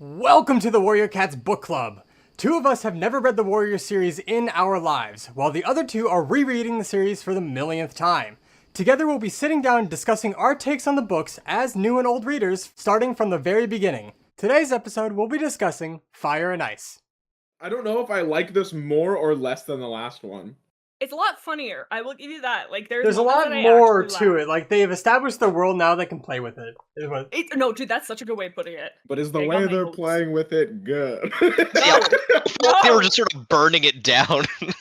Welcome to the Warrior Cats Book Club. Two of us have never read the Warrior series in our lives, while the other two are rereading the series for the millionth time. Together we'll be sitting down discussing our takes on the books as new and old readers, starting from the very beginning. Today's episode we'll be discussing Fire and Ice. I don't know if I like this more or less than the last one. It's a lot funnier. I will give you that. Like There's a moments lot that I more actually to laugh. it. Like they've established the world, now they can play with it. No, dude, that's such a good way of putting it. But is the Egg way on my they're hopes. playing with it good? No, They were just sort of burning it down. dude,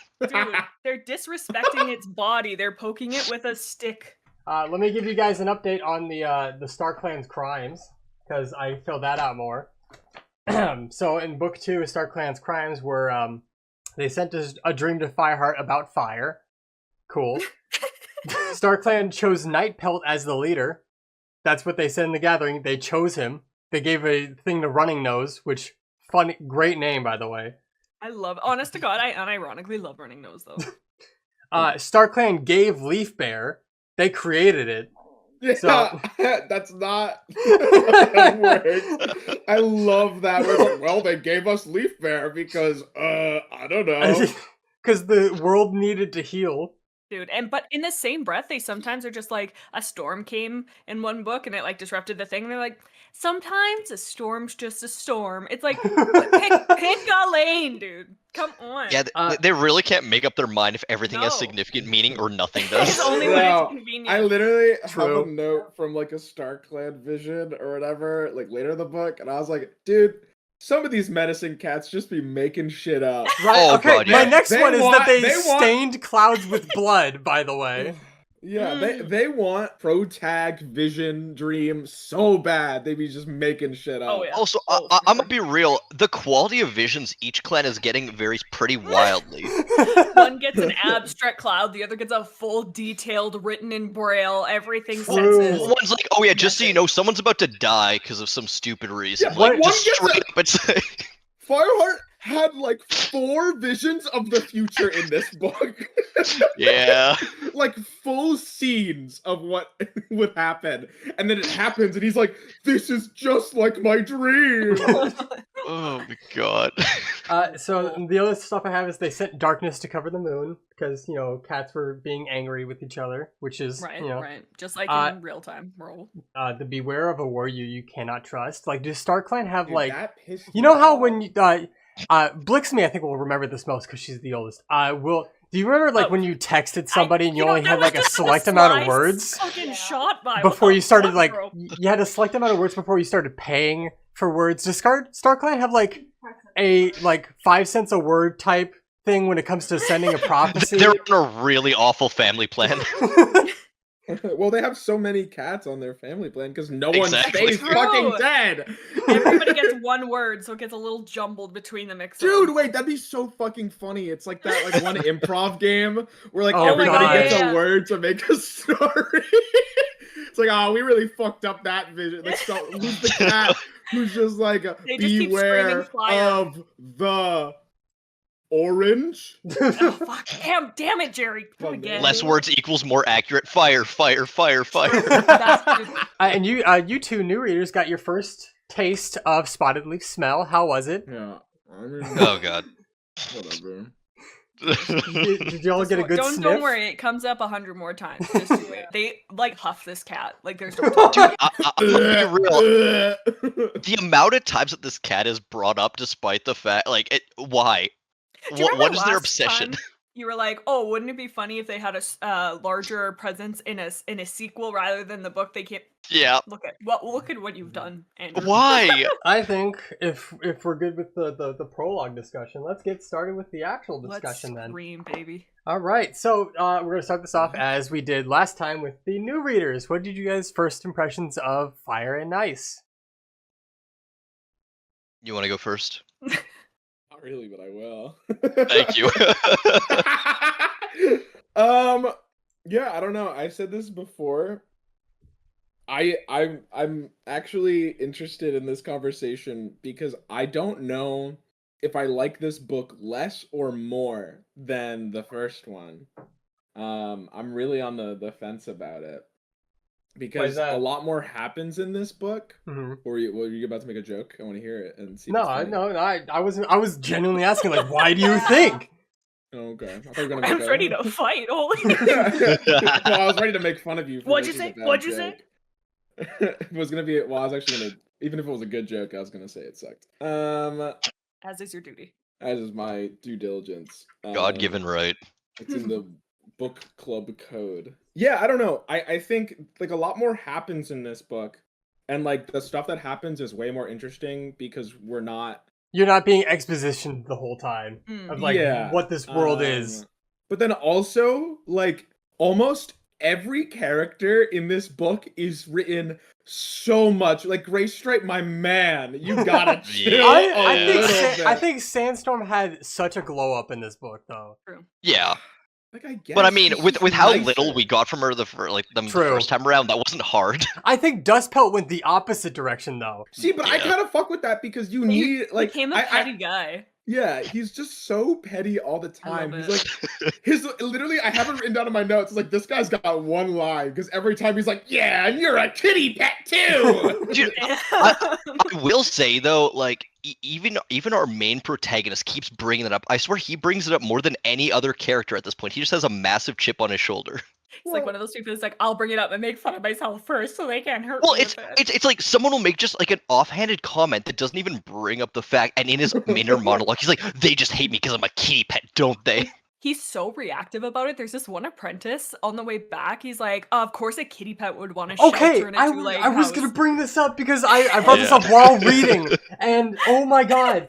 they're disrespecting its body. They're poking it with a stick. Let me give you guys an update on the Star Clan's crimes, because I filled that out more. So in book 2, Star Clan's crimes were they sent a dream to Fireheart about fire. Cool. Star Clan chose Nightpelt as the leader. That's what they said in the gathering. They chose him. They gave a thing to Running Nose, which great name by the way. I love, honest to God, I unironically love Running Nose though. Star Clan gave Leaf Bear. They created it. Yeah, So- that's not how it works. I love that. We're like, well, they gave us Leaf Bear because, I don't know. Because the world needed to heal. Dude, but in the same breath, they sometimes are just like, a storm came in one book and it like disrupted the thing. And they're like, sometimes a storm's just a storm. It's like, pick a lane, dude. Come on. Yeah, they really can't make up their mind if everything has No. significant meaning or nothing It's does. only when No, it's convenient. I literally True. have a note from like a Star Clan vision or whatever, like later in the book, and I was like, dude, some of these menacing cats just be making shit up. Right. Oh, Okay. God, My yeah. next They one is want- that they they want- stained clouds with blood. By the way. Yeah, they want pro tag vision dream so bad they be just making shit up. Oh, yeah. Also, Oh, for I'm sure. gonna be real. The quality of visions each clan is getting varies pretty wildly. One gets an abstract cloud, the other gets a full detailed written in braille, everything True. senses. One's like, oh yeah, just so you know, someone's about to die because of some stupid reason. Yeah, like, one just gets straight up, it's like, Fireheart had like 4 visions of the future in this book. yeah. Like full scenes of what would happen. And then it happens and he's like, this is just like my dream. Oh my god. So the other stuff I have is they sent darkness to cover the moon because cats were being angry with each other, which is Right, you know right. Just like in real time world. the beware of a warrior you cannot trust. Like, does Star Clan have Dude, like that pissed you me know how off. when you Blixme I think will remember this most because she's the oldest. Do you remember like Oh. when you texted somebody and you only that had was like a just select the amount of slice words Fucking shot by. What before the you started fuck, like bro? you had a select amount of words before you started paying for words? Does Star Clan have like a 5 cents a word type thing when it comes to sending a prophecy? They're on a really awful family plan. Well, they have so many cats on their family plan because no Exactly. one stays True. fucking dead. Everybody gets one word, so it gets a little jumbled between the mix. Dude, wait, that'd be so fucking funny. It's like that like one improv game where like Oh my everybody God. gets Yeah. a word to make a story. It's like, oh, we really fucked up that vision. Like, so who's the cat who's just like, They just keep beware screaming fire. of the orange? Oh, fuck. Damn it, Jerry. Do it Fuck again. Less words equals more accurate. Fire, fire, fire, fire. That's- And you two new readers got your first taste of Spotted Leaf Smell. How was it? Yeah. I mean, Oh god. whatever. Did y'all get a good don't, sniff? Don't worry, it comes up 100 more times. Just do it. They like huff this cat. Like there's no Dude, I'm gonna be real. Dude, The amount of times that this cat is brought up, despite the fact, why? Do you What remember is their last obsession? time You were like, oh, wouldn't it be funny if they had a larger presence in a sequel rather than the book? They can't Yeah. look at what you've done. Andrew. Why? I think if we're good with the prologue discussion, let's get started with the actual Let's discussion then. scream, baby. All right, so we're gonna start this off as we did last time with the new readers. What did you guys' first impressions of Fire and Ice? You want to go first? not really, but I will. Thank you. Yeah, I don't know. I've said this before. I'm actually interested in this conversation because I don't know if I like this book less or more than the first one. I'm really on the fence about it. because that? a lot more happens in this book. Mhm. Were you about to make a joke? I want to hear it and see. If No, it's funny. I was genuinely asking, like, why do you think? Oh, okay. I thought you were gonna I make was a... ready to fight. Holy. Well, I was ready to make fun of you. For What'd you making a say? bad What'd you say? joke. It was gonna be. Well, I was actually gonna. Even if it was a good joke, I was gonna say it sucked. As is your duty. As is my due diligence. God-given right. It's in the book club code. Yeah, I don't know. I think like a lot more happens in this book, and like the stuff that happens is way more interesting because we're not. You're not being expositioned the whole time of like Yeah, what this world is. But then also, like, almost every character in this book is written so much. Like, Gray Stripe, my man, you gotta chill I think Sandstorm had such a glow up in this book, though. True. Yeah. Like, I guess. But I mean, he's with just how nicer. little we got from her the True. first time around, that wasn't hard. I think Dustpelt went the opposite direction, though. See, but I Yeah. kind of fuck with that because you He need, like, became a petty guy. yeah, he's just so petty all the time. I He's love like, literally, I have it written down in my notes. It's like, this guy's got one line because every time he's like, yeah, and you're a kitty pet too. Dude, I will say though, like even our main protagonist keeps bringing it up. I swear he brings it up more than any other character at this point. He just has a massive chip on his shoulder. It's like one of those people who's like, I'll bring it up and make fun of myself first so they can't hurt Well, me. it's like someone will make just like an offhanded comment that doesn't even bring up the fact, and in his inner monologue, he's like, "They just hate me because I'm a kitty pet, don't they?" He's so reactive about it. There's this one apprentice on the way back. He's like, of course a kitty pet would want to shelter in a two-leg I was house. gonna bring this up because I brought this up while reading, and oh my god.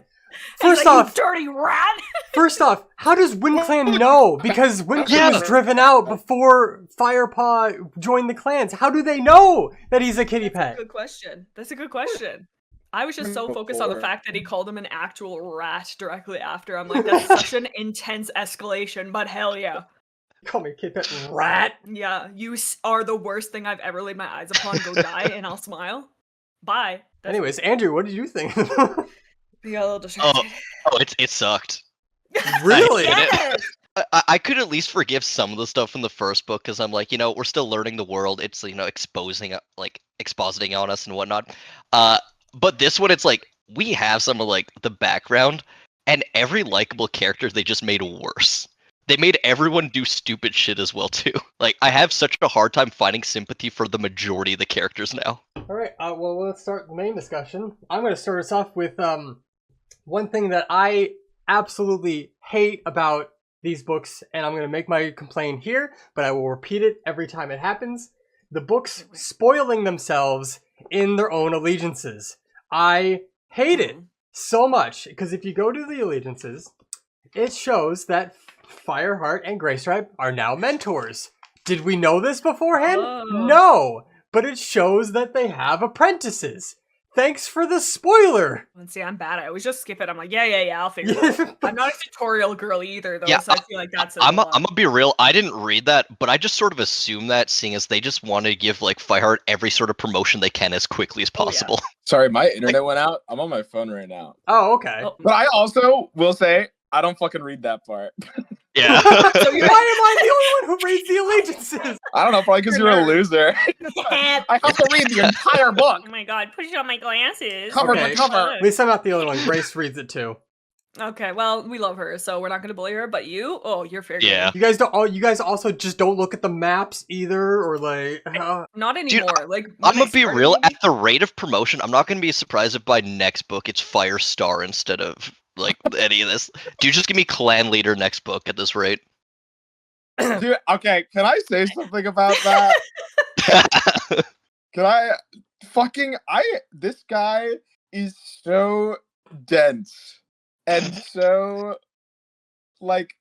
First like, off, you dirty rat! First off, how does WindClan know? Because WindClan was driven out before Firepaw joined the clans. How do they know that he's a kitty pet? That's a good question. That's a good question. I was just so focused on the fact that he called him an actual rat directly after. I'm like, that's such an intense escalation, but hell yeah. Call me a kitty pet rat. Yeah, you are the worst thing I've ever laid my eyes upon. Go die and I'll smile. Bye. Anyways, Andrew, what did you think? You got a little distracted. It sucked. Really? I could at least forgive some of the stuff from the first book because I'm like, we're still learning the world. It's expositing on us and whatnot. But this one, it's like we have some of like the background, and every likable character they just made worse. They made everyone do stupid shit as well too. Like I have such a hard time finding sympathy for the majority of the characters now. All right. Well, let's start the main discussion. I'm going to start us off with one thing that I absolutely hate about these books, and I'm going to make my complaint here, but I will repeat it every time it happens. The books spoiling themselves in their own allegiances. I hate it so much, because if you go to the allegiances, it shows that Fireheart and Greystripe are now mentors. Did we know this beforehand? Whoa. No, but it shows that they have apprentices. Thanks for the spoiler. And see, I'm bad. I always just skip it. I'm like, yeah, I'll figure it out. I'm not a tutorial girl either, though, so I feel like that's I'm gonna be real. I didn't read that, but I just sort of assumed that, seeing as they just want to give like Fireheart every sort of promotion they can as quickly as possible. Sorry, my internet went out. I'm on my phone right now. Oh, okay. But I also will say, I don't fucking read that part. Yeah. So why am I the only one who reads the allegiances? I don't know, probably because you're a loser. I have to read the entire book. Oh my god, push on my glasses. Cover Okay. to cover. At least I'm not the only one. Grace reads it too. Okay, well, we love her, so we're not going to bully her, but you? Oh, you're fair game. Yeah. You guys also just don't look at the maps either, or like. Not anymore. Dude, I'm gonna be real. At the rate of promotion, I'm not gonna be surprised if by next book it's Firestar instead of like any of this. Do you just give me clan leader next book at this rate? Dude, okay, can I say something about that? Can I this guy is so dense and so like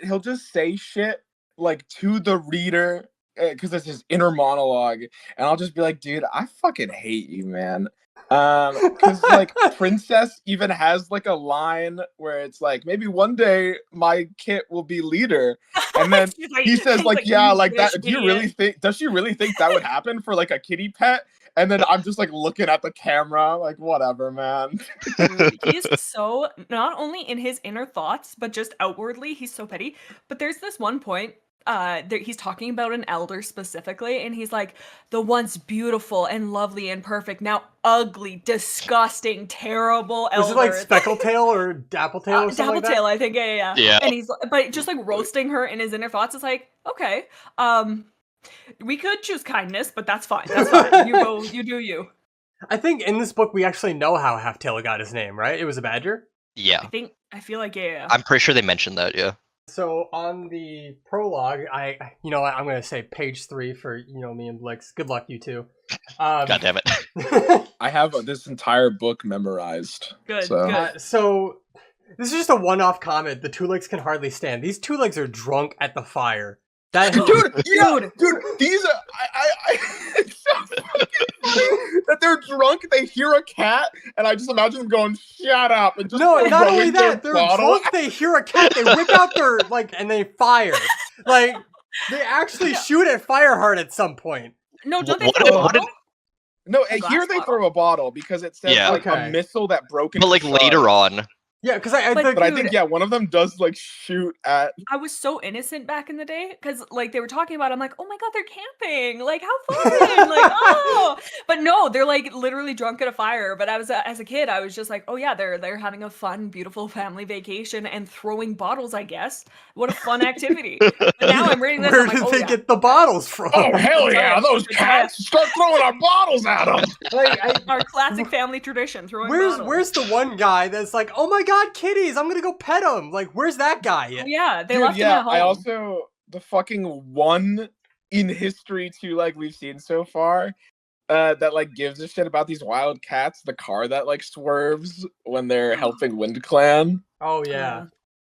he'll just say shit like to the reader because it's his inner monologue, and I'll just be like, dude, I fucking hate you, man. Because like Princess even has like a line where it's like, maybe one day my kit will be leader, and then he says like, yeah, like that. Do you really think? Does she really think that would happen for like a kitty pet? And then I'm just like looking at the camera, like whatever, man. Dude, he's so not only in his inner thoughts, but just outwardly, he's so petty. But there's this one point he's talking about an elder specifically, and he's like, the once beautiful and lovely and perfect, now ugly, disgusting, terrible elder. Was it like It's like- Speckletail or Dappletail or something like that? Dappletail, I think, yeah. Yeah. And he's, but just like roasting her in his inner thoughts is like, okay, we could choose kindness, but that's fine. That's fine. You go, you do you. I think in this book we actually know how Halftail got his name, right? It was a badger. Yeah. I feel like, yeah. I'm pretty sure they mentioned that, yeah. So on the prologue, I'm gonna say page 3 for me and Blix. Good luck, you two. God damn it. I have this entire book memorized. Good, so. good. So this is just a one-off comment. The two legs can hardly stand. These two legs are drunk at the fire. That Dude, these are it's so fucking funny that they're drunk, they hear a cat, and I just imagine them going, "Shut up!" And just no, not throwing only their that, they're bottle. drunk. They hear a cat. They whip out their and they fire. Like they actually shoot at Fireheart at some point. No, don't they What throw did- a what did- bottle? No, A glass here they bottle? throw a bottle because it says Yeah. like Okay. a missile that broke into But like shards. later on. Yeah, because I But- think But I think one of them does like shoot at. I was so innocent back in the day because like they were talking about it, I'm like, oh my god, they're camping, like how fun, like oh, but no, they're like literally drunk at a fire. But I was as a kid, I was just like, oh yeah, they're having a fun, beautiful family vacation and throwing bottles. I guess what a fun activity. But now I'm reading this, where I'm like, did oh they yeah. get the bottles from? Oh hell yeah! yeah, Those good cats start throwing our bottles at them. Like, Our classic family tradition, throwing where's bottles. the one guy that's like, oh my god, kitties, I'm gonna go pet them. Like, where's that guy? Oh, yeah, they Dude, left him yeah, at home. I also the fucking one in history too, like we've seen so far, that like gives a shit about these wild cats. The car that like swerves when they're helping Wind Clan. Oh yeah.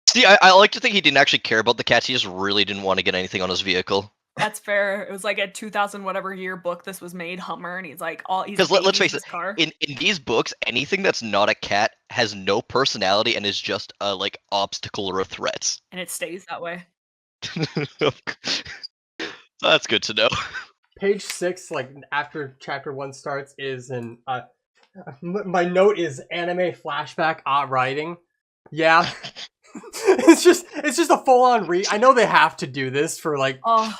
See, I like to think he didn't actually care about the cats. He just really didn't want to get anything on his vehicle. That's fair. It was like a 2000 whatever year book this was made, Hummer, and he's like all he's 'Cause let's face this car. In these books, anything that's not a cat has no personality and is just a like obstacle or a threat. And it stays that way. That's good to know. Page 6, like after chapter 1 starts, is an my note is anime flashback writing. Yeah. it's just a full-on read. I know they have to do this for like Oh,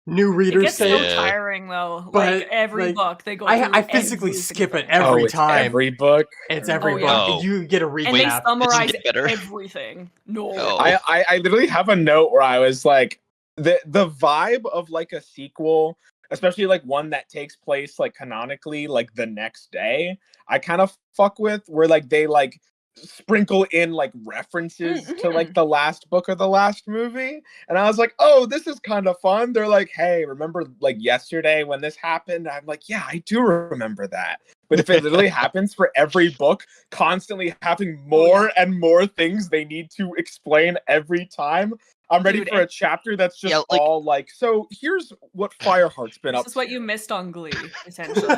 new it readers' gets so sake. Yeah. tiring though. But, like every like, book they go. I through physically every skip it single thing. every time. Every book. It's every Oh, book. yeah. Oh. You get a And they recap. summarize get better. everything. No. Oh. I literally have a note where I was like, the vibe of like a sequel, especially like one that takes place like canonically like the next day, I kind of fuck with, where like they like sprinkle in like references to like the last book or the last movie, and I was like, oh, this is kind of fun. They're like, hey, remember like yesterday when this happened? I'm like, yeah, I do remember that. But if it literally happens for every book, constantly having more and more things they need to explain every time, I'm ready Dude, for a chapter that's just Yeah, like- all like, so here's what Fireheart's been up This is what to. you missed on Glee, essentially.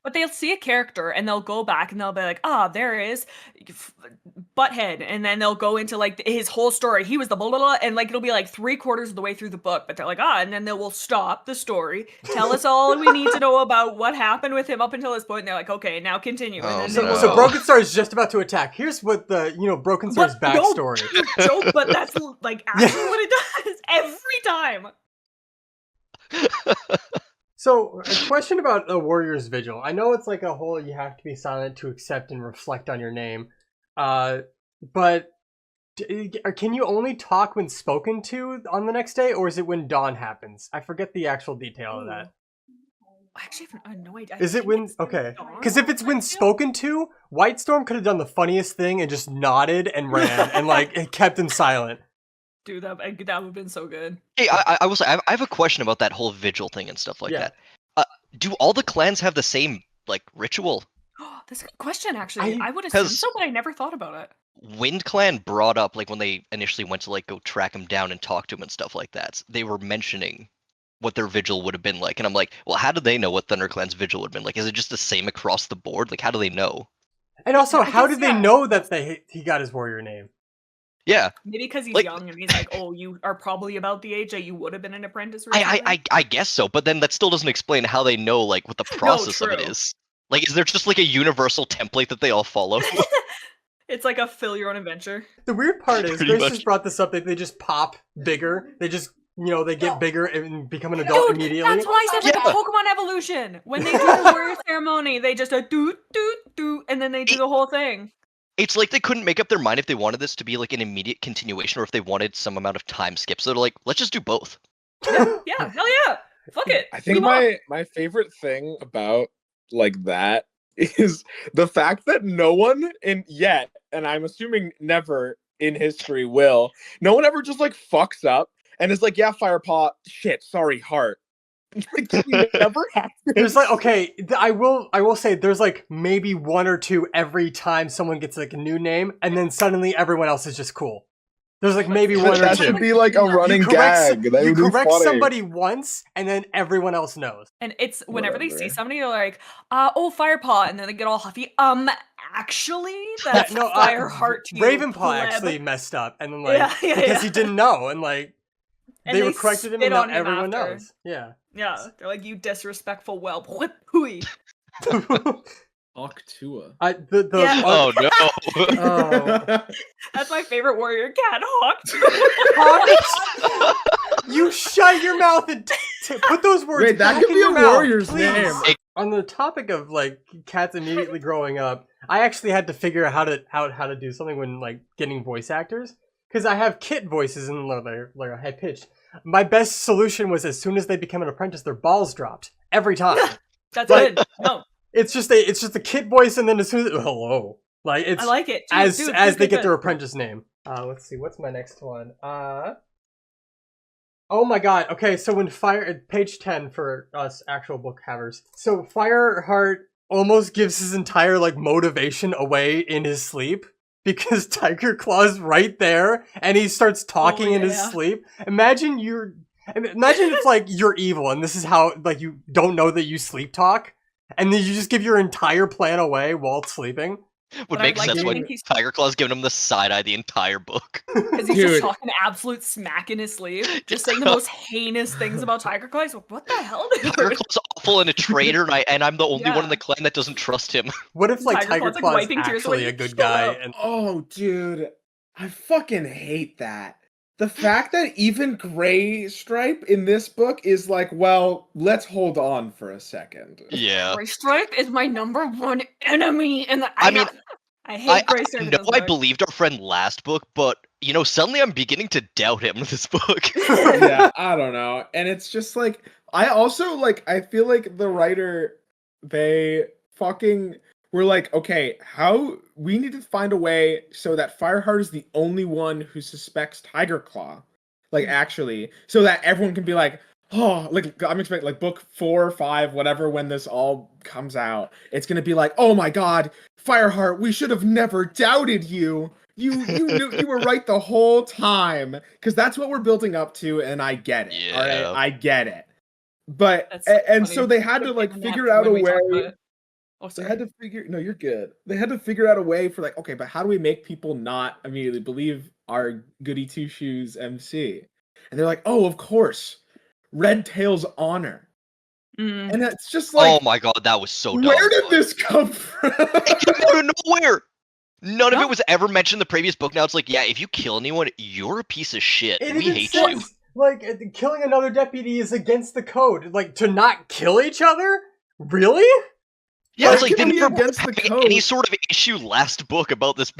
But they'll see a character and they'll go back and they'll be like, ah, there is Butthead. And then they'll go into like his whole story. He was the blah, blah, blah. And like it'll be like 3/4 of the way through the book. But they're like, and then they will stop the story, tell us all we need to know about what happened with him up until this point. And they're like, okay, now continue. And Oh, then So, they no. will so Broken Star is just about to attack. Here's what the Broken Star's But no, backstory. you joke, but that's like actually what it does every time. So, a question about the Warrior's Vigil. I know it's like a whole you have to be silent to accept and reflect on your name. But can you only talk when spoken to on the next day, or is it when dawn happens? I forget the actual detail of that. I actually have no idea. I Is it think when... it's Okay. dawn, Because if it's when I feel. spoken to, Whitestorm could have done the funniest thing and just nodded and ran and like it kept him silent. Dude, that would have been so good. Hey, I will say, I have a question about that whole vigil thing and stuff like Yeah. that. Do all the clans have the same like ritual? That's a good question, actually. I would assume 'cause- so, but I never thought about it. Wind Clan brought up like when they initially went to like go track him down and talk to him and stuff like that. They were mentioning what their vigil would have been like, and I'm like, well, how do they know what ThunderClan's vigil would have been like? Is it just the same across the board? Like, how do they know? And also, I how guess, did they yeah. know that he got his warrior name? Yeah, Maybe because he's Like- young and he's like, oh, you are probably about the age that you would have been an apprentice or something. I guess so, but then that still doesn't explain how they know like what the process of it true. is. Like, is there just like a universal template that they all follow? It's like a fill your own adventure. The weird part is, Pretty Grace much. just brought this up, that they just pop bigger. They just they get bigger and become an adult Dude, immediately. that's why I said like Yeah. Pokemon evolution. When they do the warrior ceremony, they just do, and then they do the whole thing. It's like they couldn't make up their mind if they wanted this to be like an immediate continuation or if they wanted some amount of time skip. So they're like, let's just do both. Yeah, hell yeah. Fuck it. I think my favorite thing about like that is the fact that no one yet, and I'm assuming never in history will, no one ever just like fucks up and is like, yeah, Firepaw, shit, sorry, heart. Like never happens. There's like, okay, I will say there's like maybe one or two every time someone gets like a new name, and then suddenly everyone else is just cool. There's like maybe one or That two. should be like a running gag. That You would be correct funny. somebody once, and then everyone else knows. And it's whenever they see Whatever. somebody, they're like, oh, Firepaw, and then they get all huffy. Actually, that's No, Fireheart to you, Ravenpaw pleb. actually messed up, and then like Yeah, because he didn't know, and like And they they were corrected him, spit and now on him everyone after. knows. Yeah. Yeah, they're like, you disrespectful whelp. Whip hooey. Octua. Yeah. Oh no. Oh. That's my favorite warrior cat, Hawk. Hawk? You shut your mouth and put those words Wait, that back could in be your a mouth, warrior's please. name. On the topic of like cats immediately growing up, I actually had to figure out how to do something when like getting voice actors, because I have kit voices and they're high pitched. My best solution was as soon as they become an apprentice, their balls dropped every time. That's Like- good. No, It's just a kid voice, and then as soon as hello, like it's I like it. Dude, as dude, as good, they good, get good. their apprentice name. Let's see, what's my next one? Oh my god. Okay, so when page 10 for us actual book havers. So Fireheart almost gives his entire like motivation away in his sleep because Tiger Claw's right there and he starts talking in his yeah. sleep. Imagine it's like you're evil and this is how like you don't know that you sleep talk and then you just give your entire plan away while sleeping. Would But I'd make like sense to when think he's- Tiger Claw's giving him the side eye the entire book. Because he's Dude. just talking absolute smack in his sleep, just saying the most heinous things about Tiger Claw. He's like, what the hell, dude? Tiger Claw's awful and a traitor, and I'm the only one in Yeah. the clan that doesn't trust him. What if like Tiger Tiger Claw's, like, Claw's wiping tears away. actually a good Shut guy up. and Oh, dude. I fucking hate that. The fact that even Gray Stripe in this book is like, well, let's hold on for a second. Yeah. Gray Stripe is my #1 enemy, and I mean, I hate Gray Stripe. I in know this I book. believed our friend last book, but suddenly I'm beginning to doubt him in this book. Yeah, I don't know. And it's just like, I also like, I feel like the writer, they fucking were like, okay, we need to find a way so that Fireheart is the only one who suspects Tiger Claw. Like, actually, so that everyone can be like, oh, like, I'm expecting, like, book 4 or 5, whatever, when this all comes out, it's gonna be like, oh my god, Fireheart, we should have never doubted you. You knew you were right the whole time. Because that's what we're building up to, and I get it. Yeah. Alright, I get it. But, That's so and funny. so they had to, like, figure out a When we talk about way. it. Oh, They sorry. had to figure. No, you're good. They had to figure out a way for like, okay, but how do we make people not immediately believe our goody two shoes MC? And they're like, oh, of course, Red Tail's honor. Mm. And it's just like, Oh my god, that was so dumb. where did this come from? It came out of nowhere. None of No. it was ever mentioned in the previous book. Now it's like, yeah, if you kill anyone, you're a piece of shit. It We even hate says, you. like, killing another deputy is against the code. Like, to not kill each other? Really? Yeah, it's Like, like they it can be never against the brought any code. sort of issue last book about this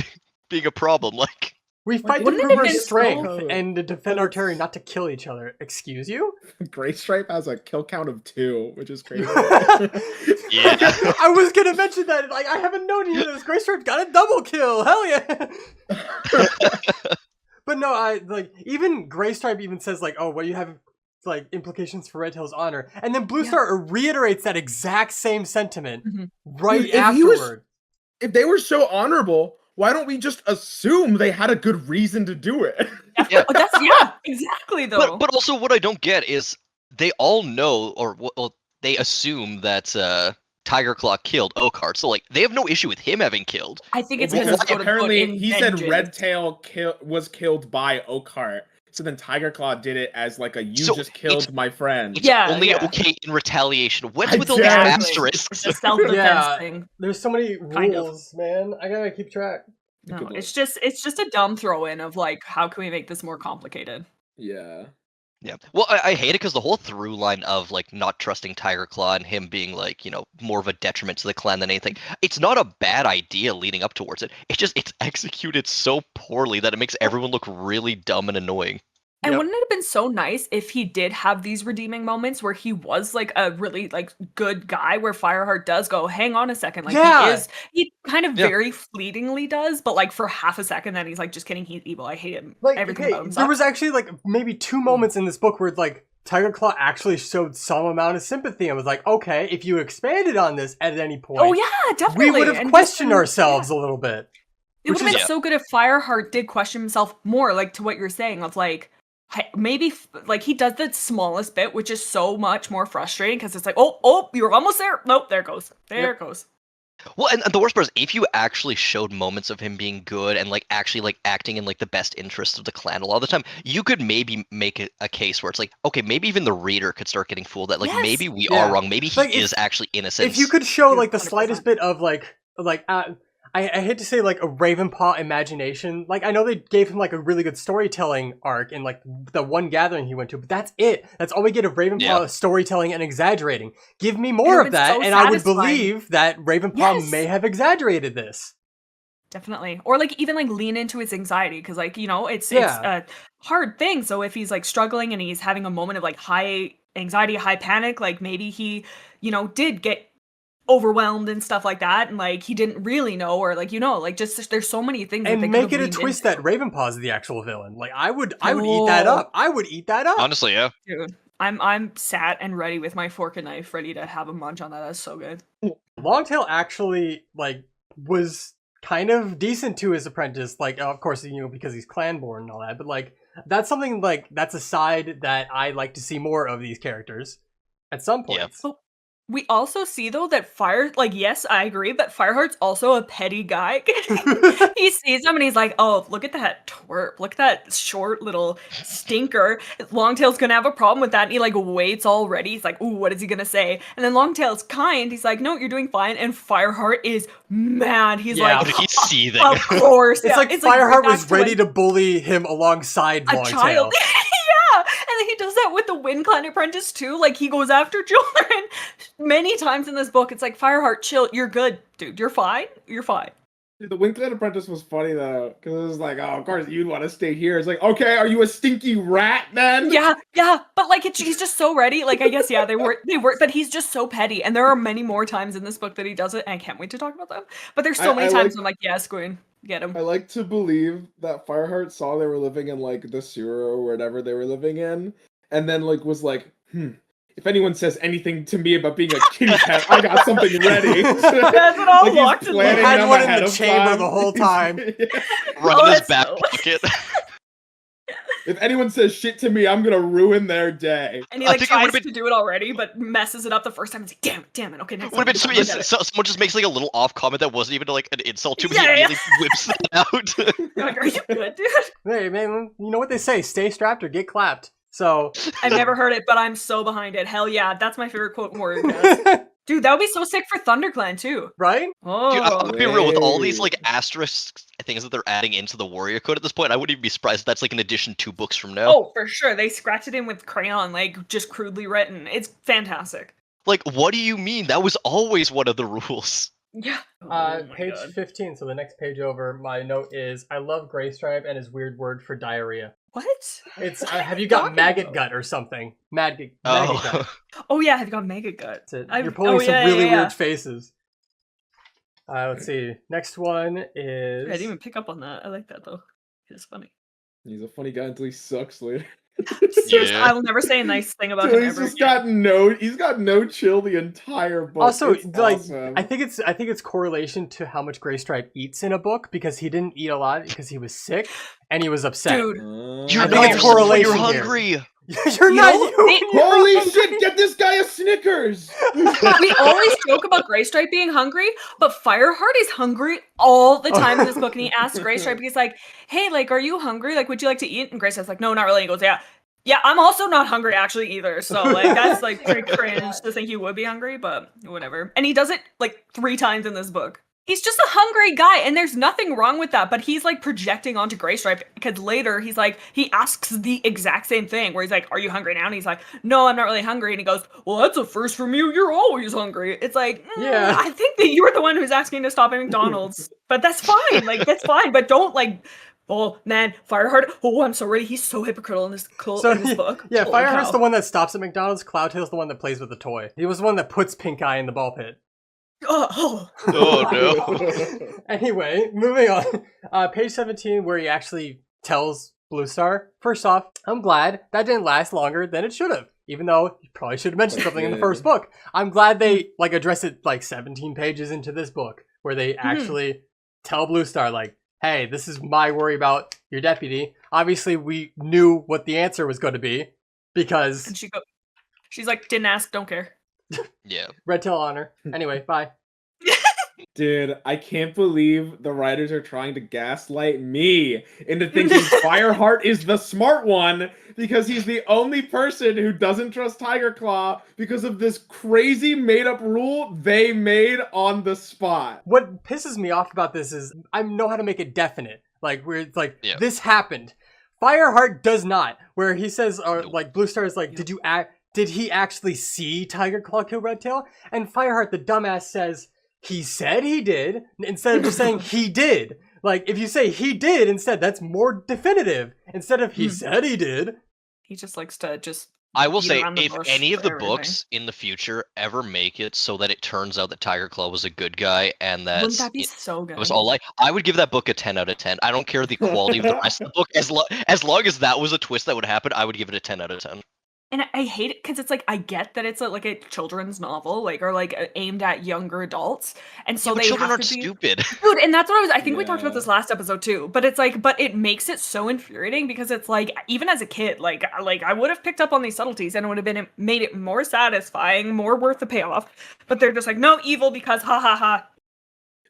being a problem. Like, We fight to wouldn't it prove have our been strength so- and to defend our territory, not to kill each other. Excuse you? Gray Stripe has a kill count of 2, which is crazy. Yeah. I was gonna mention that. Like, I haven't known you this. Gray Stripe got a double kill. Hell yeah! But no, I like even Gray Stripe even says like, oh, well, you have like implications for Red Tail's honor, and then Blue Yeah. Star reiterates that exact same sentiment Mhm. right Dude, if he was- afterward. If they were so honorable, why don't we just assume they had a good reason to do it? Yeah. Oh, that's yeah, exactly though. but also what I don't get is they all know, or well, they assume that Tiger Claw killed Oakheart, so like they have no issue with him having killed. I think it's Because because quote, apparently unquote, he said vengeance. Red Tail was killed by Oakheart. So then Tiger Claw did it as like a you So just killed it's- my friend. It's Yeah, only yeah. okay in retaliation. What's with all these Exactly. asterisks? It's a self-defense Yeah. thing. There's so many Kind of. rules, man. I gotta keep track. No, Good it's just a dumb throw in of like, how can we make this more complicated? Yeah. Yeah. Well, I hate it because the whole through line of like not trusting Tiger Claw and him being like, more of a detriment to the clan than anything. It's not a bad idea leading up towards it. It's executed so poorly that it makes everyone look really dumb and annoying. And Yep. wouldn't it have been so nice if he did have these redeeming moments where he was like a really like good guy, where Fireheart does go, hang on a second, like Yeah. he kind of Yeah. very fleetingly does, but like for half a second, then he's like, just kidding, he's evil. I hate him. Like, Everything okay, about him there sucks. was actually like maybe 2 moments in this book where like Tiger Claw actually showed some amount of sympathy and was like, okay, if you expanded on this at any point, Oh yeah, definitely. we would have And questioned just, ourselves a little bit. It would which have been is- so good if Fireheart did question himself more, like to what you're saying of like maybe like he does the smallest bit, which is so much more frustrating because it's like, oh, you're almost there. Nope, there it goes. There it goes. Well, and the worst part is if you actually showed moments of him being good and like actually like acting in like the best interest of the clan a lot of the time, you could maybe make a case where it's like, okay, maybe even the reader could start getting fooled that like Yes. maybe we Yeah. are wrong. Maybe he Like, is actually innocent. If you could show like the 100%. slightest bit of I hate to say like a Ravenpaw imagination. Like I know they gave him like a really good storytelling arc in like the one gathering he went to, but that's it. That's all we get of Ravenpaw Yeah. storytelling and exaggerating. Give me more And of it's that, so and I would satisfying. believe that Ravenpaw Yes. may have exaggerated this. Definitely. Or like even like lean into his anxiety because like, it's Yeah. a hard thing. So if he's like struggling and he's having a moment of like high anxiety, high panic, like maybe he, did get overwhelmed and stuff like that, and like he didn't really know, or like like just there's so many things that they And could make have it a leaned twist into. that Ravenpaw is the actual villain. Like I would eat that Oh. up. I would eat that up. Honestly, yeah. Dude, I'm sat and ready with my fork and knife, ready to have a munch on that. That's so good. Longtail actually like was kind of decent to his apprentice, like of course because he's clanborn and all that, but like that's something like that's a side that I like to see more of these characters at some Yeah. points. We also see though that yes, I agree, but Fireheart's also a petty guy. He sees him and he's like, oh, look at that twerp. Look at that short little stinker. Longtail's gonna have a problem with that. And he like waits already. He's like, ooh, what is he gonna say? And then Longtail's kind. He's like, no, you're doing fine. And Fireheart is mad. He's Yeah. Oh, like, he's seething. of course. It's Yeah, like right Fireheart back was to ready when to bully him alongside a Longtail. child. Yeah, and then he does that with the Wind Clan apprentice too. Like he goes after children many times in this book. It's like, Fireheart, chill. You're good, dude. You're fine. You're fine. Dude, the Winklet Apprentice was funny though, because it was like, oh, of course you'd want to stay here. It's like, okay, are you a stinky rat then? Yeah, but like he's just so ready. Like I guess they were, but he's just so petty. And there are many more times in this book that he does it, and I can't wait to talk about them. But there's so I many times like- I'm like, yes, Gwen, get him. I like to believe that Fireheart saw they were living in like the sewer or whatever they were living in, and then like was like, if anyone says anything to me about being a kitty cat, I got something ready. That's what all Like, he's locked in planning He had them one in ahead the of chamber time. the whole time. Run Oh, in his that's back so- pocket. If anyone says shit to me, I'm gonna ruin their day. And he I like think it would've tries been- to do it already, but messes it up the first time. He's like, damn it. Okay, next Would have been time. sweet if someone just makes like a little off comment that wasn't even like an insult to him. He Yeah. immediately whips it out. You're like, are you good, dude? Hey man, you know what they say: stay strapped or get clapped. So I've never heard it, but I'm so behind it. Hell yeah, that's my favorite quote in Warrior Cast. Dude, that would be so sick for ThunderClan too. right? Oh, Dude, I'll be real with all these Wait. like asterisk things that they're adding into the Warrior Code at this point. I wouldn't even be surprised if that's like an addition 2 books from now. oh, for sure. They scratch it in with crayon, like just crudely written. It's fantastic. Like, what do you mean? That was always one of the rules. Yeah. Oh my Page God. 15. So the next page over. My note is: I love Graystripe and his weird word for diarrhea. What? It's What are have you you got talking maggot about? gut or something? Maggot gut. Oh, Oh yeah, I've got Mega Gut. That's it. I've- You're pulling oh, some yeah, really yeah, yeah. weird faces. Let's see. Next one I is. didn't even pick up on that. I like that though. It's funny. He's a funny guy until he sucks later. Seriously, Yeah. I will never say a nice thing about Dude, him he's ever. just again. got no chill the entire book. Also, It's like, awesome. I think it's correlation to how much Graystripe eats in a book because he didn't eat a lot because he was sick and he was upset. Dude, you're I not think it's yourself when correlation you're here. hungry. You're not know, you. Holy shit! Get this guy a Snickers. we always joke about Graystripe being hungry, but Fireheart is hungry all the time in this book. And he asks Graystripe, he's like, hey, like, are you hungry? Like, would you like to eat? And Graystripe's like, no, not really. He goes, yeah, I'm also not hungry actually either. So like, that's like pretty cringe to think you would be hungry, but whatever. And he does it like 3 times in this book. He's just a hungry guy, and there's nothing wrong with that, but he's like projecting onto Graystripe because later he's like, he asks the exact same thing where he's like, are you hungry now? And he's like, no, I'm not really hungry. And he goes, well, that's a first from you. You're always hungry. It's like, Yeah. I think that you were the one who's asking to stop at McDonald's, but that's fine. Like, that's fine, but don't like, oh man, Fireheart. Oh, I'm so ready. He's so hypocritical in this book. Yeah, Holy Fireheart's cow. the one that stops at McDonald's. Cloudtail's the one that plays with the toy. He was the one that puts Pink Eye in the ball pit. Oh. Oh no. Anyway, moving on. Page 17, where he actually tells Bluestar, first off, I'm glad that didn't last longer than it should have. Even though you probably should have mentioned something in the first book. I'm glad they like address it like 17 pages into this book, where they actually tell Bluestar, like, hey, this is my worry about your deputy. Obviously, we knew what the answer was going to be, because And she's like, didn't ask, don't care. Yeah. Red Tail Honor. Anyway, bye. Dude, I can't believe the writers are trying to gaslight me into thinking Fireheart is the smart one because he's the only person who doesn't trust Tiger Claw because of this crazy made-up rule they made on the spot. What pisses me off about this is I know how to make it definite. Like, where it's like, this happened. Fireheart does not. Where he says, or like, Bluestar is like, did he actually see Tiger Claw kill Red Tail? And Fireheart, the dumbass, says, he said he did, instead of just saying he did. Like, if you say he did instead, that's more definitive. Instead of he said he did. He just likes to just. I will beat say, around the if bush any of for the everything. books in the future ever make it so that it turns out that Tiger Claw was a good guy and that Wouldn't that be so good? it was all like, I would give that book a 10 out of 10. I don't care the quality of the rest of the book. As long as that was a twist that would happen, I would give it a 10 out of 10. And I hate it because it's like I get that it's like a children's novel, like or like aimed at younger adults, and so Yeah, but they children have aren't to be stupid. dude. And that's what I was. I think we talked about Yeah. this last episode too. But it's like, but it makes it so infuriating because it's like even as a kid, like I would have picked up on these subtleties and it would have been made it more satisfying, more worth the payoff. But they're just like no evil because ha ha ha.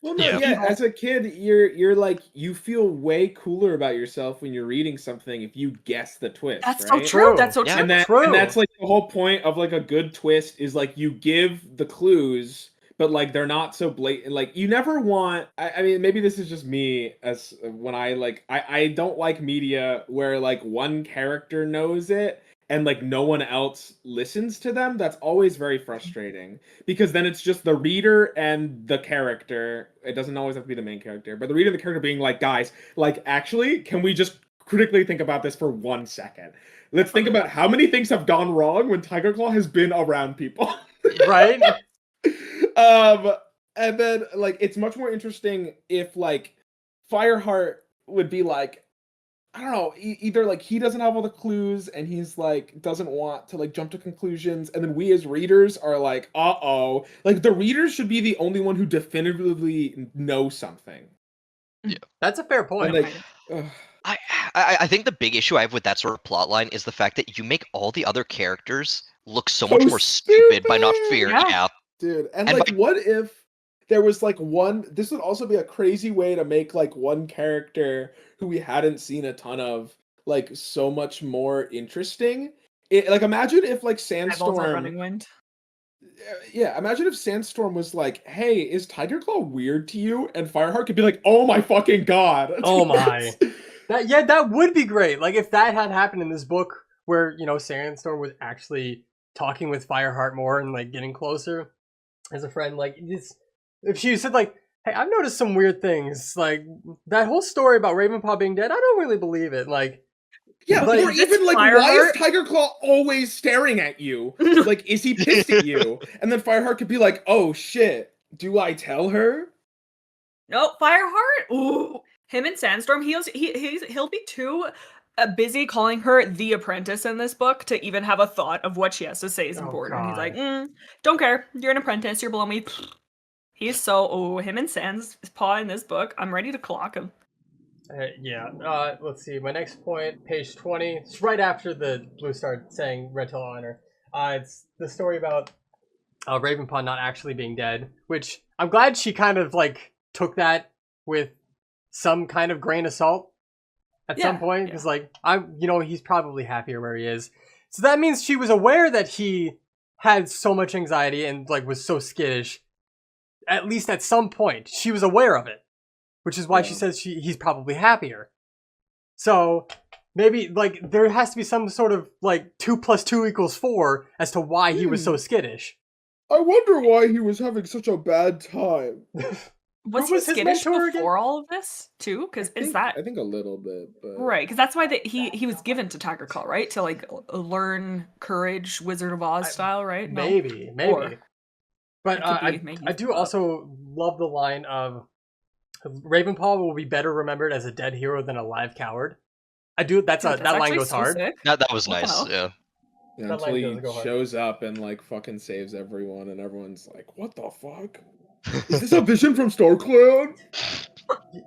Well, no, Yeah. yeah. As a kid, you're like you feel way cooler about yourself when you're reading something if you guess the twist. That's right? so true. That's so Yeah. true. And that's like the whole point of like a good twist is like you give the clues, but like they're not so blatant. Like you never want. I mean, maybe this is just me as when I don't like media where like one character knows it and like no one else listens to them. That's always very frustrating because then it's just the reader and the character. It doesn't always have to be the main character, but the reader and the character being like, guys, like actually, can we just critically think about this for 1 second? Let's think about how many things have gone wrong when Tiger Claw has been around people. Right? And then like it's much more interesting if like Fireheart would be like, I don't know, either like he doesn't have all the clues and he's like doesn't want to like jump to conclusions, and then we as readers are like, uh-oh. Like the readers should be the only one who definitively know something. That's a fair point. And like, ugh. I think the big issue I have with that sort of plot line is the fact that you make all the other characters look so much So more stupid by not stupid! fearing. Yeah. Yeah. Dude, and And like what if there was like one, this would also be a crazy way to make like one character who we hadn't seen a ton of like so much more interesting. Like imagine if like Eyeballs are running Sandstorm, wind. yeah, imagine if Sandstorm was like, hey, is Tiger Claw weird to you? And Fireheart could be like, oh my fucking god. Oh my. That would be great. Like if that had happened in this book where, you know, Sandstorm was actually talking with Fireheart more and like getting closer as a friend, like this, if she said like, hey, I've noticed some weird things, like that whole story about Ravenpaw being dead, I don't really believe it. Like, Yeah, but or even like, why Fireheart? is Tiger Claw always staring at you? Like, is he pissed at you? And then Fireheart could be like, oh shit, do I tell her? No, Fireheart. Ooh, him and Sandstorm. He'll be too busy calling her the apprentice in this book to even have a thought of what she has to say is Oh, important. He's God. like, don't care. You're an apprentice. You're below me. He's so him and Sandspaw in this book. I'm ready to clock him. Let's see. My next point, page 20. It's right after the Blue Star saying Red Tail Honor. It's the story about Ravenpaw not actually being dead, which I'm glad she kind of like took that with some kind of grain of salt at some Yeah, point, because like he's probably happier where he is. So that means she was aware that he had so much anxiety and like was so skittish at least at some point, she was aware of it, which is why she says he's probably happier. So maybe like there has to be some sort of like 2 + 2 = 4 as to why he was so skittish. I wonder why he was having such a bad time. Was Who he was his skittish mentor before again? all of this too? Because I think a little bit, but right? Because that's why he was given to Tiger Claw, right? To like learn courage, Wizard of Oz style, right? No? Maybe. Or But it could be I making do stuff up. also love the line of Ravenpaw will be better remembered as a dead hero than a live coward. I do. That line actually goes so hard. sick. That was What the nice. hell? Yeah. yeah, That until line he does go hard. shows up and like fucking saves everyone, and everyone's like, "What the fuck? Is this a vision from StarClan?"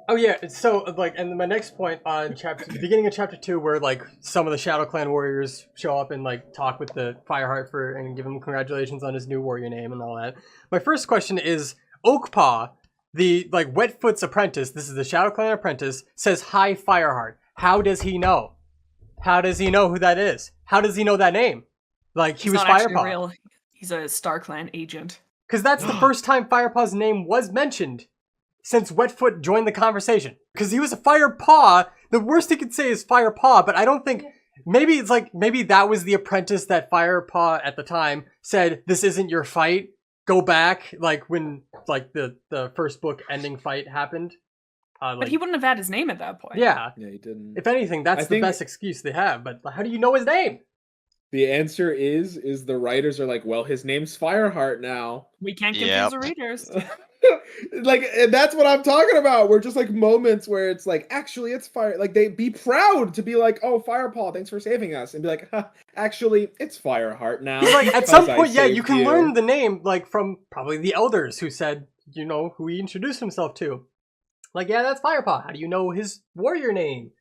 Oh yeah. So like, and my next point on the beginning of chapter 2, where like some of the Shadow Clan warriors show up and like talk with the Fireheart and give him congratulations on his new warrior name and all that. My first question is Oakpaw, the like Wetfoot's apprentice. This is the Shadow Clan apprentice. Says hi, Fireheart. How does he know? How does he know who that is? How does he know that name? Like he He's was not actually Firepaw. real. He's a StarClan agent. Because that's the first time Firepaw's name was mentioned since Wetfoot joined the conversation. Because he was a Firepaw. The worst he could say is Firepaw, but I don't think... Maybe it's like, maybe that was the apprentice that Firepaw at the time said, this isn't your fight. Go back. Like when like the first book ending fight happened. But he wouldn't have had his name at that point. Yeah. Yeah, he didn't. If anything, that's the best excuse they have. But how do you know his name? The answer is the writers are like, well, his name's Fireheart now. We can't confuse Yep. the readers. Like, and that's what I'm talking about. We're just like moments where it's like, actually, it's Fire. Like, they be proud to be like, oh, Firepaw, thanks for saving us, and be like, huh, actually, it's Fireheart now. Like at because some I point, yeah, you saved can learn the name like from probably the elders who said, you know, who he introduced himself to. Like, yeah, that's Firepaw. How do you know his warrior name?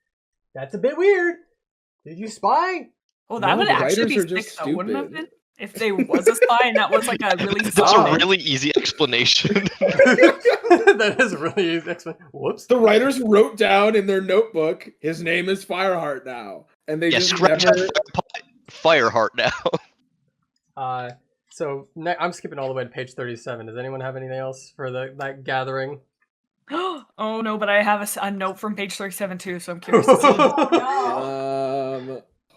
That's a bit weird. Did you spy? Well, that No, would the actually be writers are just sick, though, wouldn't it have stupid. been? If they was a spy and that was like a really That's solid a really easy explanation. That is really easy. Whoops. The writers wrote down in their notebook, his name is Fireheart now, and they Yeah, just scratch never. out Fireheart now. So I'm skipping all the way to page 37. Does anyone have anything else for that gathering? Oh no, but I have a note from page 37 too, so I'm curious to see.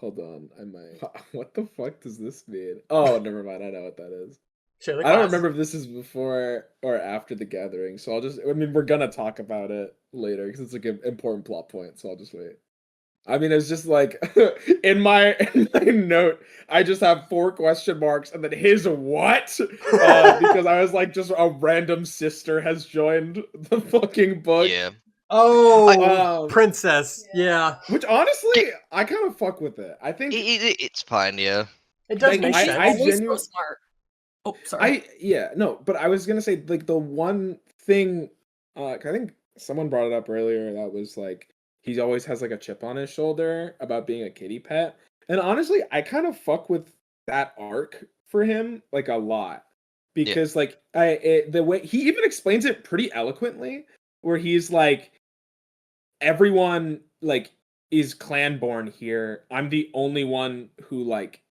Hold on, I might. What the fuck does this mean? Oh, never mind. I know what that is. Share the I don't class. remember if this is before or after the gathering, so I'll just. I mean, we're gonna talk about it later because it's like an important plot point, so I'll just wait. I mean, it's just like in my note, I just have 4 question marks and then his what? Because I was like, just a random sister has joined the fucking book. Yeah. Oh, princess. Yeah. Which honestly, I kind of fuck with it. I think It's fine, yeah. It does Like, make sense. I Always so genuinely. smart. Oh, sorry. But I was gonna say like the one thing, I think someone brought it up earlier that was like he always has like a chip on his shoulder about being a kitty pet, and honestly, I kind of fuck with that arc for him like a lot because like the way he even explains it pretty eloquently, where he's like, everyone like is clan born here. I'm the only one who like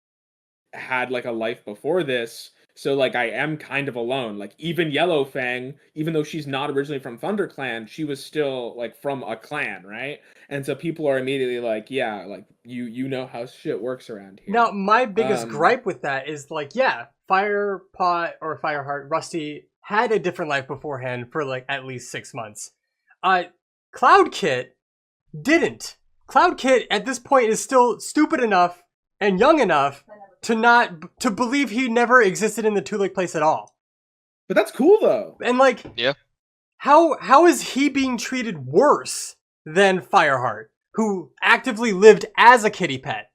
had like a life before this, so like I am kind of alone. Like even Yellowfang, even though she's not originally from ThunderClan, she was still like from a clan, right? And so people are immediately like, yeah, like you know how shit works around here. Now, my biggest gripe with that is like, yeah, Firepaw or Fireheart, Rusty had a different life beforehand for like at least 6 months. CloudKit didn't. CloudKit at this point is still stupid enough and young enough to believe he never existed in the Two Lake place at all. But that's cool though. And like, Yeah. How is he being treated worse than Fireheart, who actively lived as a kitty pet?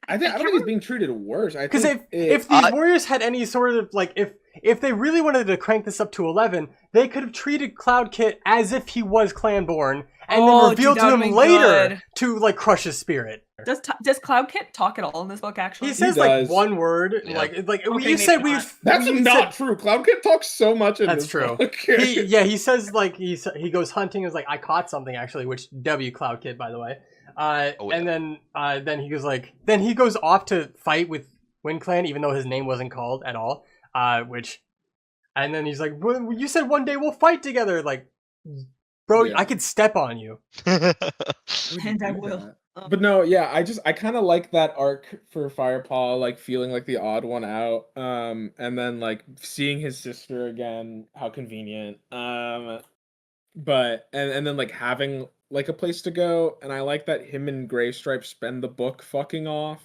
I don't think he's being treated worse. Because if these warriors had any sort of like, if they really wanted to crank this up to 11, they could have treated CloudKit as if he was clanborn and then revealed to him later to like crush his spirit. Does CloudKit talk at all in this book? Actually, he says like one word, Yeah. like Okay, you said we. That's not true. CloudKit talks so much in That's this true. book. He says like he goes hunting. Is like I caught something actually, which W CloudKit by the way. And then he goes like he goes off to fight with WindClan, even though his name wasn't called at all. Which And then he's like, well, you said one day we'll fight together. Like, bro, Yeah. I could step on you. And I will. But no, yeah, I kind of like that arc for Firepaw, like feeling like the odd one out, and then like seeing his sister again, how convenient. But and then like having like a place to go, and I like that him and Gray Stripe spend the book fucking off,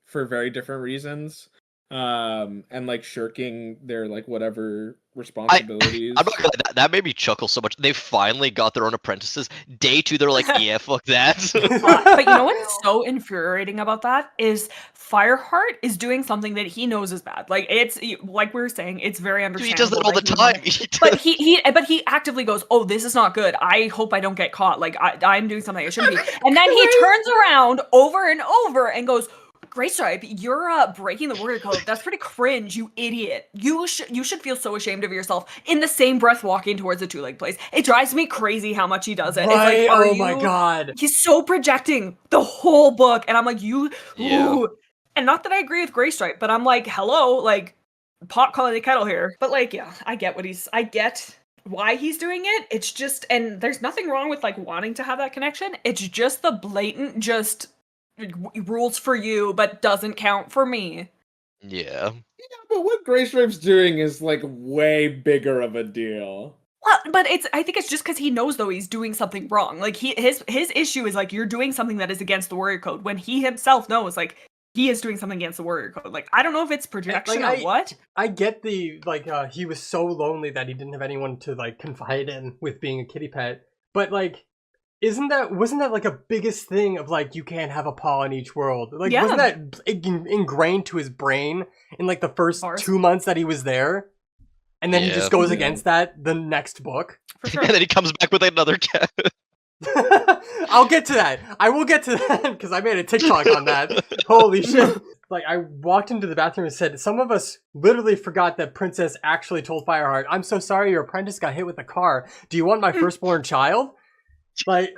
for very different reasons, and like shirking their like whatever responsibilities. I'm not gonna lie, that made me chuckle so much. They finally got their own apprentices. Day 2, they're like, yeah, fuck that. But you know what's so infuriating about that is Fireheart is doing something that he knows is bad. Like it's like we were saying, it's very Dude, he understandable. does that all the that he time. would- but he actively goes, "Oh, this is not good. I hope I don't get caught. Like I'm doing something I shouldn't be." And then he turns around over and over and goes, "Gray Stripe, you're breaking the warrior code. That's pretty cringe, you idiot. You should feel so ashamed of yourself." In the same breath, walking towards the two-leg place. It drives me crazy how much he does it. Right? It's like, Oh my god. He's so projecting the whole book, and I'm like, Yeah. ooh. And not that I agree with Gray Stripe, but I'm like, hello, like, pot calling the kettle here. But like, yeah, I get why he's doing it. It's just, and there's nothing wrong with like wanting to have that connection. It's just the blatant, just rules for you, but doesn't count for me. Yeah. Yeah, but what Gray Stripe's doing is like way bigger of a deal. Well, but I think it's just because he knows though he's doing something wrong. Like his issue is like you're doing something that is against the warrior code when he himself knows like he is doing something against the warrior code. Like I don't know if it's projection or what. I get the like he was so lonely that he didn't have anyone to like confide in with being a kitty pet. But like wasn't that like a biggest thing of like you can't have a paw in each world? Like Yeah. wasn't that ingrained to his brain in like the first Course. 2 months that he was there? And then he Yeah. just goes Yeah. against that the next book. For sure. And then he comes back with another cat. I'll get to that. I will get to that because I made a TikTok on that. Holy shit. Like, I walked into the bathroom and said, some of us literally forgot that Princess actually told Fireheart, I'm so sorry your apprentice got hit with a car. Do you want my firstborn child? Like,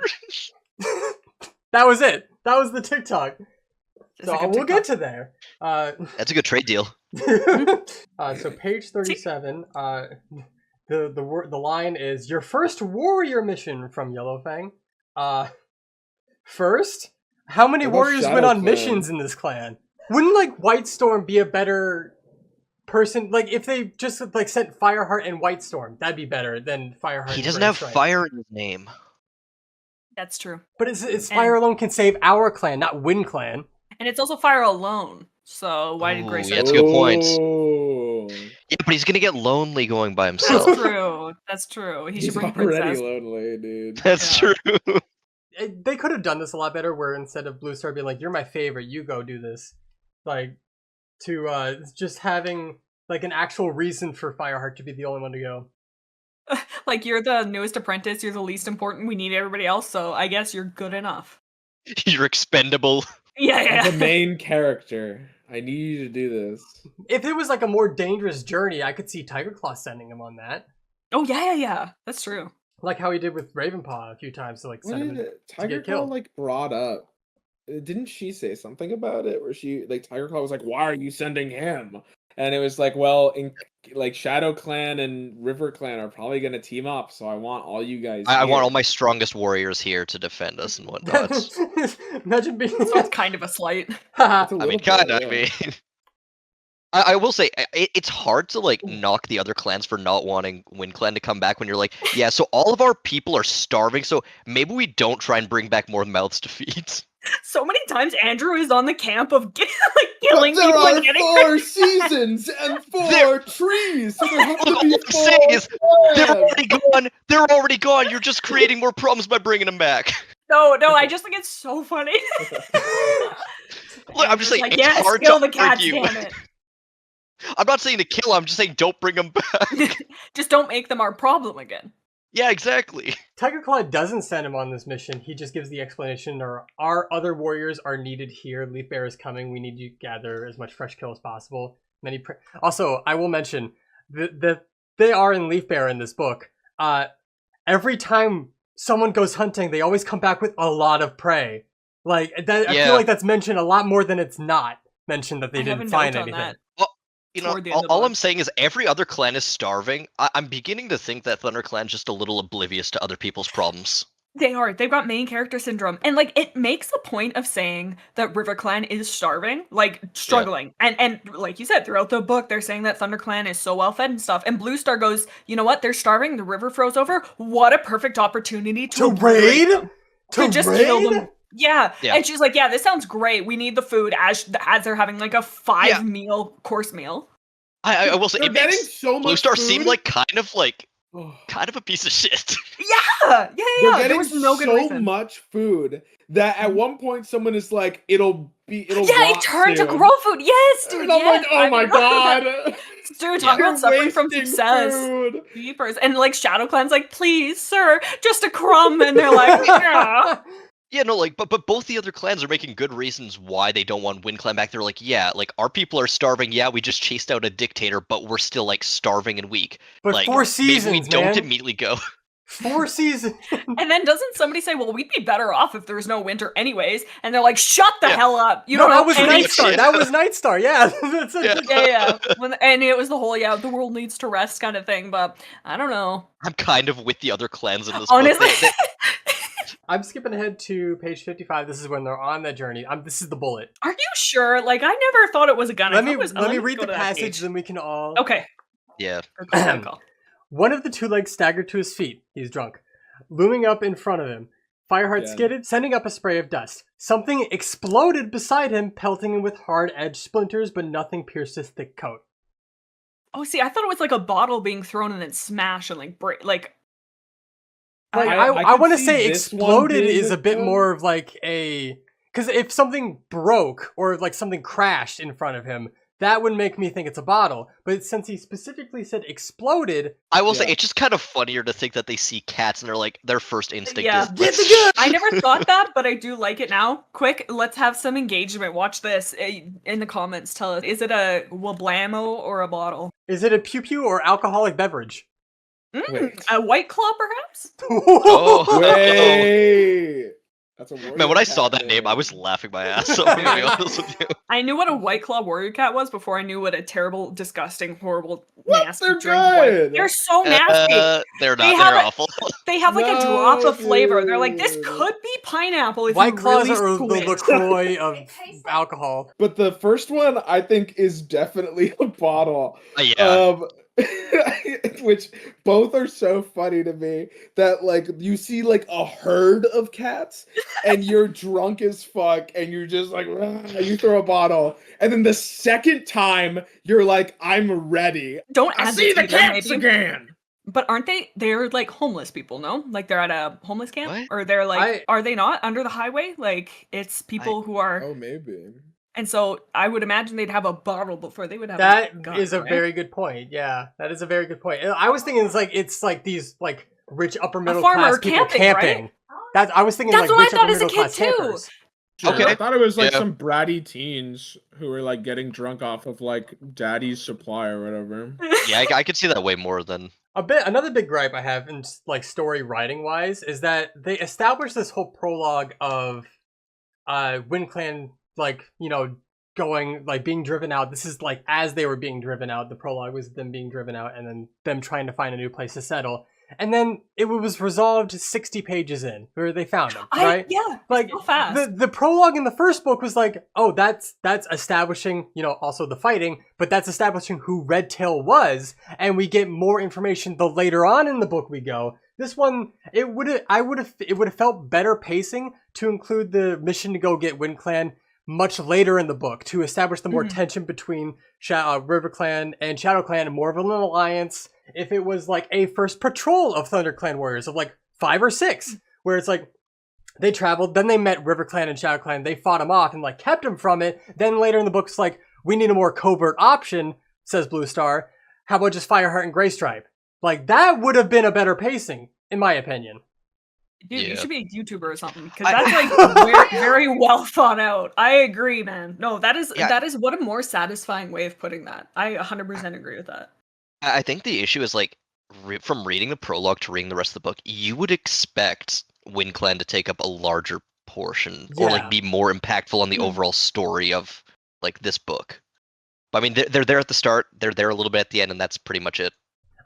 that was it. That was the TikTok. It's a So good we'll get TikTok. to there. That's a good trade deal. So page 37, the line is your first warrior mission from Yellowfang. First, how many What about warriors went Shadow on Clan? missions in this clan? Wouldn't like Whitestorm be a better person? Like if they just like sent Fireheart and Whitestorm, that'd be better than Fireheart. He and doesn't Gray have Stripe. fire in his name. That's true. But it's And- Fire alone can save our clan, not Wind Clan. And it's also fire alone. So why did Ooh, Gray yeah, Stripe? that's a good point. Oh. Yeah, but he's gonna get lonely going by That's himself. true. That's true. He should He's bring already Princess. lonely, dude. That's Yeah. true. They could have done this a lot better, where instead of Blue Star being like, "You're my favorite, you go do this," like to just having like an actual reason for Fireheart to be the only one to go. Like you're the newest apprentice. You're the least important. We need everybody else. So I guess you're good enough. You're expendable. Yeah, I'm yeah. the main character. I need you to do this. If it was like a more dangerous journey, I could see Tiger Claw sending him on that, Oh yeah. That's true. like how he did with Ravenpaw a few times to like What send him. did Tiger get Claw killed. like brought up? Didn't she say something about it? Where she like Tiger Claw was like, "Why are you sending him?" And it was like, "Well, in like Shadow Clan and River Clan are probably gonna team up, so I want all you guys. I want here." all my strongest warriors here to defend us and whatnot. Imagine being. So it's kind of a slight. It's a I little mean, bit, kinda. yeah. I mean, I will say it's hard to like knock the other clans for not wanting Wind Clan to come back when you're like, yeah, so all of our people are starving, so maybe we don't try and bring back more mouths to feed. So many times Andrew is on the camp of like But killing there people are and getting 4 seasons and 4 There- trees, so there have to Look, be all I'm 4 saying is, they're clans. already gone. They're already gone. You're just creating more problems by bringing them back. No, I just think it's so funny. Look, I'm just saying, like, it's yes, hard kill to the cats, argue. damn it. I'm not saying to kill. I'm just saying don't bring them back. Just don't make them our problem again. Yeah, exactly. Tiger Claw doesn't send him on this mission. He just gives the explanation, or our other warriors are needed here. Leaf Bear is coming. We need you to gather as much fresh kill as possible. Also, I will mention that they are in Leaf Bear in this book. Every time someone goes hunting, they always come back with a lot of prey. Like that, I Yeah. feel like that's mentioned a lot more than it's not mentioned that they I have didn't a find note on anything. that. You know, toward the end of the all book. I'm saying is every other clan is starving. I'm beginning to think that ThunderClan's just a little oblivious to other people's problems. They are. They've got main character syndrome. And like it makes a point of saying that RiverClan is starving, like struggling. And like you said, throughout the book, they're saying that ThunderClan is so well fed and stuff. And Blue Star goes, you know what? They're starving. The river froze over. What a perfect opportunity to raid? them. To just raid? kill them. Yeah. Yeah. And she's like, yeah, this sounds great. We need the food as they're having like a 5 course meal. I will say They're it getting makes so much Blue Star food. seem like kind of a piece of shit. Yeah. They're There getting was no good so reason. much food that at one point someone is like, it'll Yeah, rot it turned to soon. grow food. Yes, dude. And I'm yes. like, oh my god. Dude, talking You're about suffering from wasting success. food. Jeepers. And like Shadow Clan's like, please, sir, just a crumb. And they're like, yeah. Yeah, no, like, but both the other clans are making good reasons why they don't want Wind Clan back. They're like, yeah, like our people are starving. Yeah, we just chased out a dictator, but we're still like starving and weak. But Like, 4 seasons, maybe we don't man. immediately go. 4 seasons. And then doesn't somebody say, well, we'd be better off if there was no winter anyways? And they're like, shut the hell up. You No, don't that know was anything. Nightstar. shit. That was Nightstar. Yeah. That's it. Yeah. And it was the whole, the world needs to rest kind of thing. But I don't know. I'm kind of with the other clans in this Honestly. book. I'm skipping ahead to page 55. This is when they're on that journey. This is the bullet. Are you sure? Like, I never thought it was a gun. Let me read the passage, then we can all. Okay. Yeah. Good call. One of the two legs staggered to his feet. He's drunk. Looming up in front of him. Fireheart Yeah. skidded, sending up a spray of dust. Something exploded beside him, pelting him with hard-edged splinters, but nothing pierced his thick coat. Oh, see, I thought it was like a bottle being thrown and then smash and like break. Like I could want to see say this one exploded being is a bit good. more of like a... Because if something broke or like something crashed in front of him, that would make me think it's a bottle. But since he specifically said exploded... I will say Yeah. it's just kind of funnier to think that they see cats and they're like their first instinct Yeah. is Get the gun! I never thought that, but I do like it now. Quick, let's have some engagement. Watch this in the comments. Tell us, is it a Wablamo or a bottle? Is it a pew-pew or alcoholic beverage? Wait. A White Claw, perhaps? Oh. Wait. That's a Man, when I warrior saw cat that name, I name. was laughing my ass off, to be honest with you. I knew what a White Claw Warrior Cat was before I knew what a terrible, disgusting, horrible, What? nasty They're drink was. good. They're so nasty. They're They not. have They're a- awful. They have like a drop of flavor. They're like, this dude. could be pineapple if White you Claws really are squint. the LaCroix of It tastes like- alcohol. But the first one, I think, is definitely a bottle. Yeah. Which both are so funny to me that like you see like a herd of cats and you're drunk as fuck and you're just like you throw a bottle and then the second time you're like I'm ready. Don't I add see the either, cats maybe. again. But aren't they? They're like homeless people, no? Like they're at a homeless camp, What? or they're like, are they not under the highway? Like it's people who are, Oh, maybe. and so I would imagine they'd have a bottle before they would have. That a gun, is a right? very good point. Yeah, that is a very good point. I was thinking it's like these like rich upper middle farmer class people camping, camping. right? That I was thinking That's like what I rich thought upper as a middle class kid, too. campers. Okay. I thought it was like Yeah. some bratty teens who were like getting drunk off of like daddy's supply or whatever. Yeah, I could see that way more than. Another big gripe I have in like story writing wise is that they established this whole prologue of Wind Clan like, you know, going like being driven out. This is like as they were being driven out. The prologue was them being driven out and then them trying to find a new place to settle. And then it was resolved 60 pages in where they found them, right? Yeah, Like so fast. the prologue in the first book was like, oh, that's establishing, you know, also the fighting, but that's establishing who Redtail was, and we get more information the later on in the book we go. This one, it would have felt better pacing to include the mission to go get Wind Clan much later in the book to establish the more tension between River Clan and Shadow Clan and more of an alliance. If it was like a first patrol of Thunder Clan warriors of like 5 or 6, where it's like they traveled, then they met River Clan and Shadow Clan, they fought them off and like kept them from it. Then later in the book, it's like, we need a more covert option, says Blue Star. How about just Fireheart and Greystripe? Like that would have been a better pacing, in my opinion. Dude, you Yeah. should be a YouTuber or something because that's like very, very well thought out. I agree, man. No, that is what a more satisfying way of putting that. I 100% agree with that. I think the issue is like from reading the prologue to reading the rest of the book, you would expect Wind Clan to take up a larger portion or Yeah. like be more impactful on the Mm. overall story of like this book. But I mean, they're there at the start, they're there a little bit at the end, and that's pretty much it.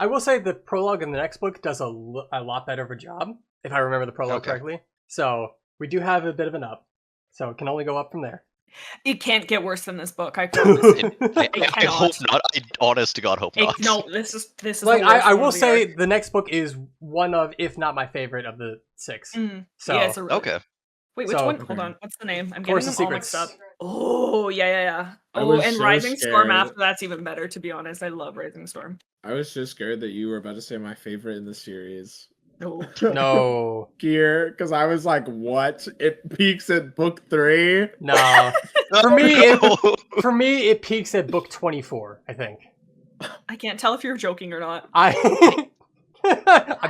I will say the prologue in the next book does a lot better of a job, if I remember the prologue Okay. correctly. So we do have a bit of an up. So it can only go up from there. It can't get worse than this book. I promise. I hope not. I honest to God hope not. No, this is like the worst I one will of the say arc. the next book is one of, if not my favorite of the 6. So Yeah, it's a really Okay. Wait, which So- one? Hold on. What's the name? I'm Force getting of them all mixed up. Secrets. Oh, yeah. I Oh, was and so Rising Storm scared. after that's even better, to be honest. I love Rising Storm. I was so scared that you were about to say my favorite in the series. Oh. no, Gear, because I was like, what? It peaks at book 3? no. For me, For me, it peaks at book 24. I think. I can't tell if you're joking or not. I'm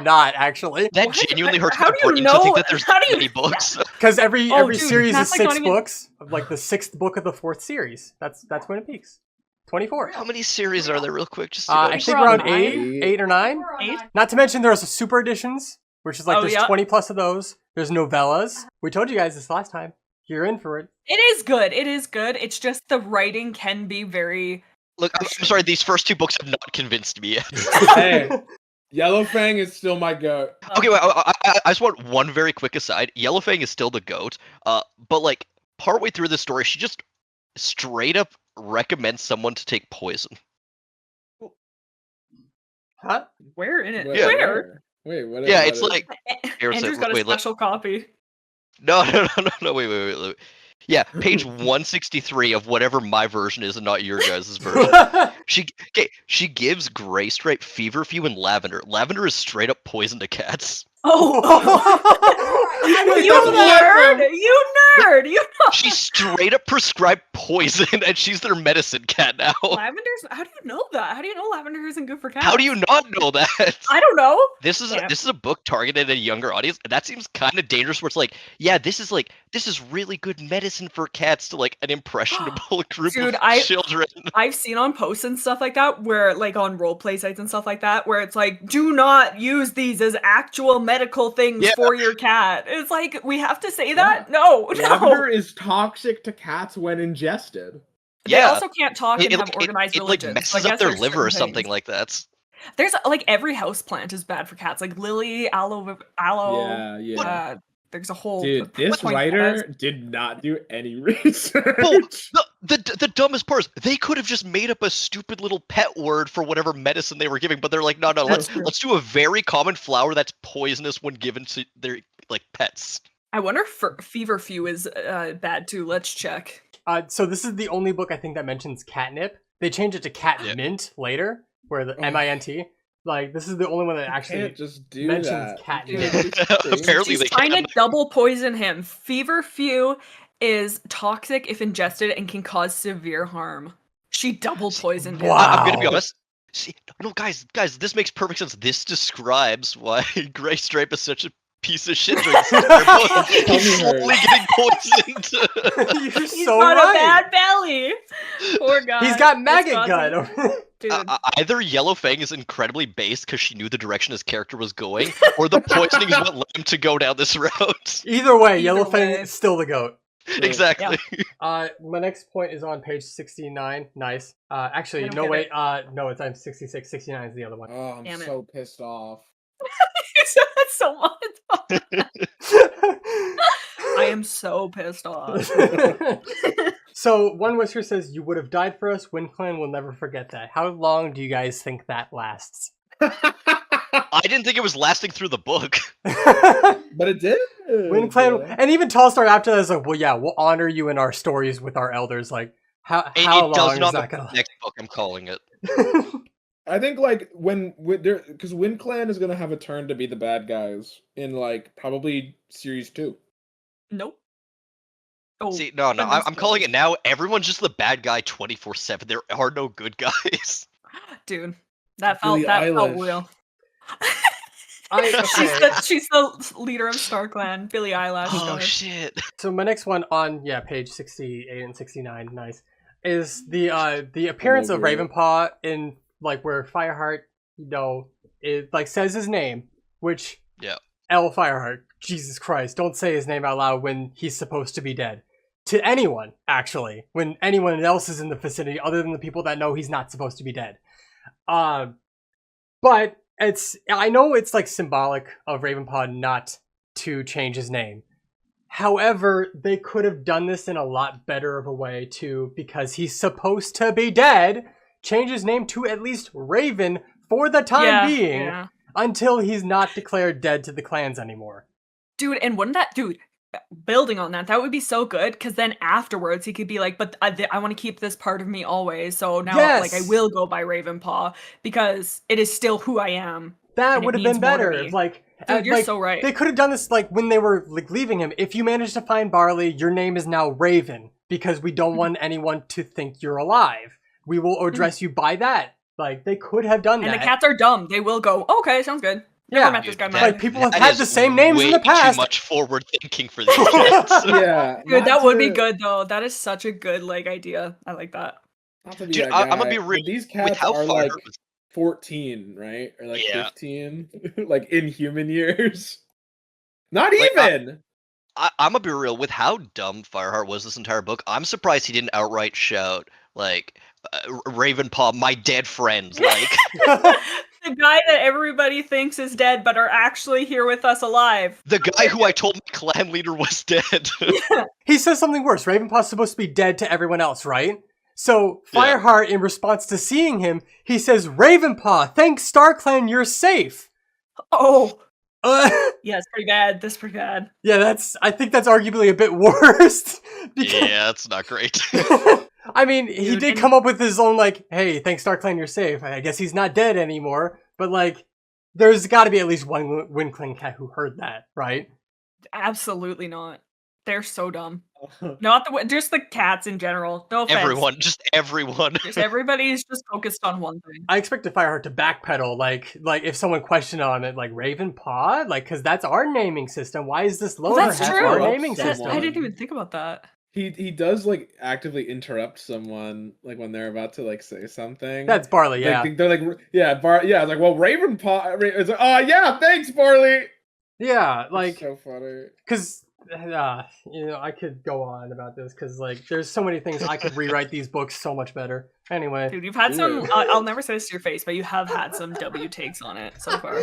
not actually, that What? genuinely hurts How my do you brain know? to think that there's How do you- many books. because every Oh, dude, series that's is like 6 not even- books. Like the 6th book of the 4th series. That's when it peaks. 24. How many series are there, real quick? Just to I know? think We're on around 8, 9. 8 or 9. Eight? Not to mention there's a super editions, which is like Oh, there's yeah. 20 plus of those. There's novellas. We told you guys this last time. You're in for it. It is good. It is good. It's just the writing can be very. Look, I'm sorry. These first 2 books have not convinced me yet. Hey, Yellowfang is still my goat. Okay, wait, I just want one very quick aside. Yellowfang is still the goat, but like partway through the story, she just straight up recommends someone to take poison. Huh? Where in it? Wait, Where? Wait, what? Yeah, what it's is- like Here, Andrew's so- got a wait, let- special copy. no, wait. Yeah, page 163 of whatever my version is and not your guys' version. She gives Gray Stripe feverfew and lavender. Lavender is straight up poison to cats. Oh, you nerd! You nerd! You know. She straight up prescribed poison, and she's their medicine cat now. Lavender's. How do you know that? How do you know lavender isn't good for cats? How do you not know that? I don't know. This is Yeah. this is a book targeted at a younger audience, and that seems kind of dangerous. Where it's like, yeah, this is really good medicine for cats to like an impressionable group Dude, of children. I've seen on posts and stuff like that, where like on roleplay sites and stuff like that, where it's like, do not use these as actual medical things Yeah. for your cat. It's like, we have to say that? No, Lavender no. is toxic to cats when ingested. They Yeah. also can't talk and have organized it like religions. messes So I up guess their there's liver or certain something things. like that. There's like every house plant is bad for cats, like lily, aloe. Yeah. There's a whole. Dude, this point writer that did not do any research. Well, the dumbest part is they could have just made up a stupid little pet word for whatever medicine they were giving, but they're like, no, That's true. let's do a very common flower that's poisonous when given to their like pets. I wonder if feverfew is bad too. Let's check. So this is the only book I think that mentions catnip. They changed it to catmint later, where the MINT. Like this is the only one that actually Can't just do mentions that. catnip. Apparently She's they trying can. to double poison him. Feverfew is toxic if ingested and can cause severe harm. She double poisoned him. Wow. I'm gonna be honest. See, no, guys, this makes perfect sense. This describes why Gray Stripe is such a piece of shit during this entire book. He's Tummy slowly hurts. getting poisoned. You're He's so got right. a bad belly. Poor guy. He's got It's maggot causing- gut. Dude, Either Yellowfang is incredibly based because she knew the direction his character was going, or the poisoning is what led him to go down this route. Either way, Either Yellowfang way. is still the goat. Exactly. My next point is on page 69. Nice. Actually, I don't no get wait. No, it's on 66. 69 is the other one. Oh, I'm Damn it. so pissed off. you said that so much. I am so pissed off. So one whisper says, "You would have died for us. WindClan will never forget that." How long do you guys think that lasts? I didn't think it was lasting through the book. But it did. WindClan, and even Tallstar after that is like, "Well, yeah, we'll honor you in our stories with our elders." Like, how It long does not is that make the gonna? next book. I'm calling it. I think like when there because WindClan is gonna have a turn to be the bad guys in like probably series 2. Nope. Oh, See, no, goodness I'm calling it gracious. now. Everyone's just the bad guy 24/7. There are no good guys. Dude, that Billie felt Eilish. real. Okay. She's the leader of StarClan, Billie Eilish. Oh guys. shit. So my next one on page 68 and 69, nice, is the appearance of Hello, Ravenpaw in like where Fireheart, it like says his name, which Yeah. L Fireheart, Jesus Christ, don't say his name out loud when he's supposed to be dead. to anyone, actually, when anyone else is in the vicinity other than the people that know he's not supposed to be dead. But I know it's like symbolic of Ravenpaw not to change his name. However, they could have done this in a lot better of a way too, because he's supposed to be dead. Change his name to at least Raven for the time being until he's not declared dead to the clans anymore. Dude, and wouldn't that, building on that would be so good, because then afterwards he could be like, but I want to keep this part of me always, so now like I will go by Ravenpaw because it is still who I am. That would have been better. Like, dude, you're so right. They could have done this like when they were like leaving him. If you manage to find Barley, your name is now Raven because we don't want anyone to think you're alive. We will address you by that. Like, they could have done that. And the cats are dumb. They will go, okay, sounds good. Never met this guy. Like, people have had the same names in the past. Too much forward thinking for these kids. Yeah. Dude, that would be good though. That is such a good like idea. I like that. Dude, I'm gonna be real. These cats are like 14, right? Or like 15, like in human years. Not even. I'm gonna be real. With how dumb Fireheart was this entire book, I'm surprised he didn't outright shout like Ravenpaw, my dead friend. Like the guy that everybody thinks is dead, but are actually here with us alive. The guy who I told my clan leader was dead. He says something worse. Ravenpaw's supposed to be dead to everyone else, right? So Fireheart, in response to seeing him, he says, "Ravenpaw, thanks StarClan, you're safe." Oh. Yeah, it's pretty bad. That's pretty bad. Yeah, I think that's arguably a bit worse. Yeah, that's not great. I mean, he did come up with his own, like, hey, thanks StarClan, you're safe. I guess he's not dead anymore. But, like, there's got to be at least one WindClan cat who heard that, right? Absolutely not. They're so dumb. Not just the cats in general. No offense. Everyone. Just everybody's just focused on one thing. I expected Fireheart to backpedal, like if someone questioned on it, like Ravenpaw, like, because that's our naming system. Why is this loner that's have true. our naming system? I didn't even think about that. He does like actively interrupt someone like when they're about to like say something. That's Barley, yeah. They're like, it's like, well, Ravenpaw. It's like, yeah, thanks, Barley. Yeah, like it's so funny. Because I could go on about this because like there's so many things I could rewrite these books so much better. Anyway, dude, you've had some. I'll never say this to your face, but you have had some W takes on it so far.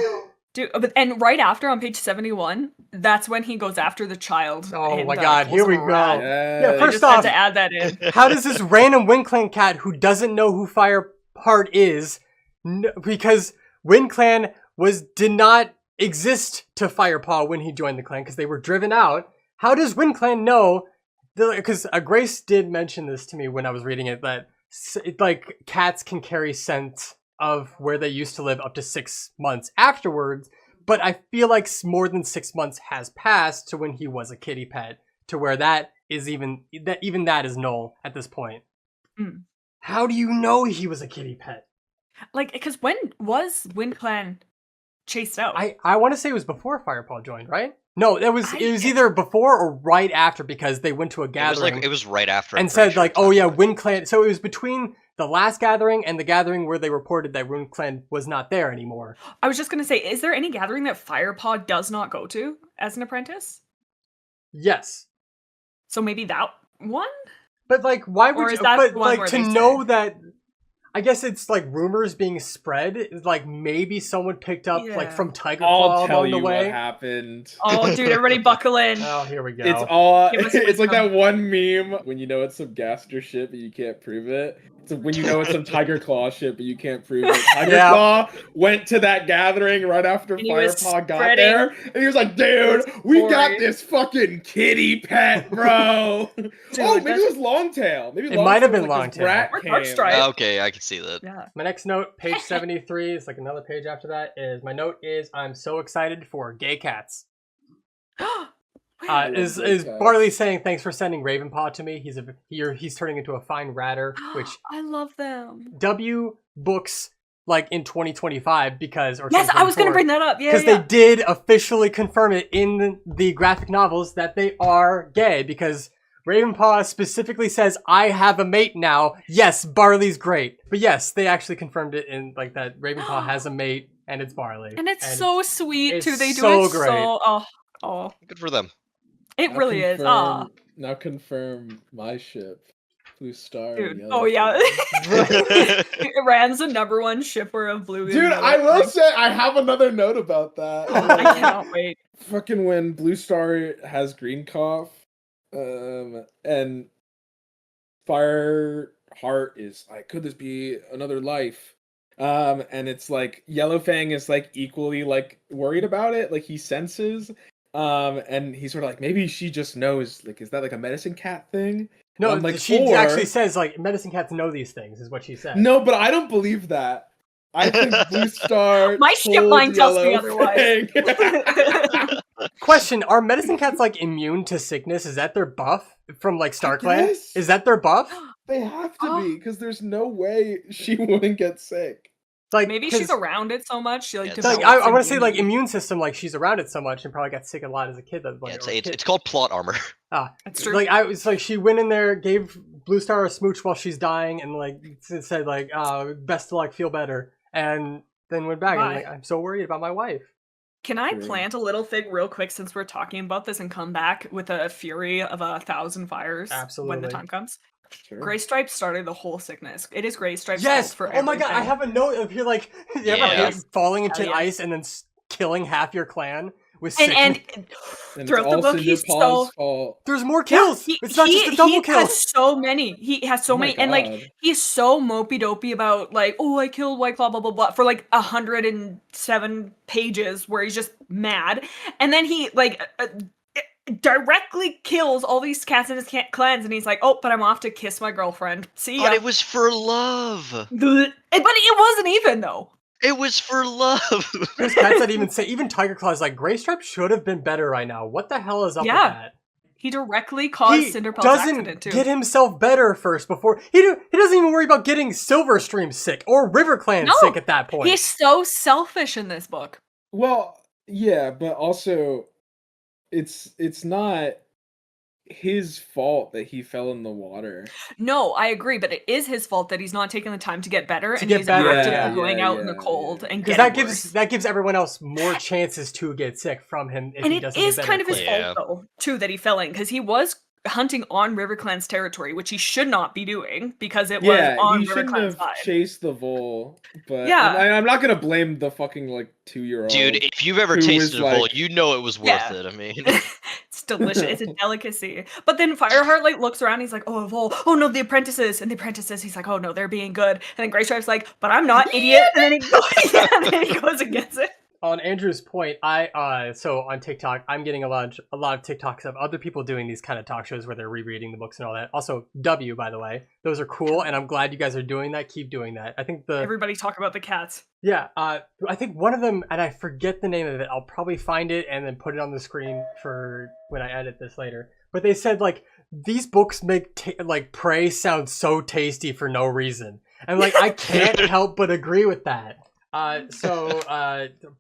Dude, and right after on page 71, that's when he goes after the child. Oh my god, here we go. Yeah, first off, had to add that in. How does this random WindClan cat who doesn't know who Fireheart is, because WindClan did not exist to Firepaw when he joined the clan because they were driven out. How does WindClan know? Because Grace did mention this to me when I was reading it, that like cats can carry scent of where they used to live up to 6 months afterwards, but I feel like more than 6 months has passed to when he was a kitty pet, to where that is even that is null at this point. Mm. How do you know he was a kitty pet? Like, because when was WindClan chased out? I want to say it was before Firepaw joined, right? No, it was either before or right after, because they went to a gathering. It was right after. And said like, oh yeah, WindClan. So it was between the last gathering and the gathering where they reported that WindClan was not there anymore. I was just going to say, is there any gathering that Firepaw does not go to as an apprentice? Yes. So maybe that one? But like, why would you? But like to know that, I guess it's like rumors being spread. Like maybe someone picked up like from Tiger Claw along the way. What happened. Oh, dude, everybody buckle in. Oh, here we go. It's like that one meme when you know it's some Gearstar shit but you can't prove it. So when you know it's some Tiger Claw shit but you can't prove it. Tiger Claw went to that gathering right after Firepaw got there, and he was like, "Dude, we got this fucking kitty pet, bro." Dude, maybe it was Longtail. Maybe it might have been Longtail. Okay, I can see that. Yeah. My next note, page 73, is like another page after that. My note is, I'm so excited for gay cats. Is Barley saying thanks for sending Ravenpaw to me? He's turning into a fine ratter, which I love them. W books like in 2025 because I was gonna bring that up. Yeah, because they did officially confirm it in the graphic novels that they are gay, because Ravenpaw specifically says, "I have a mate now." Yes, Barley's great, but yes, they actually confirmed it in like that Ravenpaw has a mate and it's Barley, and it's so sweet too. They do so it great. so oh good for them. It really is. Ah, now confirm my ship, Blue Star. Dude. and Oh yeah. Yellowfang. Rand's the #1 shipper of Blue. and Dude, I will Yellowfang. say I have another note about that. I cannot wait. Fucking when Blue Star has green cough, and Fireheart is like, could this be another life? And it's like Yellowfang is like equally like worried about it, like he senses. And he's sort of like, maybe she just knows, like, is that like a medicine cat thing? No, I'm like, she actually says like medicine cats know these things, is what she said. No, but I don't believe that. I think Blue Star. My ship told line tells me otherwise. Yellowfang. Question: are medicine cats like immune to sickness? Is that their buff from like StarClan? guess. Is that their buff? They have to be, because there's no way she wouldn't get sick. Like Maybe 'cause- she's around it so much. She like Yeah, It's like develops I want to say like immunity. immune system, like she's around it so much and probably got sick a lot as a kid. That like, Yeah, or a it's kid. it's called plot armor. That's true. Like I was like she went in there, gave Blue Star a smooch while she's dying, and like said like best of luck, feel better, and then went back and Bye. like I'm so worried about my wife. Can I True. plant a little thing real quick since we're talking about this and come back with a fury of 1,000 fires when Absolutely. the time comes? Sure. Gray Stripe started the whole sickness. It is Gray Stripe's Yes. fault for Oh my god, I everything. have a note of here like you ever Yeah. hate falling into Hell yeah. ice and then killing half your clan with and sickness? And throughout the it's also book, your he's pa's so fault. There's more kills. Yeah, It's not just a double he kill. has so many. He has so Oh my many, and like God. he's so mopey dopey about like, oh, I killed White Claw, blah blah blah, for like 107 pages where he's just mad, and then he like directly kills all these cats in his clans, and he's like, oh, but I'm off to kiss my girlfriend. See ya. But it was for love. But it wasn't even though. It was for love. There's cats that even say, even Tiger Claw's like, Gray Stripe should have been better right now. What the hell is up Yeah. with that? He directly caused He Cinderpell's doesn't accident too. get himself better first before he doesn't even worry about getting Silverstream sick or RiverClan No, sick at that point. He's so selfish in this book. Well, yeah, but also it's not his fault that he fell in the water. No, I agree, but it is his fault that he's not taking the time to get better, To and get he's better, actively yeah, going out in the yeah, cold yeah. and Because getting that gives everyone else more chances to get sick from him if and he it doesn't is get better kind of his quick. Yeah. fault though, too, that he fell in, because he was hunting on RiverClan's territory, which he should not be doing because it was Yeah, on he shouldn't RiverClan's have side. chased the vole. But Yeah. I'm not gonna blame the fucking like 2-year-old. Dude, if you've ever Who was tasted a vole, like- you know it was worth Yeah. it. I mean, It's delicious. It's a delicacy. But then Fireheart like looks around. He's like, "Oh, a vole. Oh no, the apprentices." And the apprentices, he's like, "Oh no, they're being good." And then Gray Stripe's like, "But I'm not, idiot." And then he goes, and then he goes against it. On Andrew's point, I so on TikTok, I'm getting a lot of TikToks of other people doing these kind of talk shows where they're rereading the books and all that. Also, W, by the way, those are cool, and I'm glad you guys are doing that. Keep doing that. I think Everybody talk about the cats. yeah, I think one of them, and I forget the name of it. I'll probably find it and then put it on the screen for when I edit this later. But they said like these books make like prey sound so tasty for no reason, and like I can't help but agree with that. So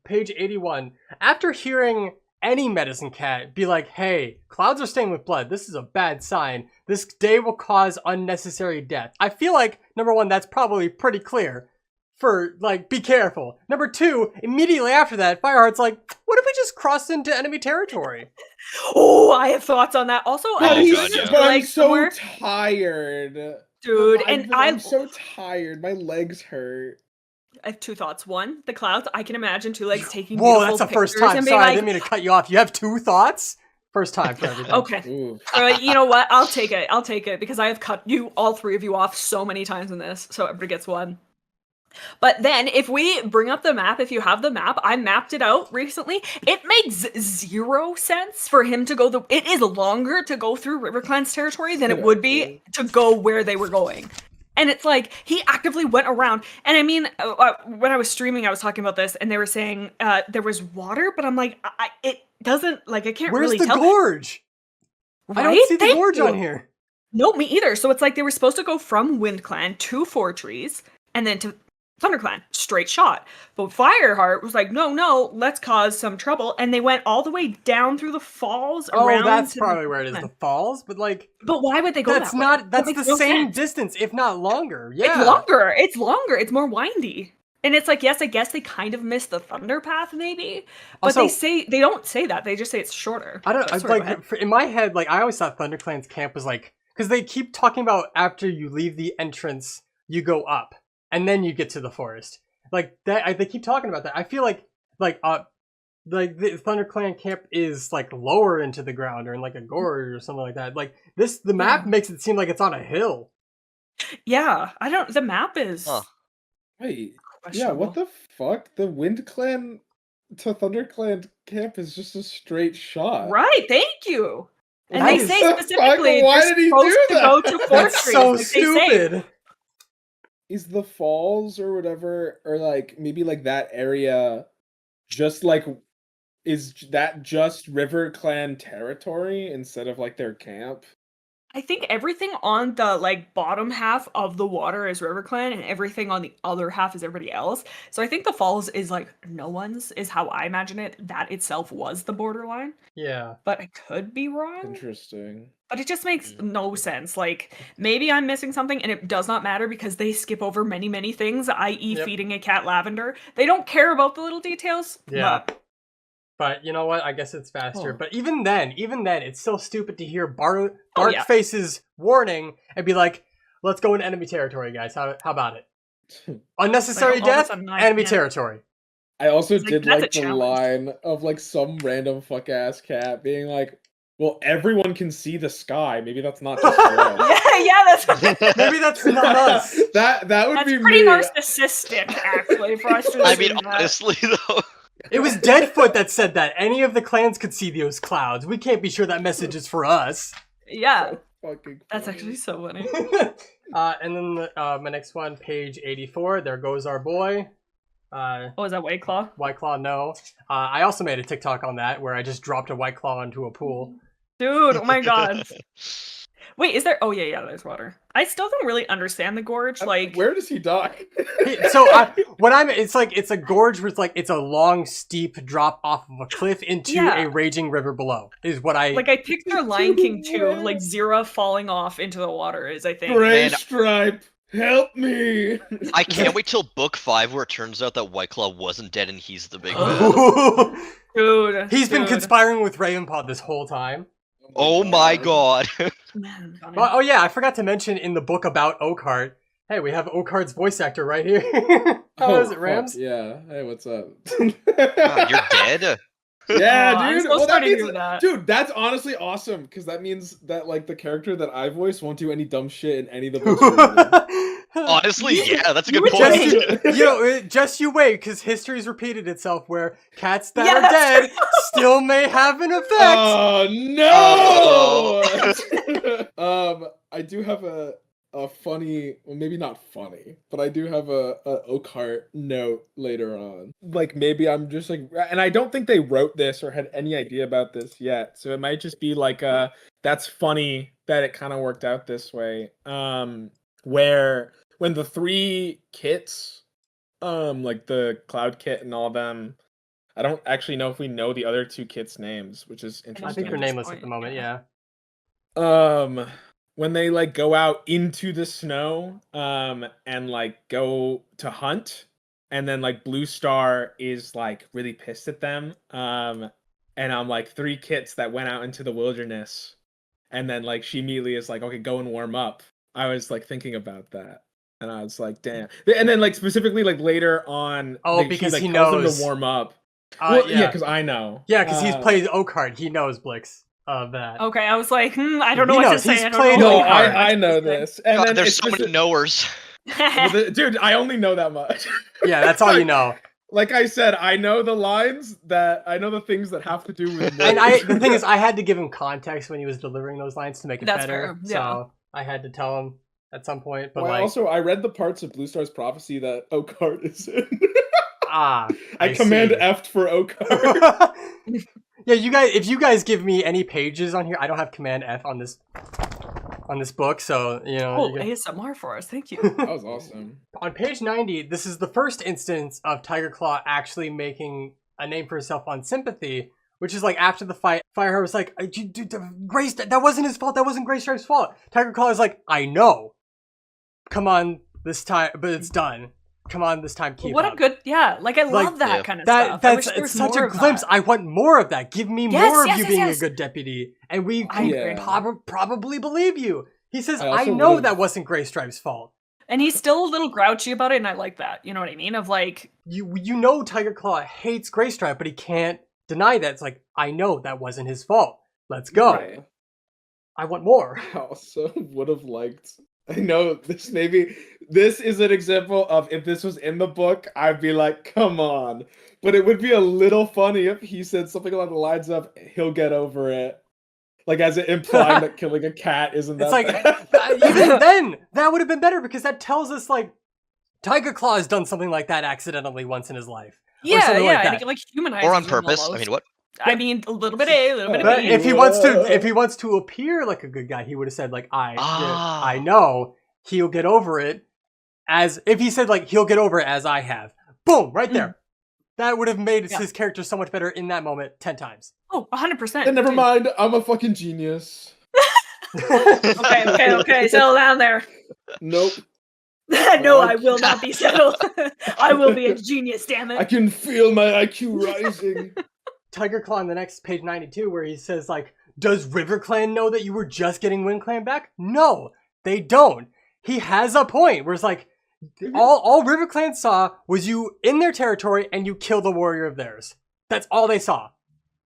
page 81. After hearing any medicine cat be like, hey, clouds are stained with blood. This is a bad sign. This day will cause unnecessary death. I feel like, number one, that's probably pretty clear. For, like, be careful. Number two, immediately after that, Fireheart's like, what if we just crossed into enemy territory? Oh, I have thoughts on that. Also, But, I Oh, he's- God, yeah. but I'm like so somewhere, tired. dude, and I'm so tired. My legs hurt. I have two thoughts. One, the clouds. I can imagine two legs taking. Whoa, beautiful that's the first pictures time. and being Sorry, I like, didn't mean to cut you off. You have two thoughts? First time for everything. okay. Ooh. You know what? I'll take it. I'll take it because I have cut you, all three of you, off so many times in this. So everybody gets one. But then, if we bring up the map, if you have the map, I mapped it out recently. It makes zero sense for him to go. It is longer to go through RiverClan's territory than it would be to go where they were going. And it's like he actively went around. And I mean, when I was streaming, I was talking about this, and they were saying there was water, but I'm like, it doesn't like I can't Where's really the tell. gorge? I don't Right? see the Thank gorge you. on here. No, me either. So it's like they were supposed to go from WindClan to Four Trees and then to ThunderClan, straight shot. But Fireheart was like, no, let's cause some trouble. And they went all the way down through the falls Oh, around. that's to probably where it is, WindClan. the falls. But like, But why would they go that's that way? not. That's That makes the no same sense. distance, if not longer. Yeah. It's longer. It's longer. It's more windy. And it's like, yes, I guess they kind of missed the Thunder Path, maybe, but Also- they don't say that. They just say it's shorter. I don't But know. sorry, go ahead. In my head, like I always thought ThunderClan's camp was like, because they keep talking about after you leave the entrance, you go up, and then you get to the forest. Like that, they keep talking about that. I feel like the ThunderClan camp is like lower into the ground or in like a gorge or something like that. Like the map makes it seem like it's on a hill. Yeah, I don't. The map is Huh. Wait, yeah, questionable. what the fuck? The Wind Clan to ThunderClan camp is just a straight shot. Right, thank you. And That they is- say What the fuck? specifically Why they're did he supposed do to go that? to Fourth That's Street. so like they say. stupid. Is the falls or whatever, or like maybe like that area, just like, is that just River Clan territory instead of like their camp? I think everything on the like bottom half of the water is RiverClan, and everything on the other half is everybody else. So I think the falls is like no one's, is how I imagine it. That itself was the borderline, Yeah. but I could be wrong. Interesting. But it just makes no sense. Like maybe I'm missing something, and it does not matter because they skip over many things, i.e., Yep. feeding a cat lavender. They don't care about the little details. Yeah. but- But you know what? I guess it's faster. Huh. But even then, it's still stupid to hear Oh, yeah. Darkface's warning and be like, "Let's go into enemy territory, guys. How about it? Unnecessary Like, all of a death, sudden, enemy yeah. territory." I also It's like, did that's a like the challenge. line of like some random fuck ass cat being like, "Well, everyone can see the sky. Maybe that's not just for us." yeah, that's Maybe that's not us. that would that's be pretty me. narcissistic, actually, for us to I assume mean, that. honestly though. It was Deadfoot that said that. Any of the clans could see those clouds. We can't be sure that message is for us. Yeah, Fucking that's funny. actually so funny. And then my next one, page 84. There goes our boy. Oh, is that White Claw? White Claw, no. I also made a TikTok on that where I just dropped a White Claw into a pool. Dude, oh my god. Wait, is there? Oh yeah, there's water. I still don't really understand the gorge. Like, where does he die? So it's a gorge where it's a long, steep drop off of a cliff into Yeah. a raging river below. Is what I I picture Lion King too, Where? like Zira falling off into the water. Is I think. Gray Man. Stripe, help me! I can't wait till book 5 where it turns out that White Claw wasn't dead and he's the big bad. Dude, He's been dude. conspiring with Ravenpaw this whole time. Oh my god. Man, funny. Well, oh yeah, I forgot to mention in the book about Oakheart. Hey, we have Oakheart's voice actor right here. How is it, fuck, Rams? Yeah. Hey, what's up? God, you're dead? Yeah, Oh, I'm dude. so Well, that sorry to means, hear that. dude, that's honestly awesome because that means that like the character that I voice won't do any dumb shit in any of the books. we're reading. Honestly, yeah, that's a good would point. just- Just you wait, because history's repeated itself where cats that Yeah, are that's dead still may have an effect. Oh no! I do have a funny, well, maybe not funny, but I do have a Oakhart note later on. Like maybe I'm just like, and I don't think they wrote this or had any idea about this yet, so it might just be like, that's funny that it kind of worked out this way. Where when the 3 kits, like the Cloud Kit and all them. I don't actually know if we know the other 2 kits' names, which is I interesting. think they're at this nameless at point, the moment, yeah. yeah. When they like go out into the snow, and like go to hunt, and then like Blue Star is like really pissed at them. And I'm like 3 kits that went out into the wilderness, and then like she immediately is like, okay, go and warm up. I was like thinking about that. And I was like, damn. And then like specifically like later on, Oh, like, because she, like, he tells them knows. to warm up. Well, yeah, Yeah, because I know. because he's played Oakheart. He knows Blix of that. Okay, I was like, I don't know He what knows, to say. he's I don't played know No, what Oakheart. I know this. And God, then there's it's so many knowers. dude, I only know that much. Yeah, that's all you know. Like I said, I know the lines I know the things that have to do with. And names. the thing is, I had to give him context when he was delivering those lines to make it That's better. fair, yeah. So I had to tell him at some point. But Well, I read the parts of Blue Star's prophecy that Oakheart is in. I command see. F for Oakheart. Yeah, you guys. If you guys give me any pages on here, I don't have Command F on this book, so you know. Oh, you can- ASMR for us. Thank you. That was awesome. On page 90, this is the first instance of Tiger Claw actually making a name for himself on Sympathy, which is like after the fight, Fireheart was like, Grace, that wasn't his fault. That wasn't Grey Stripe's fault. Tiger Claw is like, I know. Come on, this time, but it's done. come on, this time keep What up. a good, like I love that Yeah. kind of stuff. I wish there was It's such more a of glimpse. that. I want more of that. Give me Yes, more of yes, you yes, being yes. a good deputy, and we I can agree. probably believe you. He says, I "I also know would've- that wasn't Gray Stripe's fault." And he's still a little grouchy about it, and I like that. You know what I mean? Of like, You know Tiger Claw hates Gray Stripe, but he can't deny that. It's like, I know that wasn't his fault. Let's go. Right. I want more. I also would have liked. I know this this is an example of if this was in the book, I'd be like, come on. But it would be a little funny if he said something along the lines of, he'll get over it. Like as it implying that killing a cat isn't that It's like, bad. even then, that would have been better because that tells us, like, Tiger Claw has done something like that accidentally once in his life. yeah, something like and that. it like humanizes Or on him purpose. I almost. mean, what? I mean, a little bit A, a little bit of But B. if he wants to appear like a good guy, he would have said, like, I Ah. know he'll get over it, as if he said, like, he'll get over it as I have. Boom, right there. That would have made Yeah. his character so much better in that moment 10 times. Oh, 100%. And never dude. mind, I'm a fucking genius. Okay, settle down there. Nope. No, I will not be settled. I will be a genius, damn I it. can feel my IQ rising. Tiger Claw on the next page 92, where he says, like, does RiverClan know that you were just getting WindClan back? No, they don't. He has a point where it's like, all RiverClan saw was you in their territory and you killed a warrior of theirs. That's all they saw.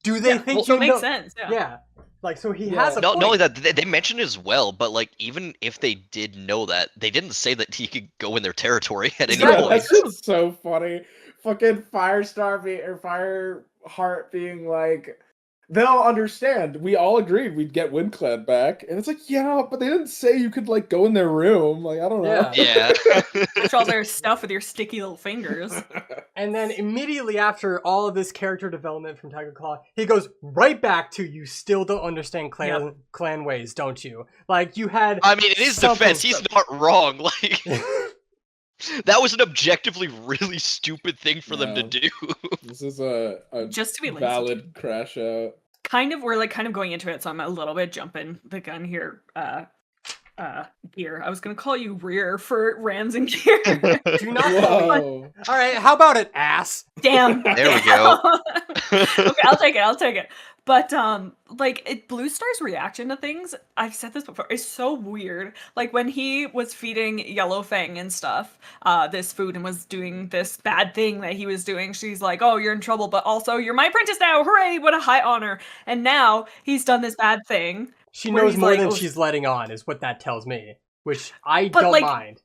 Do they think So you it makes know? sense. Yeah. Yeah. Like, so he Yeah. has a No, point. not only that, they mentioned it as well, but like even if they did know that, they didn't say that he could go in their territory at any Exactly. Yeah, point. that's just so funny. Fucking Firestar or Fireheart being like, they'll understand. We all agreed we'd get WindClan back, and it's like, yeah, but they didn't say you could like go in their room. Like, I don't know. Yeah. Yeah. Touch all their stuff with your sticky little fingers. And then immediately after all of this character development from Tiger Claw, he goes right back to, you still don't understand clan ways, don't you? Like, you had... I mean, in his something- defense, he's not wrong. Like that was an objectively really stupid thing for them to Yeah. do. This is a Just to be lazy. valid crash out. We're kind of going into it, so I'm a little bit jumping the gun here. Gear. I was gonna call you Rear for Rams and Gear. Do not call me... Whoa. All right, how about it, ass? Damn. There we go. Okay, I'll take it. But Blue Star's reaction to things, I've said this before, is so weird. Like when he was feeding Yellow Fang and stuff, this food and was doing this bad thing that he was doing, she's like, "Oh, you're in trouble, but also you're my apprentice now. Hooray, what a high honor." And now he's done this bad thing. She where knows he's more like, than "Oh, she's letting on, is what that tells me. Which I But, don't like, mind.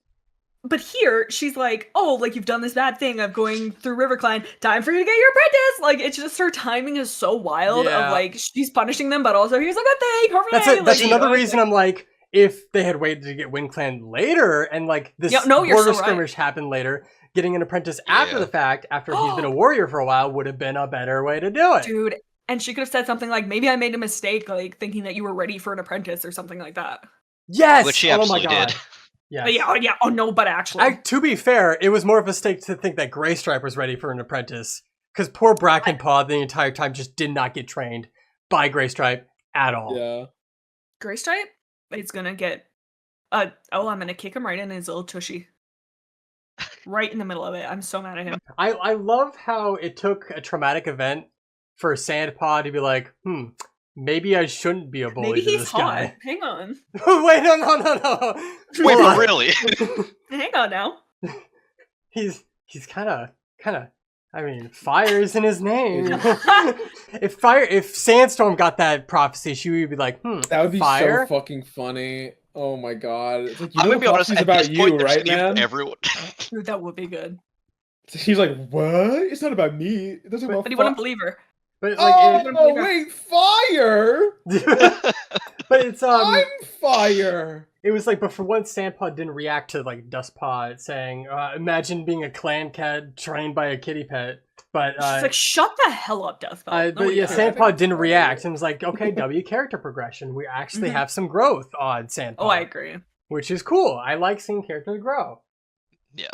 But here, she's like, "Oh, like you've done this bad thing of going through RiverClan. Time for you to get your apprentice." Like it's just her timing is so wild. Yeah. Of like she's punishing them, but also here's a good thing. Hooray! That's it. That's like, another you know, reason I'm like, if they had waited to get WindClan later and like this Yeah, no, you're border so right. skirmish happened later, getting an apprentice after Yeah. the fact, after he's been a warrior for a while, would have been a better way to do it. dude. And she could have said something like, "Maybe I made a mistake, like thinking that you were ready for an apprentice or something like that." Yes! Which she Oh my absolutely god. did. Yes. But yeah. Oh no, but actually, To be fair, it was more of a mistake to think that Gray Stripe was ready for an apprentice. Because poor Brackenpaw the entire time just did not get trained by Gray Stripe at all. Yeah. Gray Stripe is gonna get. I'm gonna kick him right in his little tushy. Right in the middle of it. I'm so mad at him. I love how it took a traumatic event for Sandpaw to be like, maybe I shouldn't be a bully Maybe to he's this hot. guy. Hang on. Wait, no. Wait, Hold on. but really? Hang on now. He's kind of. I mean, fire is in his name. if Sandstorm got that prophecy, she would be like, That would be fire. so fucking funny. Oh my god. It's like, you I'm know gonna be honest. prophecy's At about this you, point, they're right, saved man? everyone. Dude, that would be good. She's like, what? It's not about me. It doesn't about But he wouldn't believe her. But like, Oh, wait, fire! but it's I'm fire! It was like, but for once, Sandpaw didn't react to like Dustpaw saying, "Imagine being a clan cat trained by a kitty pet." But She's like, "Shut the hell up, Dustpaw." but yeah, Sandpaw didn't react and was like, "Okay, W character progression. We actually have some growth on Sandpaw." Oh, I agree. Which is cool. I like seeing characters grow. Yeah.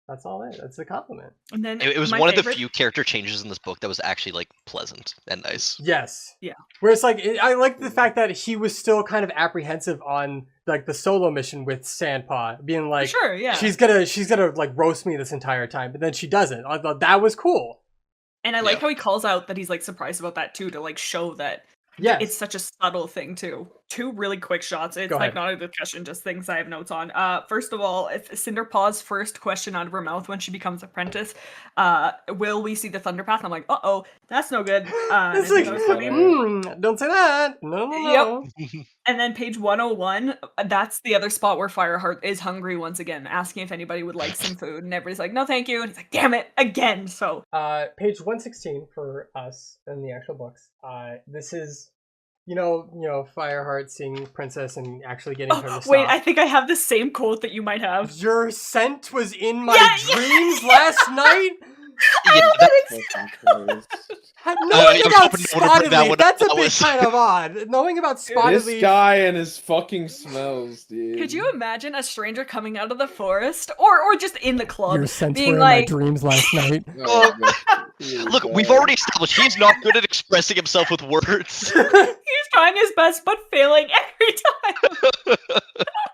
That's all it. That's a compliment. And then It was my one of the favorite- few character changes in this book that was actually like pleasant and nice. Yes. Yeah. Where it's like I like the fact that he was still kind of apprehensive on like the solo mission with Sandpaw, being like, sure, yeah. she's gonna like roast me this entire time, but then she doesn't. I thought that was cool. And I like Yeah. how he calls out that he's like surprised about that too, to like show that Yes. it's such a subtle thing too. Two really quick shots. It's Go like ahead. not a discussion, just things I have notes on. First of all, if Cinderpaw's first question out of her mouth when she becomes apprentice, will we see the Thunderpath? I'm like, uh-oh, that's no good. And It's I like, think that was funny. don't say that. No. And then page 101, that's the other spot where Fireheart is hungry once again, asking if anybody would like some food, and everybody's like, no thank you, and he's like, damn it, again. So Page 116 for us in the actual books. This is, you know, Fireheart seeing Princess and actually getting her to stop. wait, I think I have the same quote that you might have. Your scent was in my Yeah, dreams last night. Yeah, Knowing I was about hoping no one would bring that Spottedly, one up. that's a That bit was- kind of odd. Knowing about This Spottedly, guy and his fucking smells, dude. Could you imagine a stranger coming out of the forest, or just in the club, your scents being were in like, my dreams last night. Oh, my Look, we've God. already established he's not good at expressing himself with words. he's trying his best but failing every time.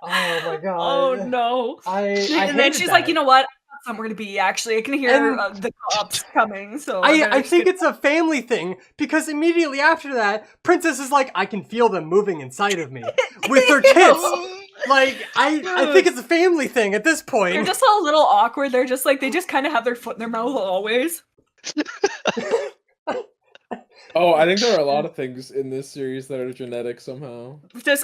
Oh my god. Oh no. I And then hated she's like, that. you know what? I've got somewhere to be, actually. I can hear And- the cops coming, so I think it's a family thing because immediately after that, Princess is like, I can feel them moving inside of me with their tits. Like, I think it's a family thing at this They're point. just a little awkward. They're just like, they just kind of have their foot in their mouth always. Oh, I think there are a lot of things in this series that are genetic somehow.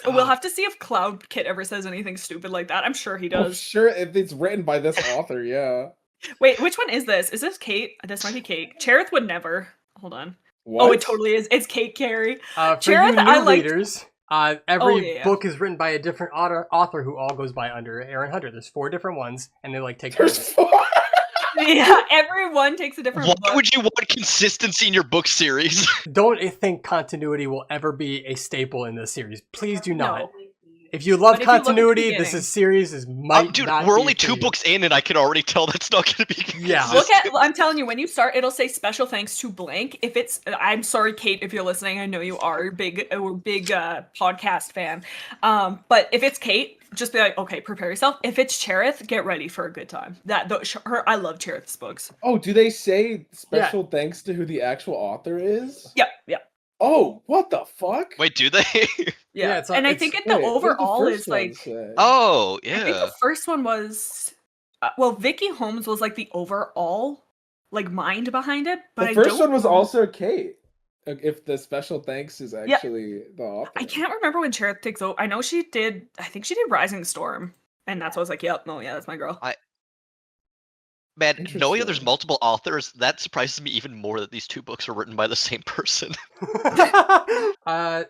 We'll have to see if Cloud Kit ever says anything stupid like that. I'm sure he Oh, does. sure, if it's written by this author, yeah. Wait, which one is this? Is this Kate? This might be Kate. Cherith would never. Hold on. What? Oh, it totally is. It's Kate Carey. For Cherith, you new I liked- readers, every yeah. book is written by a different author who all goes by under Aaron Hunter. There's 4 different ones, and they like take turns. There's 4. Yeah, everyone takes a different Why book. would you want consistency in your book series? Don't think continuity will ever be a staple in this series. Please do not. No. If you love But if you look at the continuity, this beginning- is series is might Dude, not we're be only for 2 you. books in, and I can already tell that's not going to be Yeah. consistent. I'm telling you, when you start, it'll say special thanks to blank. If it's, I'm sorry, Kate, if you're listening, I know you are a big podcast fan. But if it's Kate, just be like, okay, prepare yourself. If it's Cherith, get ready for a good time. I love Cherith's books. Oh, do they say special thanks to who the actual author is? Yep. Oh, what the fuck? Wait, do they? Yeah, it's and I it's- think Wait, what did the overall first is one like, say? Oh, I think yeah. the first one was, Vicky Holmes was like the overall like mind behind it, but the I first don't one was know- also Kate. If the special thanks is actually the author. I can't remember when Cherith takes over. I know she did. I think she did Rising Storm, and that's why I was like, "Yep, no, yeah, that's my girl." Man, knowing that there's Interesting. multiple authors, that surprises me even more that these 2 books were written by the same person.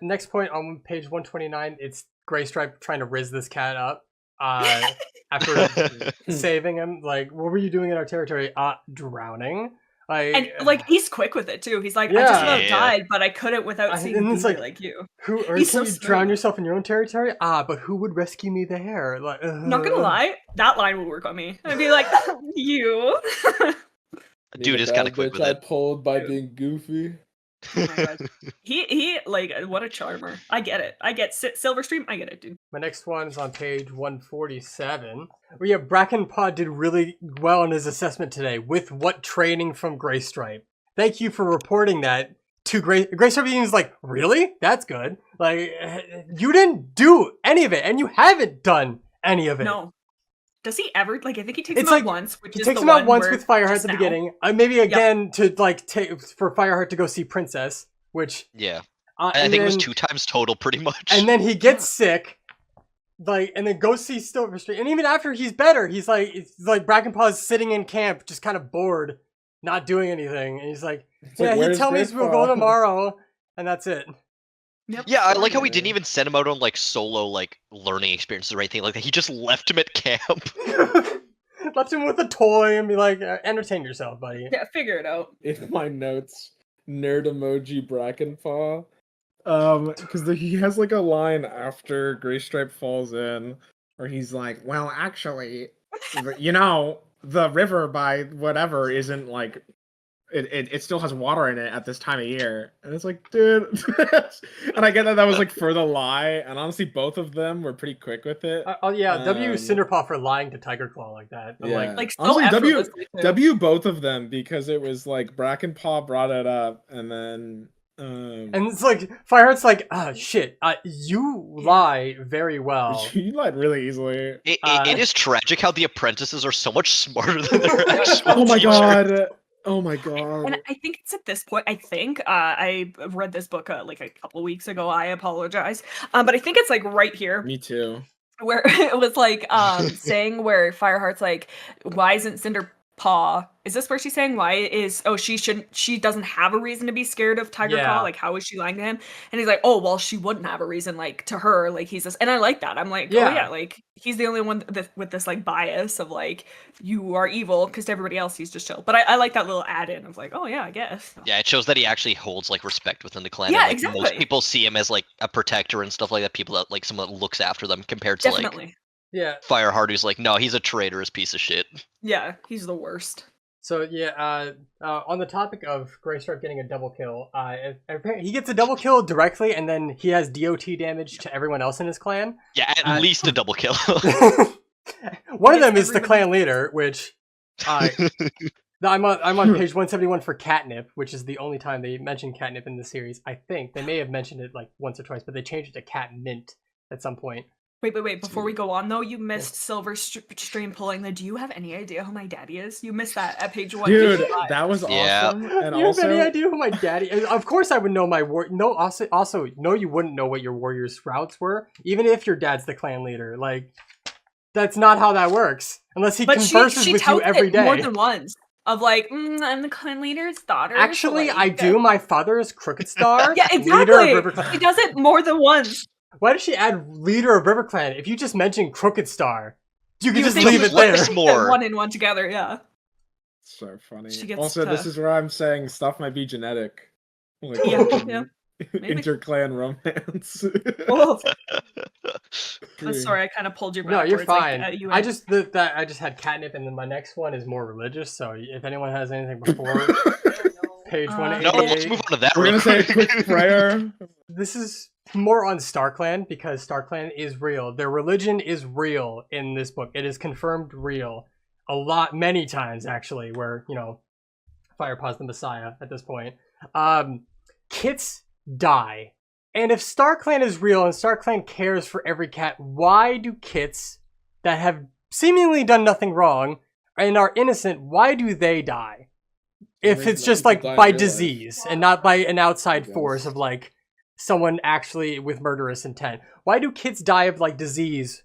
Next point on page 129, it's Graystripe trying to riz this cat up. After saving him, like, what were you doing in our territory? Drowning. And like he's quick with it too. He's like, "I Yeah. just about Yeah. died, but I couldn't without seeing and a it's beauty like- like you." who or he's can so you drown smooth. yourself in your own territory? But who would rescue me there? Like, Not gonna lie, that line would work on me. I'd be like, "You." Dude is Bad kinda quick bitch with I it. pulled by being goofy. Oh my God. He like what a charmer. I get it. I get Silverstream. I get it, dude. My next one is on page 147. Where yeah, Brackenpaw did really well in his assessment today. With what training from Graystripe? Thank you for reporting that to Graystripe. He was like, really? That's good. Like, you didn't do any of it, and you haven't done any of it. No. Does he ever like? I think he takes It's him out like- once, which He is takes the him out one once where with Fireheart at just the now- beginning. Maybe again to like take for Fireheart to go see Princess, which Yeah. and I think it was then- 2 times total, pretty much. And then he gets sick, like, and then goes see Silverstream. And even after he's better, it's like Brackenpaw's sitting in camp, just kind of bored, not doing anything. And he's like, It's "Yeah, like, he where's tell me we'll go Graystripe? tomorrow," and that's it. Yep. Yeah, I like how he Yeah. didn't even send him out on like solo like learning experiences or anything like that. He just left him at camp. Left him with a toy and be like, "Entertain yourself, buddy." Yeah, figure it out. In my notes, nerd emoji Brackenpaw. Because he has like a line after Graystripe falls in, where he's like, "Well, actually, you know, the river by whatever isn't like it still has water in it at this time of year, and it's like, dude. And I get that was like for the lie, and honestly, both of them were pretty quick with it. Oh yeah, W Cinderpaw for lying to Tiger Claw like that. I'm Yeah, Like, so honestly, effortlessly, too. W both of them because it was like Brackenpaw brought it up, and then and it's like Fireheart's like, shit, you lie very well. you lied really easily. It is tragic how the apprentices are so much smarter than their actual Oh my teacher. god. Oh my god. And I think it's at this point. I think I read this book like a couple of weeks ago. I apologize, but I think it's like right here Me too. where it was like saying where Fireheart's like, why isn't Cinderpaw? Is this where she's saying she doesn't have a reason to be scared of Tiger Yeah. Claw? Like, how is she lying to him? And he's like, oh well, she wouldn't have a reason. Like, to her, like, he's this, and I like that. I'm like, oh Yeah. yeah, like he's the only one with this like bias of like, you are evil, because to everybody else he's just chill. But I like that little add-in of like, oh yeah, I guess. Yeah, it shows that he actually holds like respect within the clan. Yeah, and, like, exactly. Most people see him as like a protector and stuff like that. People that like someone that looks after them compared to Definitely. like Yeah. Fireheart, who's like, no, he's a traitorous piece of shit. Yeah, he's the worst. So yeah, on the topic of Gearstar getting a double kill, he gets a double kill directly, and then he has DOT damage to everyone else in his clan. Yeah, at least a double kill. One of them Yes, is the clan leader, which I'm on page 171 for Catnip, which is the only time they mention Catnip in the series. I think they may have mentioned it like once or twice, but they changed it to Catmint at some point. Wait. Before we go on, though, you missed Silver Stream pulling the. Do you have any idea who my daddy is? You missed that at page 1. Dude, that was Yeah. awesome. And Do you also, have any idea who my daddy is? Of course I would know my war. No, also, no, you wouldn't know what your warrior's routes were, even if your dad's the clan leader. Like, that's not how that works. Unless he But converses she with you touts every it day. more than once. Of like, I'm the clan leader's daughter. so, Actually, like, I do. My father is Crooked Star. Yeah, Leader of exactly. River Clan. She does it more than once. Why does she add leader of River Clan? If you just mention Crooked Star, you can You just think leave she it there. flips more. One in one together, yeah. so funny. She gets Also, this to- is where I'm saying stuff might be genetic. Like, Yeah, fucking yeah. Maybe. interclan romance. Oh. I'm sorry, I kind of pulled your No, back. you're where it's like, fine. you I and- just I just had Catnip, and then my next one is more religious. So if anyone has anything before page Uh, 188, No, let's move on to that. We're real gonna say a quick. quick prayer. this is more on StarClan because StarClan is real. Their religion is real in this book. It is confirmed real many times actually. Where Firepaw's the Messiah at this point. Kits die. And if StarClan is real and StarClan cares for every cat, why do kits that have seemingly done nothing wrong and are innocent, why do they die? If Reason it's that just people like die in by real life. disease and not by an outside Yes. force of like someone actually with murderous intent. Why do kits die of like disease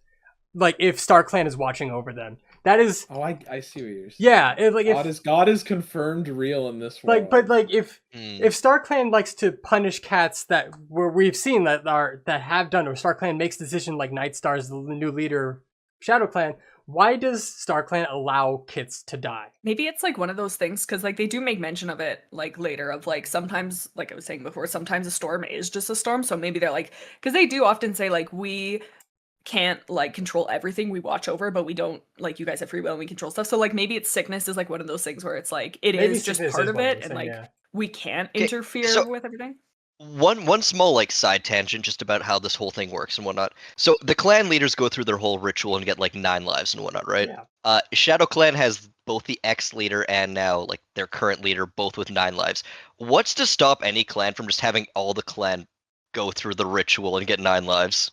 like if StarClan is watching over them? That is Oh, I see what you're saying. yeah, if God is confirmed real in this world. like but like if Hmm. if StarClan likes to punish cats that we've seen that have done, or StarClan makes decision like Nightstar's the new leader of ShadowClan, why does StarClan allow kits to die? Maybe it's like one of those things because like they do make mention of it like later of like sometimes, like I was saying before, sometimes a storm is just a storm. So maybe they're like, because they do often say like, we can't like control everything, we watch over, but we don't, like, you guys have free will and we control stuff. So like maybe it's sickness is like one of those things where it's like it Maybe is just sickness part is of one it those and things, like yeah. we can't Okay, interfere so- with everything. One small like side tangent just about how this whole thing works and whatnot. So the clan leaders go through their whole ritual and get like 9 lives and whatnot, right? Yeah. Shadow Clan has both the ex-leader and now like their current leader both with 9 lives. What's to stop any clan from just having all the clan go through the ritual and get 9 lives?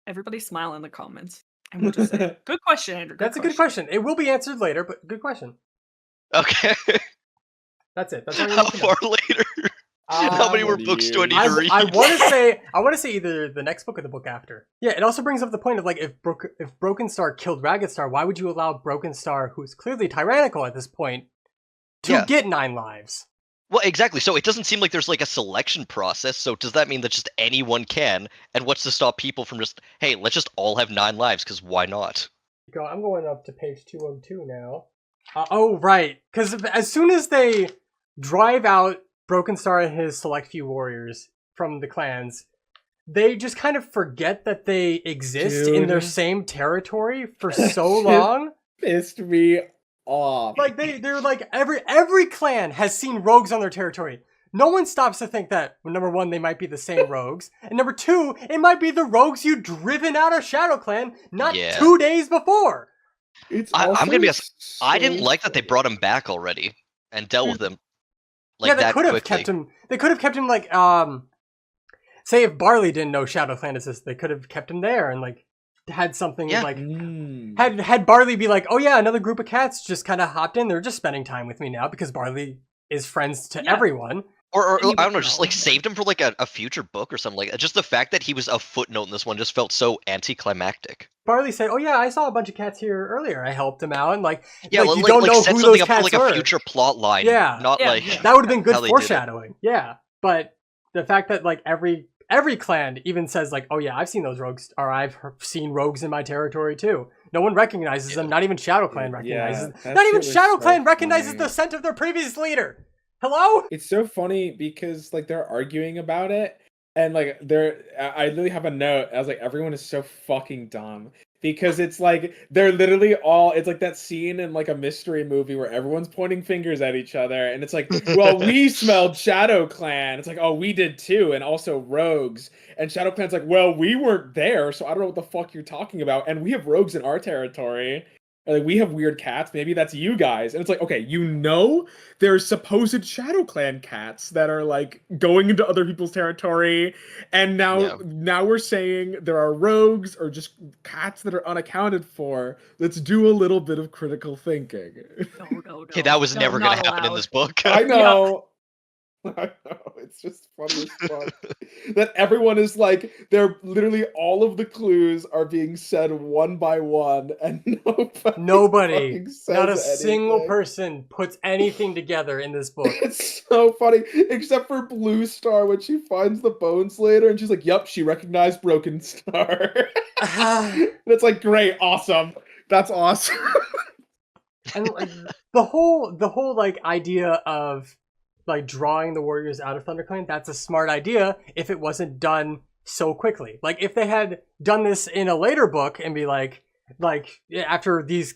Everybody smile in the comments. And we'll just say, good question, Andrew. That's a good question. It will be answered later, but good question. Okay. That's it. That's all you How need to know. far later? How many more 20 books do I need I, to read? I want to say either the next book or the book after. Yeah, it also brings up the point of like if Broken Star killed Ragged Star, why would you allow Broken Star, who's clearly tyrannical at this point, to Yeah. get 9 lives? Well, exactly. So it doesn't seem like there's like a selection process. So does that mean that just anyone can? And what's to stop people from just, hey, let's just all have 9 lives? Because why not? I'm going up to page 202 now. Oh, right. Because as soon as they drive out Broken Star and his select few warriors from the clans, they just kind of forget that they exist in their Dude. same territory for so long. pissed me off. Like they're like every clan has seen rogues on their territory. No one stops to think that, number one, they might be the same rogues, and number two, it might be the rogues you driven out of Shadow Clan not Yeah. 2 days before. I'm gonna be honest. so I didn't like that they funny. brought him back already and dealt with him like yeah, they that could have quickly. kept him. They could have kept him like say if Barley didn't know Shadow Clan exists, they could have kept him there and like had something Yeah. like Mm. had Barley be like, oh yeah, another group of cats just kind of hopped in. They're just spending time with me now because Barley is friends to Yeah. everyone. Or And he I don't know, would just know. like saved him for like a future book or something like that. Just the fact that he was a footnote in this one just felt so anticlimactic. Barley said, "Oh yeah, I saw a bunch of cats here earlier. I helped him out." And like, Yeah, like you don't know set who something those up for cats like were. a future plot line. Yeah. Not Yeah, like yeah. That would have been good how they did it. foreshadowing. Yeah, but the fact that like every clan even says like, "Oh yeah, I've seen those rogues," or "I've seen rogues in my territory too." No one recognizes them. Not even Shadow Clan recognizes. that Not even shit was Shadow so Clan recognizes funny. the scent of their previous leader. Hello? It's so funny because like they're arguing about it, and like I literally have a note. I was like, everyone is so fucking dumb because it's like they're literally all. It's like that scene in like a mystery movie where everyone's pointing fingers at each other, and it's like, well, we smelled Shadow Clan. It's like, oh, we did too, and also rogues. And Shadow Clan's like, well, we weren't there, so I don't know what the fuck you're talking about. And we have rogues in our territory. Or, like, we have weird cats. Maybe that's you guys. And it's like, okay, you know, there's supposed Shadow Clan cats that are like going into other people's territory, and now we're saying there are rogues or just cats that are unaccounted for. Let's do a little bit of critical thinking. No. Okay, that was No, never gonna not happen in allowed. this book. I know. I know. It's just funny as fuck. That everyone is like, they're literally all of the clues are being said one by one, and Nobody, fucking says not a single anything. person puts anything together in this book. It's so funny, except for Blue Star when she finds the bones later, and she's like, "Yep, she recognized Broken Star." And it's like, great, awesome, that's awesome. And like, the whole like idea of like drawing the warriors out of ThunderClan, that's a smart idea if it wasn't done so quickly. Like if they had done this in a later book and be like after these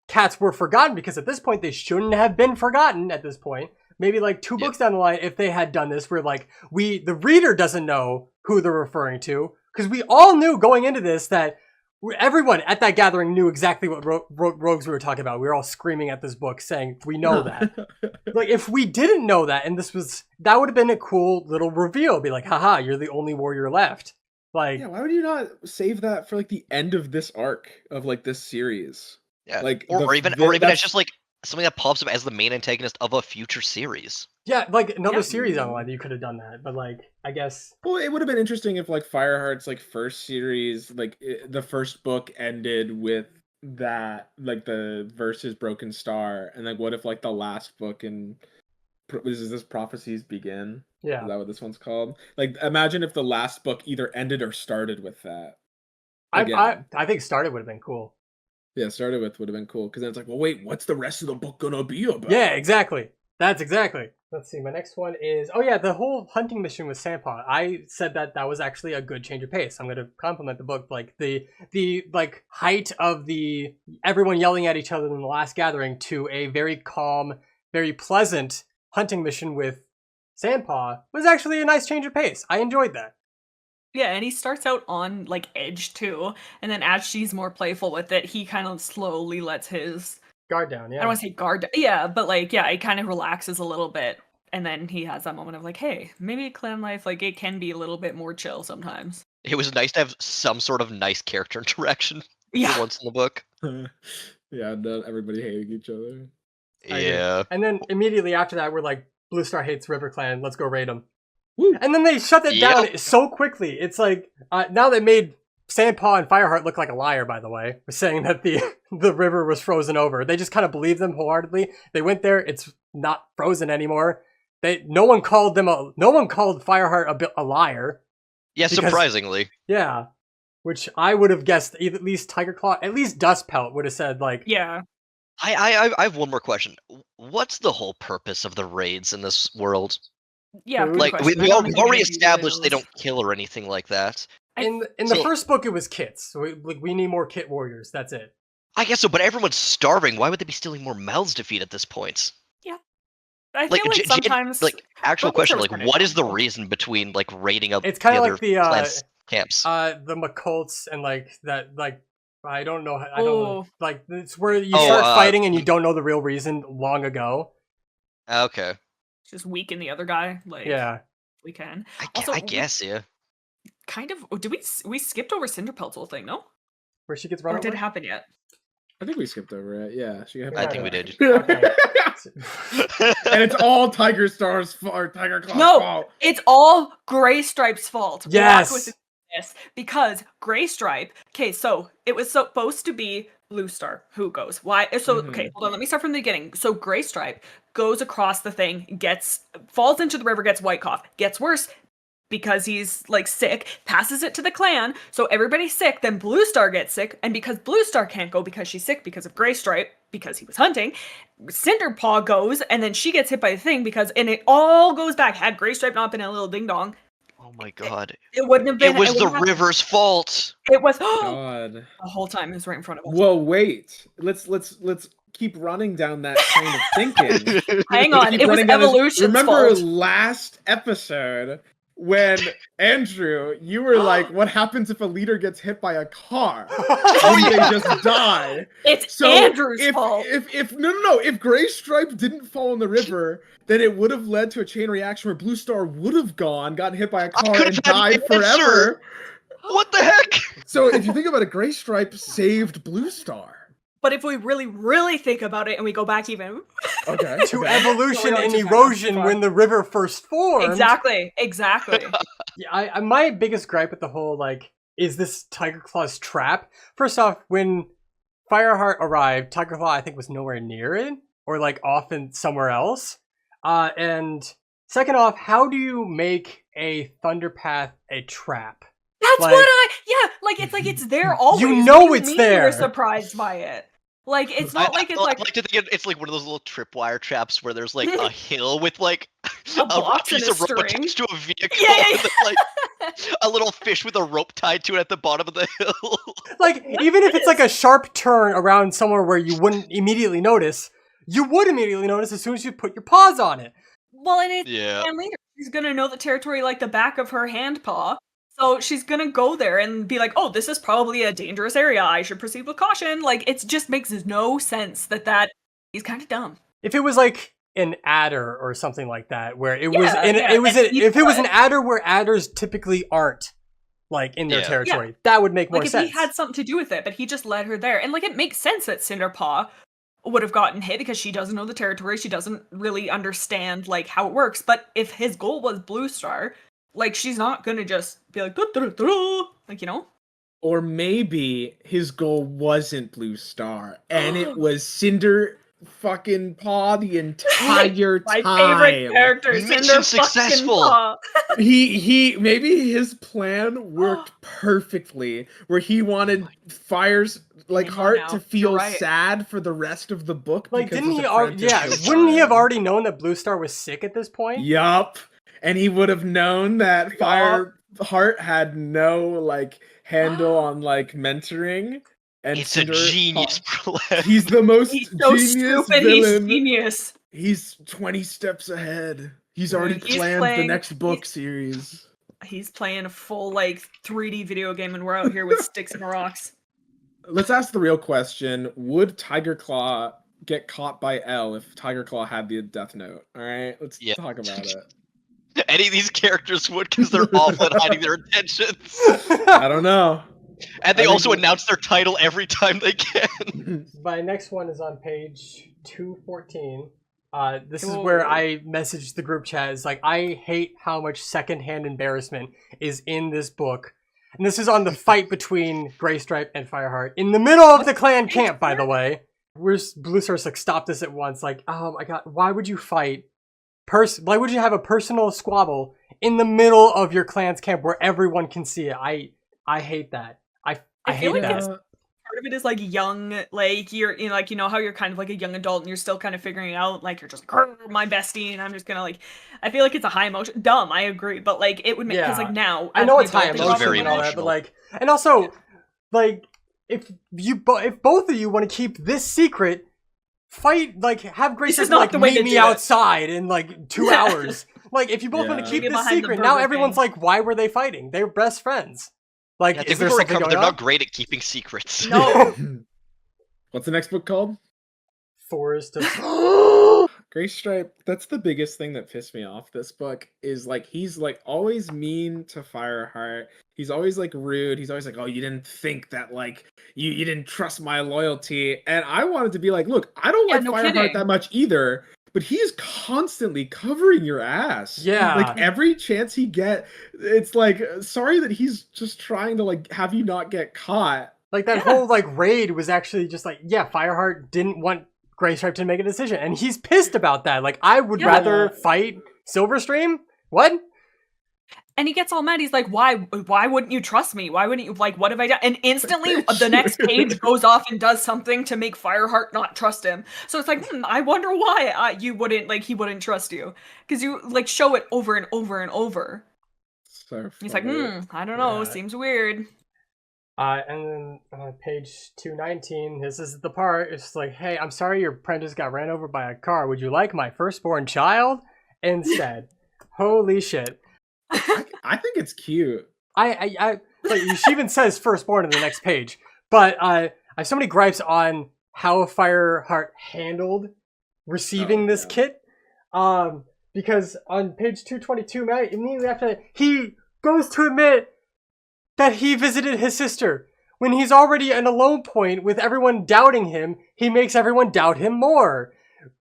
cats were forgotten, because at this point they shouldn't have been forgotten at this point. Maybe like two books down the line, if they had done this, where like the reader doesn't know who they're referring to, because we all knew going into this that everyone at that gathering knew exactly what rogues we were talking about. We were all screaming at this book saying, we know that. Like, if we didn't know that, and that would have been a cool little reveal. Be like, haha, you're the only warrior left. Like, yeah, why would you not save that for like the end of this arc of like this series? Yeah, like or even as just like something that pops up as the main antagonist of a future series. Yeah, like another series on the line, you could have done that, but like, I guess. Well, it would have been interesting if like Fireheart's like first series, like the first book ended with that, like the versus Broken Star, and like what if like the last book in is this Prophecies Begin? Yeah, is that what this one's called? Like, imagine if the last book either ended or started with that. Again. I think started would have been cool. Yeah, started with would have been cool because then it's like, well, wait, what's the rest of the book gonna be about? Yeah, exactly. That's exactly. Let's see. My next one is the whole hunting mission with Sandpaw. I said that was actually a good change of pace. I'm going to compliment the book, like the like height of the everyone yelling at each other in the last gathering to a very calm, very pleasant hunting mission with Sandpaw was actually a nice change of pace. I enjoyed that. Yeah, and he starts out on like edge too, and then as she's more playful with it, he kind of slowly lets his guard down. Yeah, I don't want to say guard down. Yeah, but like it kind of relaxes a little bit, and then he has that moment of like, hey, maybe clan life, like it can be a little bit more chill sometimes. It was nice to have some sort of nice character interaction Yeah, once in the book. Yeah, not everybody hating each other. Yeah, and then immediately after that, we're like, Blue Star hates River Clan. Let's go raid them. Woo. And then they shut that down so quickly. It's like now they made Sandpaw and Fireheart look like a liar, by the way, saying that the river was frozen over. They just kind of believed them wholeheartedly. They went there, it's not frozen anymore. No one called Fireheart a liar. Yeah, because, surprisingly. Yeah. Which I would have guessed at least Tiger Claw, at least Dustpelt would have said like, yeah. I have one more question. What's the whole purpose of the raids in this world? Yeah, like we already established they don't kill or anything like that. In the first book, it was kits. So we need more kit warriors. That's it. I guess so, but everyone's starving. Why would they be stealing more mouths to feed at this point? I feel like sometimes actual Bubble question, Show's like kinda what is the dumb. reason between like raiding up It's the kind of other like the clans' camps? the McCults and like that like I don't know Oh. like it's where you Oh, start fighting and you don't know the real reason long ago. Okay. Just weaken the other guy. Like, Yeah. we can. I Also, guess, yeah. kind of. Did we skipped over Cinderpelt's whole thing? No, Where she gets run or did it over? happen yet? I think we skipped over it. Yeah, she got I think we did. Okay. And it's all Tiger Star's fault, or Tiger Claw's No, fault. it's all Gray Stripe's fault. Yes! Walk with this, because Gray Stripe. Okay, so it was supposed to be Blue Star who goes. Why? So okay, hold on. Let me start from the beginning. So Gray Stripe goes across the thing, falls into the river, gets white cough, gets worse because he's like sick, passes it to the clan, so everybody's sick. Then Blue Star gets sick, and because Blue Star can't go because she's sick because of Gray Stripe, because he was hunting, Cinderpaw goes, and then she gets hit by the thing and it all goes back. Had Gray Stripe not been a little ding dong, Oh my god. it wouldn't have been. It was the wouldn't have- river's fault. It was God. the whole time. It was right in front of us. Whoa, wait. Let's keep running down that train of thinking. Hang on, Keep it was running down this- Evolution's Remember fault. last episode when Andrew, you were like, "What happens if a leader gets hit by a car? And they just die." It's So Andrew's if, fault. If no, if Gray Stripe didn't fall in the river, then it would have led to a chain reaction where Blue Star would have gotten hit by a car could've and had died the answer. forever. What the heck? So if you think about it, Gray Stripe saved Blue Star. But if we really, really think about it and we go back even Okay. To okay. evolution Going and to erosion fun. when the river first formed. exactly. Yeah, my biggest gripe with the whole like, is this Tiger Claw's trap? First off, when Fireheart arrived, Tiger Claw I think was nowhere near it, or like off in somewhere else. And second off, how do you make a Thunderpath a trap? That's Like- it's like it's there always. You What know do it's mean there. We're surprised by it. Like it's not like it's like I like to think it's like one of those little tripwire traps where there's like a hill with like A box and piece a of rope string. attached to a vehicle, Yeah. and then, like a little fish with a rope tied to it at the bottom of the hill. Like, even if it's like a sharp turn around somewhere where you wouldn't immediately notice, you would immediately notice as soon as you put your paws on it. well, and it's Yeah. and later she's gonna know the territory like the back of her hand paw. So she's gonna go there and be like, "Oh, this is probably a dangerous area. I should proceed with caution." Like it just makes no sense that he's kind of dumb. If it was like an adder or something like that, where it Yeah, was in, yeah, it was and if it was an but- adder where adders typically aren't like in their Yeah. territory, that would make more Like if sense. he had something to do with it, but he just led her there, and like it makes sense that Cinderpaw would have gotten hit because she doesn't know the territory. She doesn't really understand like how it works. But if his goal was Blue Star, like she's not gonna just be like, like you know. Or maybe his goal wasn't Blue Star, and it was Cinder fucking Paw the entire My time. favorite character, Mission Cinder successful. Paw. He maybe his plan worked perfectly, where he wanted Fire's like I know heart now. to You're feel right. sad for the rest of the book. Like, because didn't his he already? apprentice Yeah, was wouldn't he have dying. already known that Blue Star was sick at this point? Yup. And he would have known that Fireheart had no like handle on like mentoring. And It's a genius plan. He's the most He's so genius stupid. villain. He's genius. He's 20 steps ahead. He's already He's planned the playing- next book series. He's playing a full like 3D video game, and we're out here with sticks and rocks. Let's ask the real question. Would Tiger Claw get caught by L if Tiger Claw had the Death Note? Alright, let's Yeah. talk about it. Any of these characters would because they're awful at hiding their intentions. I don't know. And they I think also we- announce their title every time they can. My next one is on page 214. This is where I messaged the group chat. It's like, I hate how much secondhand embarrassment is in this book. And this is on the fight between Gray Stripe and Fireheart in the middle of the clan camp, by the way. Where's Blue Star's like, stop this at once. Like, oh my god, why would you fight? Why would you have a personal squabble in the middle of your clan's camp where everyone can see it? I hate that. I feel hate like that. it's part of it is like young, like you're like you know how you're kind of like a young adult and you're still kind of figuring out like you're just like "Grr, my bestie and I'm just gonna like I feel like it's a high emotion. Dumb, I agree, but like it would make because Yeah. like now I as know an it's high adult, It's emotion very and all that, but emotional. like, and also, like, if both of you want to keep this secret, fight, like, have Grace is not like the way meet to me do it. outside in like 2 hours. Like, if you both want to Yeah. keep Get this behind the secret, now Burger everyone's King. like, why were they fighting? They were best friends. Like, Yeah, I is think there we've already something covered going they're on? not great at keeping secrets. No. What's the next book called? Forest of Gray Stripe. That's the biggest thing that pissed me off this book is like he's like always mean to Fireheart. He's always like rude. He's always like, "Oh, you didn't think that like you didn't trust my loyalty." And I wanted to be like, "Look, I don't Yeah, like no Fireheart kidding. that much either." But he's constantly covering your ass. Yeah. Like every chance he get, it's like sorry that he's just trying to like have you not get caught. Like, that whole like raid was actually just like, yeah, Fireheart didn't want Gray Stripe to make a decision, and he's pissed about that. Like, I would Yeah. rather fight Silverstream. What? And he gets all mad. He's like, why wouldn't you trust me? Why wouldn't you, like, what have I done? And instantly the next page goes off and does something to make Fireheart not trust him. So it's like, I wonder why he wouldn't trust you. Because you, like, show it over and over and over. So He's like, funny. I don't know, Yeah. seems weird. And then page 219, this is the part. It's like, hey, I'm sorry your apprentice got ran over by a car. Would you like my firstborn child instead? Holy shit. I think it's cute. I like, she even says firstborn in the next page. But I have so many gripes on how Fireheart handled receiving this kit. Because on page 222, immediately after that, he goes to admit that he visited his sister. When he's already in a low point with everyone doubting him, he makes everyone doubt him more.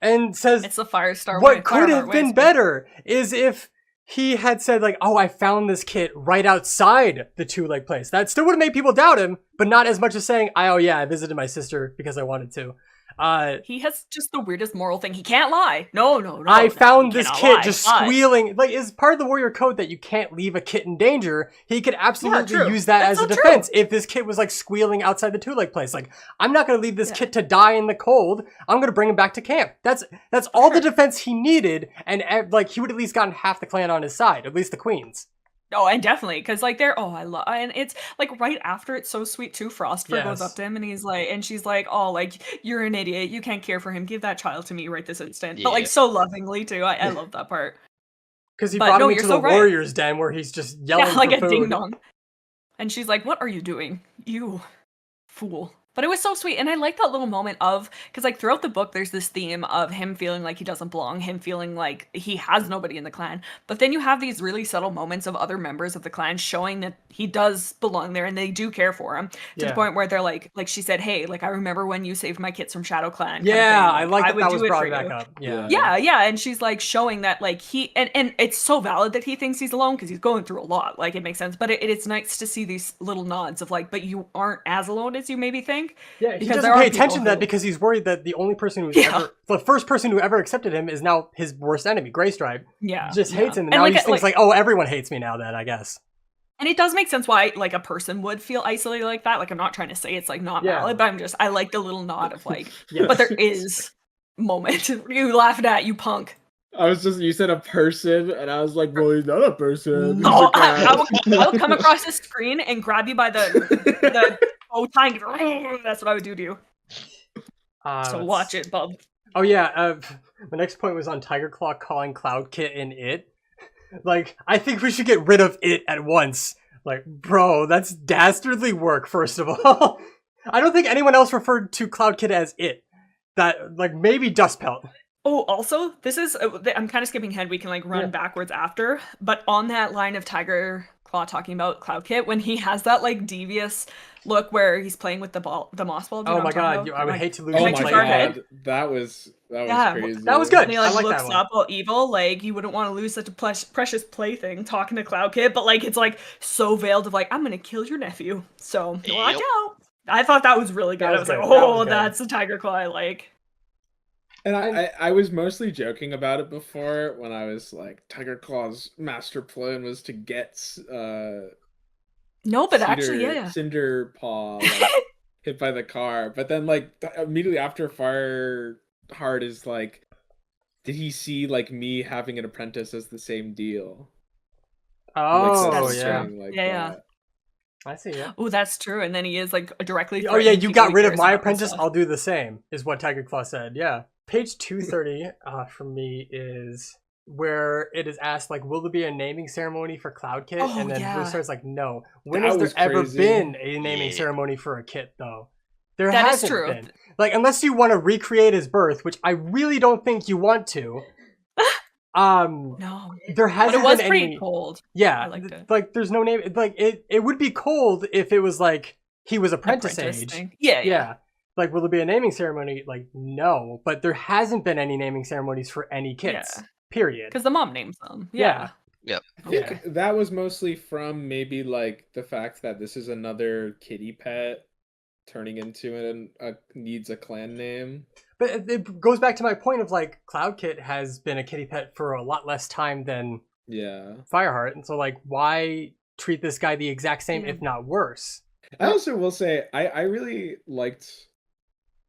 And says, It's the Firestar way. what could Fireheart have been ways, better is if he had said, like, oh, I found this kit right outside the two-leg place. That still would have made people doubt him, but not as much as saying, oh yeah, I visited my sister because I wanted to. He has just the weirdest moral thing. He can't lie. No. I found you this cannot kit lie, just but- squealing. Like, is part of the warrior code that you can't leave a kit in danger. He could absolutely true. use that That's as a so defense true. if this kit was like squealing outside the two-leg place. Like, I'm not going to leave this kit to die in the cold. I'm going to bring him back to camp. That's all the defense he needed, and like he would at least gotten half the clan on his side, at least the queens. Oh, and definitely, because like I love, and it's like right after it's so sweet too. Frostfur goes Yes. up to him and he's like, and she's like, oh, like you're an idiot, you can't care for him. Give that child to me right this instant. But Yeah. like so lovingly too. I love that part. Because he But brought no, him you're into so the right. warrior's den where he's just yelling Yeah, like for a food. ding dong. And she's like, what are you doing, you fool? But it was so sweet, and I like that little moment of, because like throughout the book, there's this theme of him feeling like he doesn't belong, him feeling like he has nobody in the clan. But then you have these really subtle moments of other members of the clan showing that he does belong there, and they do care for him to Yeah. the point where they're like she said, hey, like I remember when you saved my kits from Shadow Clan. kind of Yeah, thing. I like that would that do was it brought for back you. up. Yeah. Yeah, and she's like showing that like he and it's so valid that he thinks he's alone because he's going through a lot. Like it makes sense, but it's nice to see these little nods of like, but you aren't as alone as you maybe think. Yeah, he Because doesn't there are pay attention to people that who- because he's worried that the only person who's Yeah. the first person who ever accepted him is now his worst enemy, Greystripe. Yeah, Just hates him, and And now like, he thinks like, oh, everyone hates me now. Then I guess. and it does make sense why like a person would feel isolated like that. Like I'm not trying to say it's like not Yeah. valid, but I like the little nod of like, Yeah. but there is moment you laughed at, you punk. You said a person, and I was like, well, he's not a person. He's No, a cat. I would come across the screen and grab you by the bow tie. And that's what I would do to you. So let's- watch it, bub. Oh yeah, the next point was on Tiger Claw calling Cloud Kit in it. Like, I think we should get rid of it at once. Like, bro, that's dastardly work. First of all, I don't think anyone else referred to Cloud Kit as it. That like maybe Dustpelt. Oh, also, this is I'm kind of skipping ahead. We can like run backwards after, but on that line of Tiger Claw talking about Cloud Kit, when he has that like devious look where he's playing with the moss ball. Do you Oh know my what I'm talking god, about? I would Like, hate to lose Oh my Makes my you far ahead. god, that was Yeah, crazy. that was good. And he I like like that looks one. up all evil, like you wouldn't want to lose such a precious plaything talking to Cloud Kit, but like it's like so veiled of like I'm gonna kill your nephew. So watch Yep. out. I thought that was really good. That I was was like, good. That was oh, good. that's the Tiger Claw I like. And I was mostly joking about it before when I was like, Tiger Claw's master plan was to get No, but actually, yeah. Cinder Paw like, hit by the car. But then like immediately after Fireheart is like, did he see like me having an apprentice as the same deal? He, like, says Oh That's yeah. true. something like Yeah. that. I see ya. Oh, that's true. And then he is like directly. Oh yeah, threatening you people got he rid of cares my about and apprentice. stuff. I'll do the same. Is what Tiger Claw said. Yeah. Page 230 for me is where it is asked like, will there be a naming ceremony for Cloud Kit? Oh, and then yeah. Blue Star's like, no. When That has there was ever crazy. been a naming Yeah. ceremony for a Kit though? There That is hasn't true. been. Like, unless you want to recreate his birth, which I really don't think you want to. No, There but hasn't it was been pretty any. cold. Yeah, I liked it. like there's no name. Like it would be cold if it was like he was apprentice age. Thing. Yeah. Yeah. Like, will there be a naming ceremony? Like, no. But there hasn't been any naming ceremonies for any kits. Yeah. Period. Because the mom names them. Yeah. Yeah. I think Okay. that was mostly from maybe like the fact that this is another kitty pet turning into needs a clan name. But it goes back to my point of like Cloud Kit has been a kitty pet for a lot less time than Yeah. Fireheart, and so like why treat this guy the exact same, Yeah. if not worse? I also will say I really liked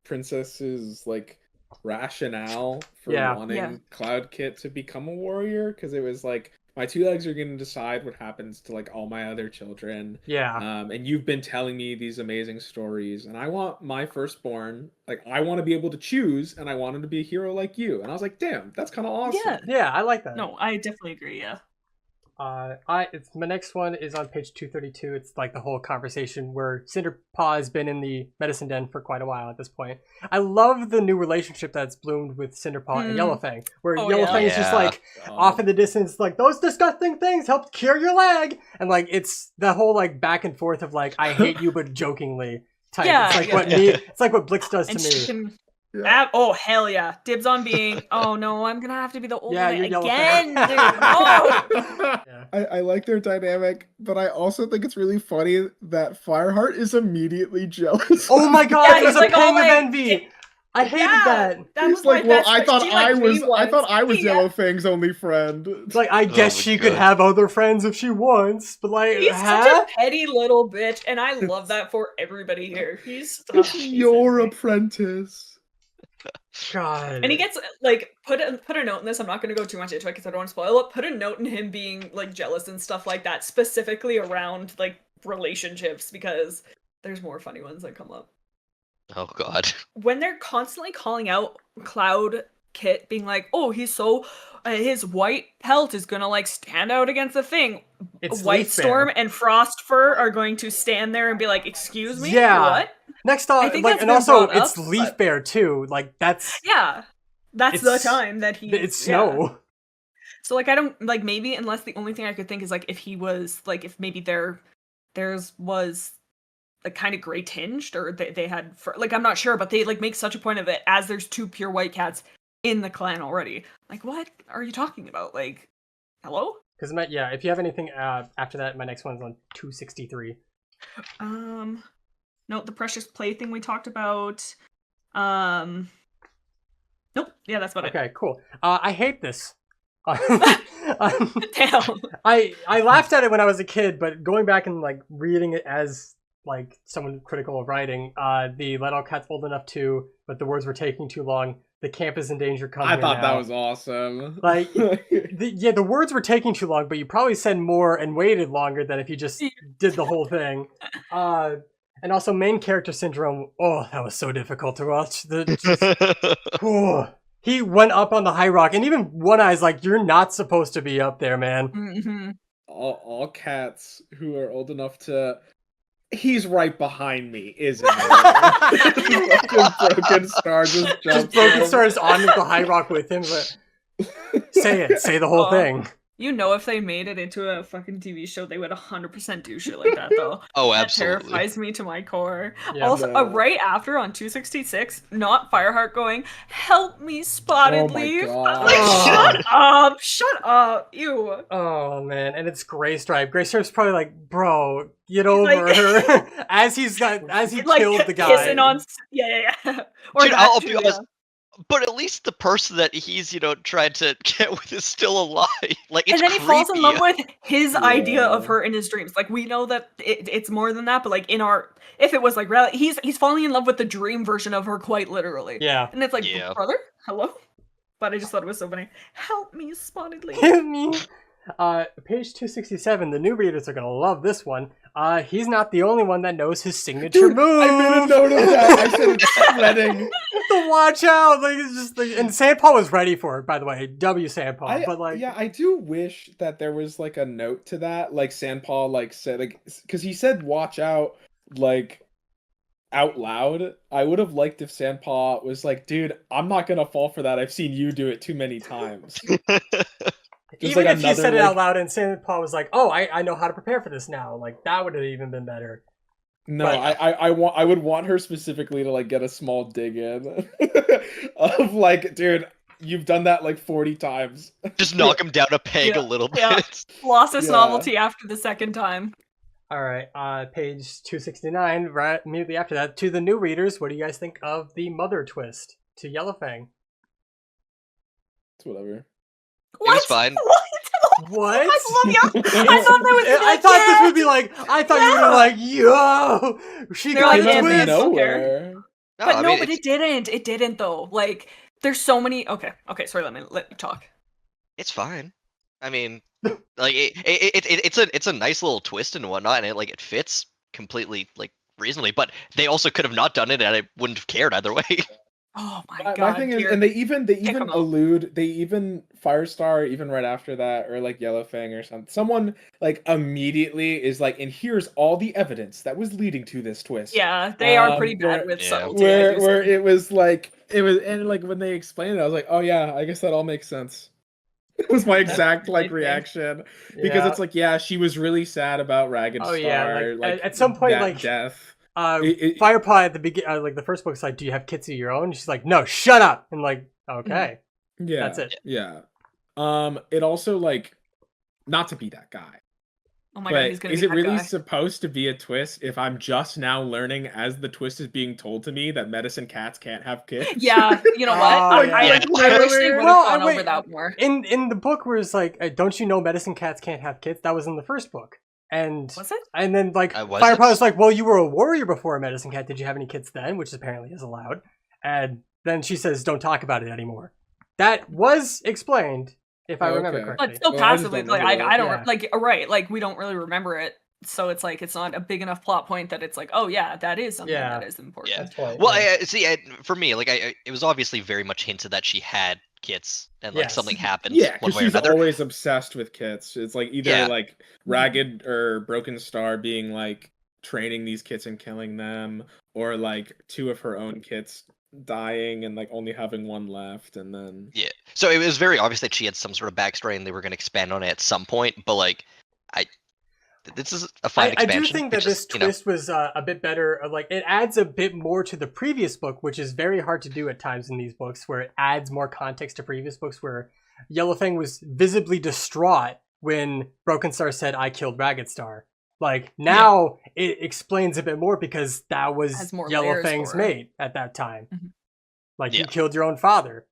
Princess's like rationale for Yeah. wanting Yeah. Cloud Kit to become a warrior, because it was like, my two legs are going to decide what happens to like all my other children. Yeah. And you've been telling me these amazing stories, and I want my firstborn, like I want to be able to choose, and I want him to be a hero like you. And I was like, damn, that's kind of awesome. Yeah. Yeah, I like that. No, I definitely agree. Yeah. It's my next one is on page 232. It's like the whole conversation where Cinderpaw has been in the medicine den for quite a while at this point. I love the new relationship that's bloomed with Cinderpaw and Yellowfang, where Oh, Yellowfang yeah. is just like off in the distance, like, those disgusting things helped cure your leg, and like it's the whole like back and forth of like, I hate you but jokingly type. Yeah, It's like yeah. what me. It's like what Blix does And to she me. can. Yeah. Oh hell yeah! Dibs on being. Oh no, I'm gonna have to be the old Yeah, one you're again, Yellowfang. dude. Oh! Yeah. I like their dynamic, but I also think it's really funny that Fireheart is immediately jealous. Oh my god, Yeah, there's he's a like, pang oh, of like, envy. I hated Yeah, that. that He's was like, my well, best I friend. thought She I liked was me once." Yeah. Yellowfang's only friend. It's like, I guess my she could God. have other friends if she wants, but like, He's huh? such a petty little bitch, and I love that for everybody here. He's he's Your insane. apprentice. God. And he gets like put a note in this. I'm not going to go too much into it because I don't want to spoil it. Put a note in him being like jealous and stuff like that, specifically around like relationships, because there's more funny ones that come up. Oh god. When they're constantly calling out Cloud Kit, being like, "Oh, he's so his white pelt is gonna like stand out against the thing." It's White Leaf Bear. Storm and Frost Fur are going to stand there and be like, "Excuse me, Yeah. what?" Next I on, think like, that's and been also brought it's up, Leaf but- Bear too. Like that's Yeah, that's the It's- time that he. it's snow. So like I don't like maybe unless the only thing I could think is like if he was like if maybe theirs was like kind of gray tinged or they had like I'm not sure, but they like make such a point of it as there's two pure white cats in the clan already. Like what are you talking about? Like hello? Because yeah, if you have anything after that, my next one's on 263. No, the precious plaything we talked about. Nope. Yeah, that's about Okay, cool. I hate this. it. Damn. I laughed at it when I was a kid, but going back and like reading it as like someone critical of writing, the let all cats old enough to, but the words were taking too long. The camp is in danger. Come I here thought now. that was awesome. Like, the words were taking too long, but you probably said more and waited longer than if you just did the whole thing. And also main character syndrome. Oh, that was so difficult to watch. He went up on the high rock, and even One Eye's like, "You're not supposed to be up there, man." Mm-hmm. all cats who are old enough to. He's right behind me, isn't it? Just Broken Star just jumps Just Broken in. Star is on the high rock with him, but say the whole thing. You know, if they made it into a fucking TV show, they would 100% do shit like that, though. Oh, That absolutely. terrifies me to my core. Yeah. Also, No. right after on 266, not Fireheart going, "Help me, Spotted Oh my Leaf." God. Like, shut up, ew. Oh man, and it's Gray Stripe. Gray Stripe's probably like, "Bro, get He's over like- her." as he Like, killed the guy. pissing on, yeah. Or Dude, that I'll too, be honest, but at least the person that he's, tried to get with is still alive. Like, it's and then he falls in creepy. love with his idea Yeah. of her in his dreams. Like we know that it's more than that, but like if it was like reality, he's falling in love with the dream version of her quite literally. Yeah. And it's like, Yeah. brother, hello. But I just thought it was so funny. Help me, Spotted Leaf. Give me. Page 267. The new readers are gonna love this one. He's not the only one that knows his signature Dude, move. I made a note of that. I said it's sweating. The watch out, like it's just like, and Sandpaw was ready for it, by the way. W Sandpaw, but like, yeah, I do wish that there was like a note to that, like Sandpaw like said, like because he said "watch out" like out loud. I would have liked if Sandpaw was like, "Dude, I'm not gonna fall for that. I've seen you do it too many times." even like if he another, said it like- out loud and Sandpaw was like, "Oh, I know how to prepare for this now," like that would have even been better. No, But- I would want her specifically to like get a small dig in of like, dude, you've done that like 40 times. Just knock him down a peg Yeah, a little bit. yeah. Lost its Yeah. novelty after the second time. All right, page 269. Right immediately after that, to the new readers, what do you guys think of the mother twist to Yellowfang? It's whatever. It was fine. What? I love you. I thought that was. I thought this would be like. I thought you would be like, "Yo, she They're got like, a "Yeah, twist." man, no." nowhere. But I no, mean, but it didn't. It didn't though. Like, there's so many. Okay, sorry. Let me talk. it's fine. I mean, like it's a nice little twist and whatnot, and it fits completely like reasonably. But they also could have not done it, and I wouldn't have cared either way. Oh my My god. thing is, Gear. and they even 'em out. allude, they even Firestar, even right after that, or like Yellowfang or something. Someone like immediately is like, and here's all the evidence that was leading to this twist. Yeah, they are pretty where- bad with yeah. subtlety. I do Where say. it was like and like when they explained it, I was like, oh yeah, I guess that all makes sense. It was my exact like really big. reaction because Yeah. it's like, yeah, she was really sad about Ragged Oh, Star. yeah, like, at some point, that like, death. It- Firepaw at the beginning, like the first book's like, "Do you have kids of your own?" She's like, "No, shut up." And like, okay, Yeah, that's it. Yeah. It also like not to be that guy. Oh my god, But he's gonna is be it that really guy. supposed to be a twist if I'm just now learning as the twist is being told to me that medicine cats can't have kids? Yeah, you know what? Oh, yeah. I wish they would have Well, gone wait. over that more. In the book where it's like, "Don't you know medicine cats can't have kids?" That was in the first book, and Was it? and then like Was Firepaw it? was like, "Well, you were a warrior before a medicine cat. Did you have any kids then?" Which apparently is allowed. And then she says, "Don't talk about it anymore." That was explained, if I remember Okay. correctly. But still Well, I just passively, don't like remember I don't Yeah. like right, like we don't really remember it. So it's like it's not a big enough plot point that it's like, oh yeah, that is something Yeah. that is important. Yeah. That's why. Well, for me, like it was obviously very much hinted that she had kids and like Yes. something happened Yeah, one because way or she's another. always obsessed with kits. It's like either Yeah. like Ragged or Broken Star being like training these kits and killing them, or like two of her own kits dying and like only having one left, and then Yeah. So it was very obvious that she had some sort of backstory and they were going to expand on it at some point. But like, this is a fine I expansion. do think that It's this just, you know, twist was a bit better. Like, it adds a bit more to the previous book, which is very hard to do at times in these books, where it adds more context to previous books, where Yellowfang was visibly distraught when Broken Star said, "I killed Ragged Star." Like, now it explains a bit more because that was Has more layers Yellowfang's for it. mate at that time. Mhm. Like, you Yeah. killed your own father.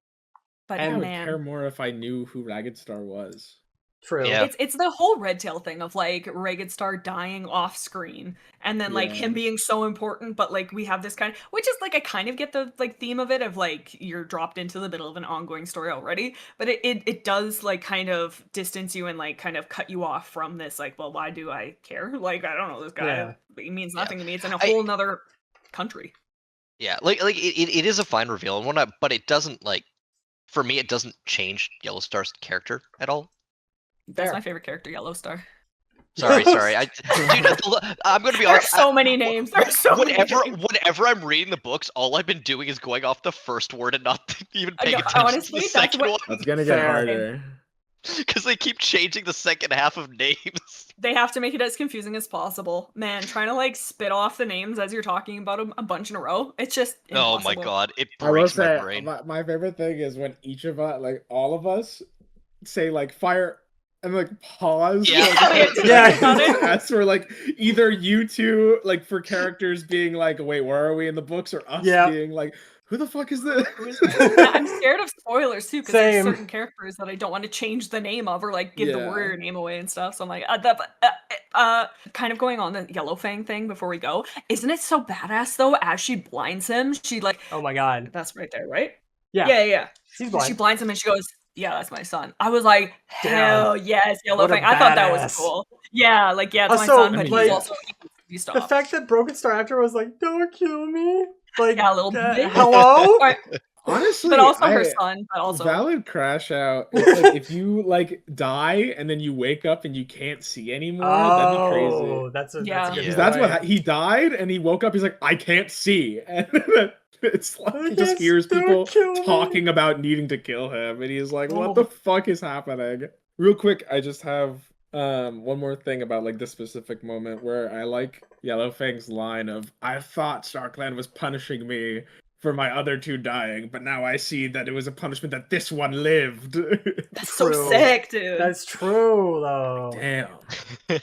But And I would man, care more if I knew who Ragged Star was. True. Yeah. it's the whole Red Tail thing of like Ragged Star dying off screen and then like him Yeah. being so important, but like we have this kind of, which is like I kind of get the like theme of it of like you're dropped into the middle of an ongoing story already, but it does like kind of distance you and like kind of cut you off from this like, well, why do I care? Like I don't know this guy. Yeah. He means nothing to me. It's in a I- whole nother country. yeah, like it is a fine reveal and whatnot, but it doesn't like, for me, it doesn't change Yellowstar's character at all. That's Fair. my favorite character, Yellowstar. Sorry. Dude, I'm gonna be There are honest. so many names. There are so many names. Whenever I'm reading the books, all I've been doing is going off the first word and not even paying know, attention honestly, to the that's second what- one That's gonna get Fair. harder. because they keep changing the second half of names. They have to make it as confusing as possible. Man, trying to like spit off the names as you're talking about them a bunch in a row, it's just Oh my impossible. god, it I will breaks my say brain. my favorite thing is when each of us, like all of us, say like fire and like pause. Yeah. Yeah. That's where like either you two like for characters being like, wait, where are we in the books, or us Yeah. being like, who the fuck is this? Yeah, I'm scared of spoilers too, because there's Same. certain characters that I don't want to change the name of or like give the Yeah. warrior name away and stuff. So I'm like, kind of going on the Yellowfang thing before we go. Isn't it so badass though? As she blinds him, she like Oh my god. that's right there, right? Yeah. Yeah. He's She blind. blinds him and she goes, yeah, that's my son. I was like, Damn. hell yes, What a Yellowfang. I thought that was badass. cool. Yeah, like yeah, it's my Also, son, but like, he's also he The stopped. fact that Broken Star after was like, "Don't kill me," like, Yeah, a little bit. hello. Right, honestly, but also her son, but also valid crash out. It's like if you like die and then you wake up and you can't see anymore, that'd be crazy. Oh, that's a Yeah. good Because Yeah. that's what he died and he woke up. He's like, I can't see, and it's like he just Yes, hears don't people kill me. talking about needing to kill him, and he's like, what Oh. the fuck is happening? Real quick, I just have one more thing about like this specific moment where I like Yellowfang's line of, I thought StarClan was punishing me for my other two dying, but now I see that it was a punishment that this one lived. that's so True. sick, dude. That's true though. Damn.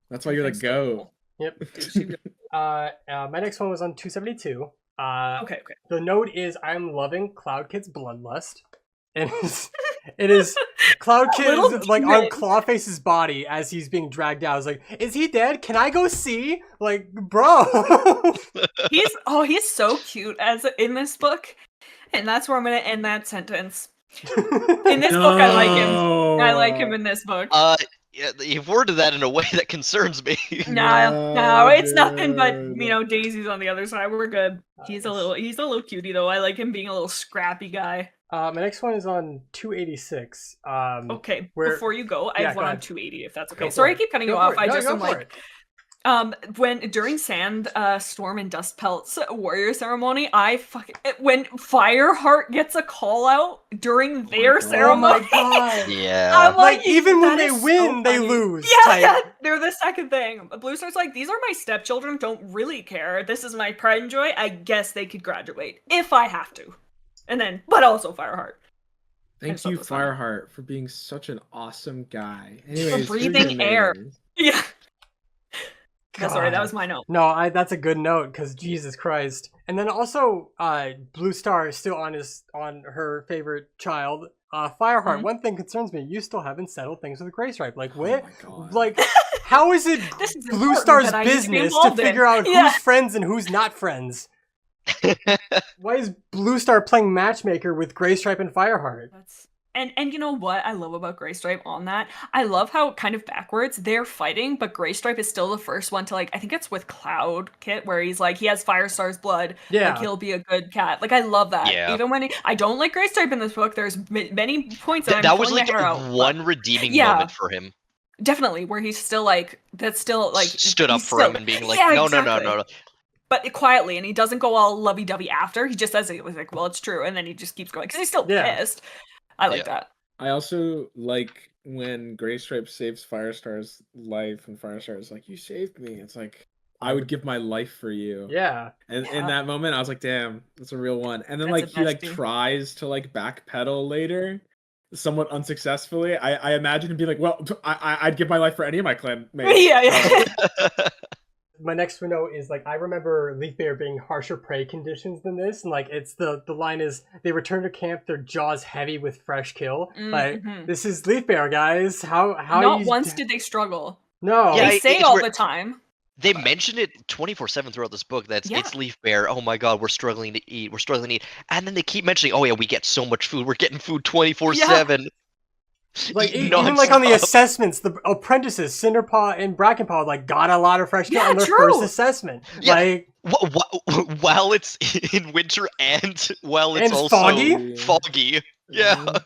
That's why you're the Thanks, so goat. cool. Yep. Dude, she really- My next one was on 272. okay. The note is, I'm loving Cloud Kid's bloodlust. And it is Cloud Little Kid's like on demon. Clawface's body as he's being dragged out. I was like, is he dead? Can I go see? Like, bro. He's so cute as in this book, and that's where I'm gonna end that sentence. In this book, I like him. I like him in this book. Yeah, you've worded that in a way that concerns me. No, it's nothing but dude. daisies on the other side. We're good. He's a little cutie though. I like him being a little scrappy guy. My next one is on 286. Okay, where- before you go, I Yeah, have go one on ahead. 280 if that's Go okay. for Sorry, I it. keep cutting Go you for off. it. I No, just go am for like, it. when during Sand Storm and Dustpelt's warrior ceremony, when Fireheart gets a call out during their God. Oh ceremony. my god. Yeah. I'm Like, even when that they is so win, they funny. lose. Yeah, type. yeah, they're the second thing. Blue Star's like, these are my stepchildren, don't really care. This is my pride and joy. I guess they could graduate if I have to. And then, but also Fireheart. Thank just thought you, that was funny. Fireheart, for being such an awesome guy. Anyways, who are breathing your air. names? Yeah. No, sorry, that God. was my note. No, that's a good note because Jesus Christ. And then also, Blue Star is still on her favorite child, Fireheart. Mhm. One thing concerns me: you still haven't settled things with Gray Stripe. Like, Oh what? my God. Like, how is it This is Blue important Star's that I need to be business to involved in. figure out Yeah. who's friends and who's not friends? Why is Blue Star playing matchmaker with Gray Stripe and Fireheart? And you know what I love about Gray Stripe on that? I love how kind of backwards they're fighting, but Gray Stripe is still the first one to like, I think it's with Cloud Kit where he's like, he has Firestar's blood. Yeah. Like he'll be a good cat. Like I love that. Yeah. Even when I don't like Gray Stripe in this book, there's many points that I'm That was pulling like my hair out, but one redeeming Yeah. moment for him. definitely where he's still like, that's still like Stood up he's for still- him and being like, Yeah, no, exactly. no. But quietly, and he doesn't go all lovey-dovey after. He just says it was like, well, it's true, and then he just keeps going because he's still Yeah. pissed. I like Yeah. that. I also like when Gray Stripe saves Firestar's life, and Firestar's like, "You saved me." It's like, I would give my life for you. Yeah. And in Yeah. that moment, I was like, "Damn, that's a real one." And then That's like a he like bestie. tries to like backpedal later, somewhat unsuccessfully. I imagine him being like, "Well, I'd give my life for any of my clan mates." Yeah. My next note is like, I remember Leaf Bear being harsher prey conditions than this, and like it's the line is, they return to camp, their jaws heavy with fresh kill. Like, Mhm. this is Leaf Bear, guys. How Not you once did they struggle. No. Yeah, They say it's all where- the time. They mention it 24/7 throughout this book. It's Yeah. Leaf Bear. Oh my god, we're struggling to eat. We're struggling to eat. And then they keep mentioning, oh yeah, we get so much food. We're getting food 24/7. Like Eat even like on the nonstop. assessments, the apprentices Cinderpaw and Brackenpaw like got a lot of fresh kill Yeah, on their true. first assessment. Yeah. Like, While it's in winter and while it's And also foggy? foggy. Yeah.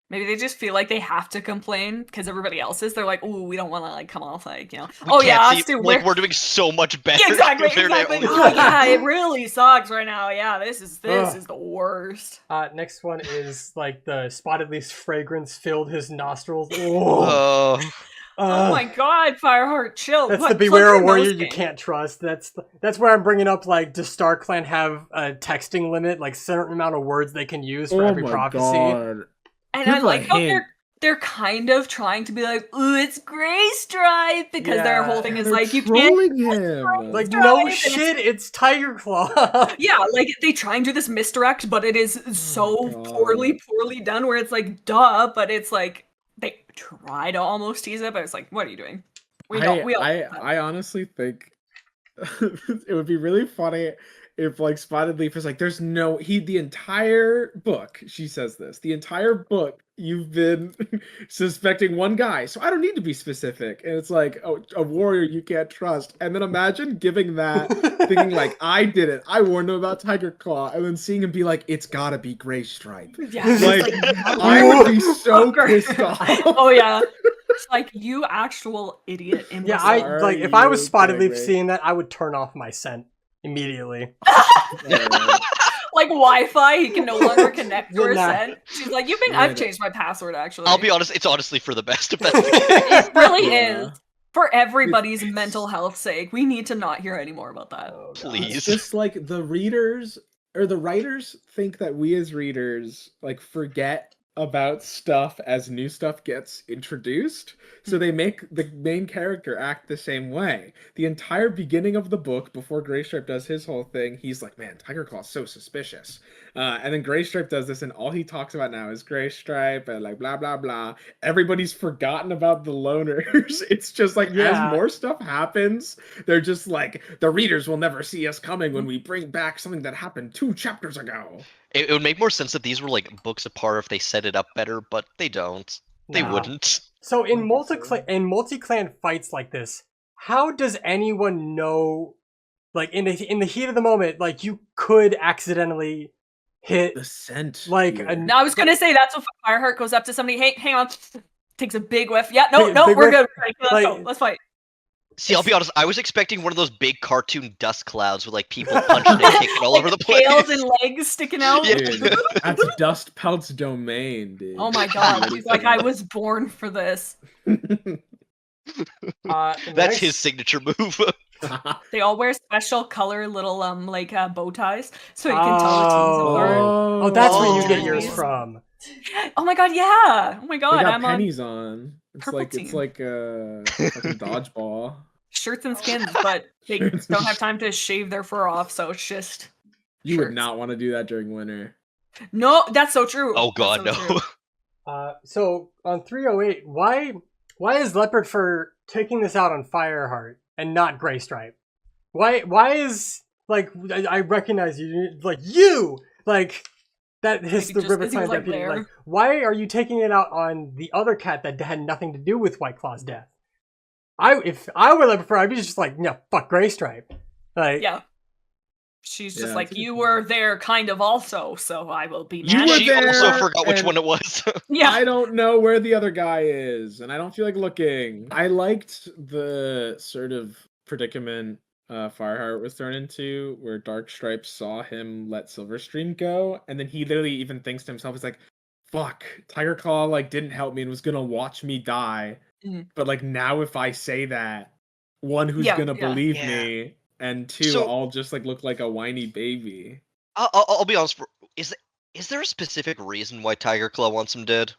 Maybe they just feel like they have to complain because everybody else is. They're like, "Ooh, we don't want to like come off like We oh yeah, can't us see- too. like we're doing so much better. Yeah, exactly, compared to exactly. everyone Oh, else. yeah, it really sucks right now. Yeah, this is Ugh. the worst. next one is like the spotted leaf's fragrance filled his nostrils. Oh, Oh. Oh my god, Fireheart, chill. that's What, the plug beware your a warrior nose you game. can't trust. That's where I'm bringing up like, does Star Clan have a texting limit, like certain amount of words they can use for Oh every my prophecy? god. And Give I a like how hint. they're kind of trying to be like, ooh, it's Gray Stripe because their whole thing is They're like you can't. trolling him. Like, Stripe, no and it's- shit, it's Tiger Claw. Yeah, like they try and do this misdirect, but it is so God. poorly done. Where it's like, duh, but it's like they try to almost tease it, but it's like, what are you doing? We all I honestly think it would be really funny if like Spotted Leaf is like, there's no the entire book, she says this, the entire book you've been suspecting one guy, so I don't need to be specific. And it's like, oh, a warrior you can't trust. And then imagine giving that, thinking like, I did it, I warned him about Tiger Claw, and then seeing him be like, it's gotta be Gray Stripe. Yeah. Like, I would be so pissed off. Oh yeah. It's like, you actual idiot. Yeah, imbecile. like if I was Spotted Okay, Leaf great. seeing that, I would turn off my scent immediately. Like Wi-Fi, he can no longer connect to her Nah. scent. She's like, I've changed my password actually. I'll be honest, it's honestly for the best if that's the case. It really Yeah. is. For everybody's mental health sake, we need to not hear any more about that. Oh, God. Please. It's just like the readers or the writers think that we as readers like forget about stuff as new stuff gets introduced, so they make the main character act the same way. The entire beginning of the book, before Graystripe does his whole thing, he's like, man, Tiger Claw's so suspicious. And then Graystripe does this, and all he talks about now is Graystripe and like blah blah blah. Everybody's forgotten about the loners. It's just like Yeah. as more stuff happens, they're just like, the readers will never see us coming when we bring back something that happened 2 chapters ago. It would make more sense if these were like books apart if they set it up better, but they don't. They Nah. wouldn't. So in I think so. multi-clan fights like this, how does anyone know? Like in the heat of the moment, like you could accidentally hit The scent. like here. a No, I was gonna say that's what Fireheart goes up to somebody. Hey, hang on, takes a big whiff. Yeah, no, Big we're whiff. good. Right, let's Like- go. Let's fight. See, I'll be honest, I was expecting one of those big cartoon dust clouds with like people punching and kicking all over the place. Tails and legs sticking out. Yeah. Dude, that's Dust Pelt's domain, dude. Oh my god, he's like, I was born for this. That's his signature move. They all wear special color little bow ties, so you can tell the teams apart. Oh, that's where you Oh. get yours from. Oh my god, yeah. Oh my They god, got I'm on pennies on. It's purple like team. fucking dodgeball. shirts and skins, but they don't have time to shave their fur off, so it's just You would shirts. not want to do that during winter. No, that's so true. Oh god, That's so no. true. So on 308, why is Leopard Fur taking this out on Fireheart and not Graystripe? Why is like I recognize you like that his the just- River is he Clan like deputy. there? Like why are you taking it out on the other cat that had nothing to do with White Claw's death? If I were Leopard Fur, I'd be just like, no, fuck Graystripe. Like Yeah. She's just Yeah, like, that's a good you point. were there kind of also, so I will be You mad. were She also there, forgot which and- one it was. Yeah. I don't know where the other guy is, and I don't feel like looking. I liked the sort of predicament Fireheart was thrown into, where Darkstripe saw him let Silverstream go, and then he literally even thinks to himself, he's like, fuck, Tiger Claw like didn't help me and was gonna watch me die. Mhm. But like now if I say that, one, who's Yeah, gonna yeah. believe Yeah. me, and two, So- I'll just like look like a whiny baby. I'll be honest. Is there a specific reason why Tiger Claw wants him dead?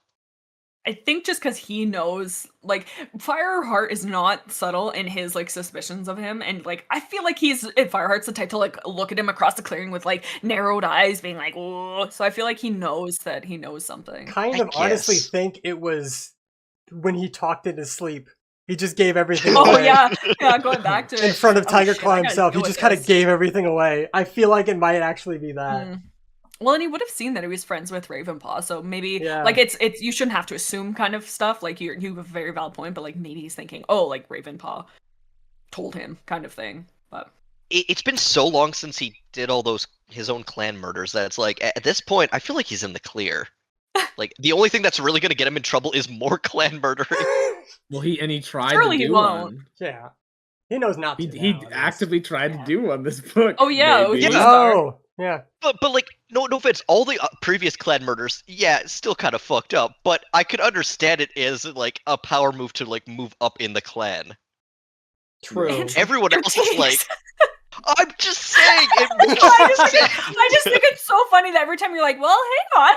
I think just because he knows, like, Fireheart is not subtle in his, like, suspicions of him, and, like, I feel like Fireheart's the type to, like, look at him across the clearing with, like, narrowed eyes, being like, oh, so I feel like he knows that he knows something. kind I of honestly guess. think it was when he talked in his sleep. He just gave everything Oh, away. yeah, going back to In front of oh, Tiger shit, Claw I gotta himself. He deal with just kind of this. gave everything away. I feel like it might actually be that. Mm. Well, and he would have seen that he was friends with Ravenpaw, so maybe Yeah. like it's you shouldn't have to assume kind of stuff. Like you have a very valid point, but like maybe he's thinking, oh, like Ravenpaw told him kind of thing. But It's been so long since he did all those his own clan murders that it's like at this point I feel like he's in the clear. Like the only thing that's really gonna get him in trouble is more clan murdering. Well, he tried Surely to he do won't. one. Yeah. He knows not to. He now, at least. actively tried Yeah. to do one this book. Oh, yeah, it was maybe. just- Oh, yeah. But like no offense, all the previous clan murders, yeah, it's still kind of fucked up. But I could understand it as like a power move to like move up in the clan. True. And- Everyone Your else is takes. like, I'm just saying it I makes just sense. think it's so funny that every time you're like, well, hang on.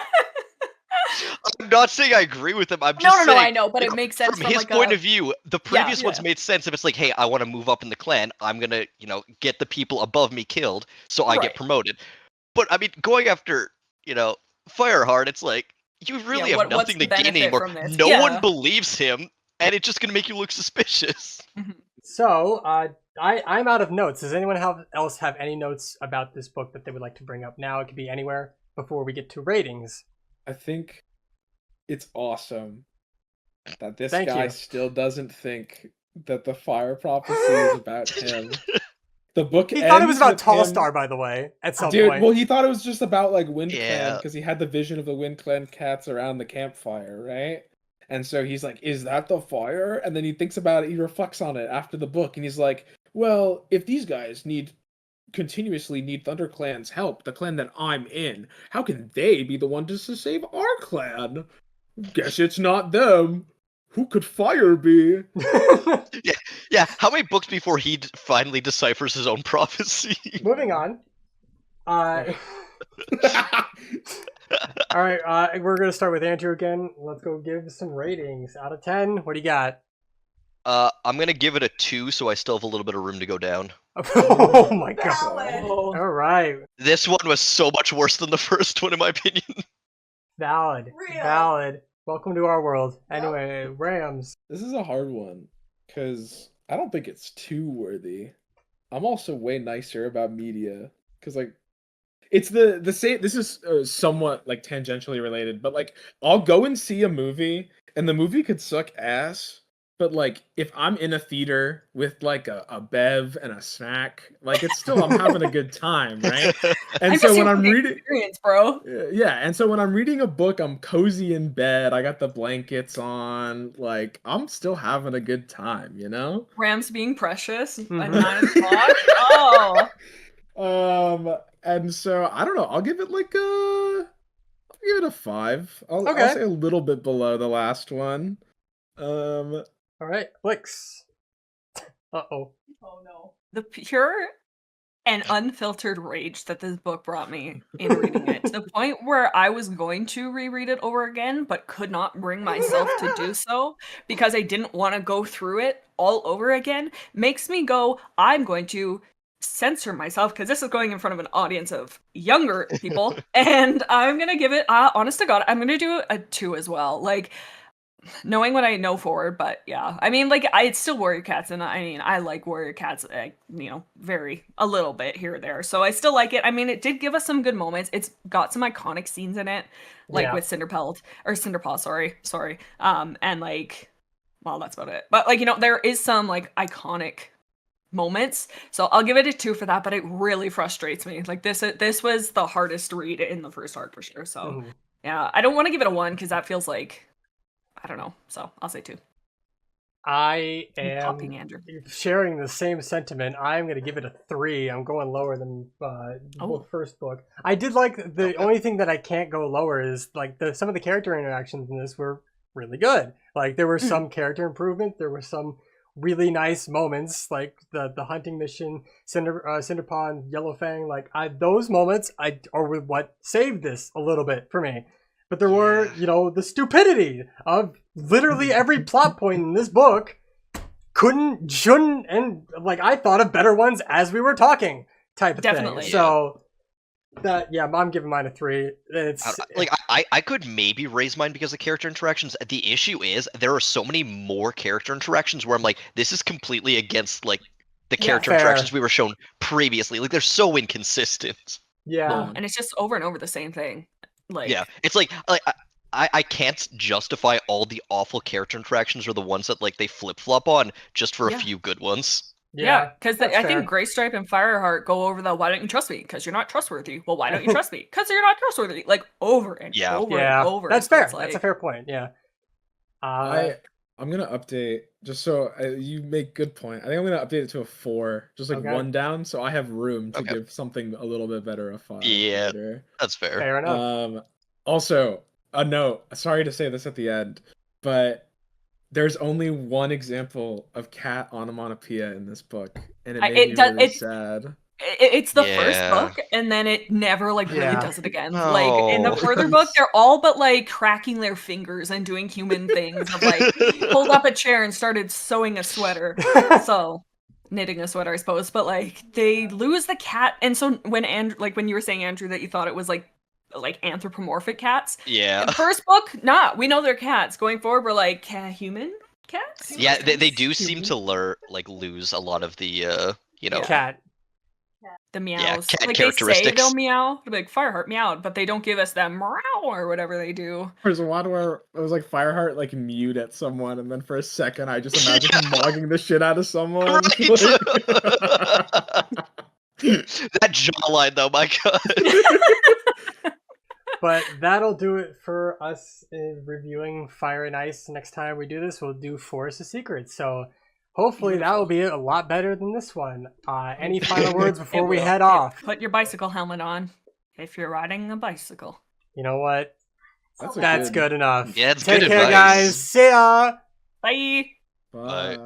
I'm not saying I agree with him. I'm No, just no, saying. no, I know, but it like, makes sense from from his like point a, of view. The previous ones yeah. made sense if it's like, hey, I want to move up in the clan. I'm gonna, get the people above me killed, so I Right. get promoted. But I mean, going after, Fireheart, it's like you really what's have nothing the to gain benefit anymore. from this? No Yeah. one believes him, and it's just gonna make you look suspicious. So, I'm out of notes. Does anyone else have any notes about this book that they would like to bring up now? It could be anywhere before we get to ratings. I think it's awesome that this Thank guy you. still doesn't think that the fire prophecy is about him. The book He ends thought it was about with him- Tallstar, by the way, at some Dude, point. well, he thought it was just about like Wind Clan Yeah. because he had the vision of the Wind Clan cats around the campfire, right? And so he's like, "Is that the fire?" And then he thinks about it. He reflects on it after the book, and he's like, "Well, if these guys continuously need ThunderClan's help, the clan that I'm in, how can they be the one to save our clan? Guess it's not them. Who could fire be?" Yeah, how many books before he finally deciphers his own prophecy? Moving on. All right, we're gonna start with Andrew again. Let's go give some ratings out of 10. What do you got? I'm gonna give it a 2, so I still have a little bit of room to go down. Oh my god! Valid. All right, This one was so much worse than the first one, in my opinion. valid, Real. valid. Welcome to our world. Anyway, Rams. This is a hard one because I don't think it's too worthy. I'm also way nicer about media because like it's the same. This is somewhat like tangentially related, but like I'll go and see a movie and the movie could suck ass, but like if I'm in a theater with like a bev and a snack, like it's still I'm having a good time, right? And so when I'm reading experience, bro. yeah, and so when I'm reading a book, I'm cozy in bed. I got the blankets on. Like I'm still having a good time, you know. Rams being precious at Mhm. 9 o'clock. Oh, And so I don't know. I'll give it like I'll give it a 5. I'll Okay. say a little bit below the last one. All right, Blix. Uh-oh. oh no! The pure and unfiltered rage that this book brought me in reading it, to the point where I was going to reread it over again, but could not bring myself to do so because I didn't want to go through it all over again, makes me go, I'm going to censor myself because this is going in front of an audience of younger people, and I'm gonna give it, honest to God, I'm gonna do a 2 as well. Like, knowing what I know forward, but yeah, I mean, like, it's still Warrior Cats, and I mean, I like Warrior Cats, a little bit here or there, so I still like it. I mean, it did give us some good moments. It's got some iconic scenes in it, like Yeah. with Cinderpaw, sorry, and like, well, that's about it. But like, there is some like iconic moments, so I'll give it a 2 for that. But it really frustrates me. Like this was the hardest read in the first arc for sure. So Mhm. yeah, I don't want to give it a 1 because that feels like, I don't know. So I'll say 2. I I'm copying am Andrew. sharing the same sentiment. I'm going to give it a 3. I'm going lower than Oh. the first book. I did like the only thing that I can't go lower is like some of the character interactions in this were really good. Like there were some character improvement. There were some really nice moments, like the hunting mission, Cinderpaw and Yellowfang. Like those moments are what saved this a little bit for me. But there were, the stupidity of literally every plot point in this book shouldn't, and like I thought of better ones as we were talking type of Definitely. thing. So I'm giving mine a 3. It's I could maybe raise mine because of character interactions. The issue is there are so many more character interactions where I'm like, this is completely against like the character fair. interactions we were shown previously. Like they're so inconsistent. yeah. And it's just over and over the same thing. Like, Yeah, it's like I can't justify all the awful character interactions or the ones that like they flip flop on just for a Yeah. few good ones. Yeah, because that's I fair. think Greystripe and Fireheart go over the "why don't you trust me?" because you're not trustworthy. Well, why don't you trust me? Because you're not trustworthy. Like over and Yeah. over Yeah, and over. that's So fair. it's That's a like- fair point. Yeah. I'm gonna update just so you make good point. I think I'm gonna update it to a 4, just like Okay. 1 down, so I have room to Okay. give something a little bit better a 5. Yeah. later. That's fair. Fair enough. Also, a note. Sorry to say this at the end, but there's only one example of cat onomatopoeia in this book, and it made it me does- really it's- sad. It's the first Yeah. book, and then it never like really Yeah. does it again. Like in the No. further book, they're all but like cracking their fingers and doing human things of like pulled up a chair and started sewing a sweater. So knitting a sweater, I suppose. But like they lose the cat, and so when when you were saying, Andrew, that you thought it was like anthropomorphic cats. Yeah. In the first book, we know they're cats. Going forward, we're like human Cats? Yeah, they do seem to lose a lot of the you know, Yeah. Cat. The meows. cat Like they say characteristics. they'll meow. They'll be like Fireheart meowed, but they don't give us that meow or whatever they do. There's one where it was like Fireheart like mewed at someone, and then for a second I just imagine him mugging the shit out of someone. Right. Like- That jawline though, my god. But that'll do it for us in reviewing Fire and Ice. Next time we do this, we'll do Forest of Secrets. So hopefully that will be a lot better than this one. Any final words before we head off? Put your bicycle helmet on if you're riding a bicycle. You know what? That's That's good enough. Yeah, it's Take good care, advice. guys. See ya. Bye. Bye.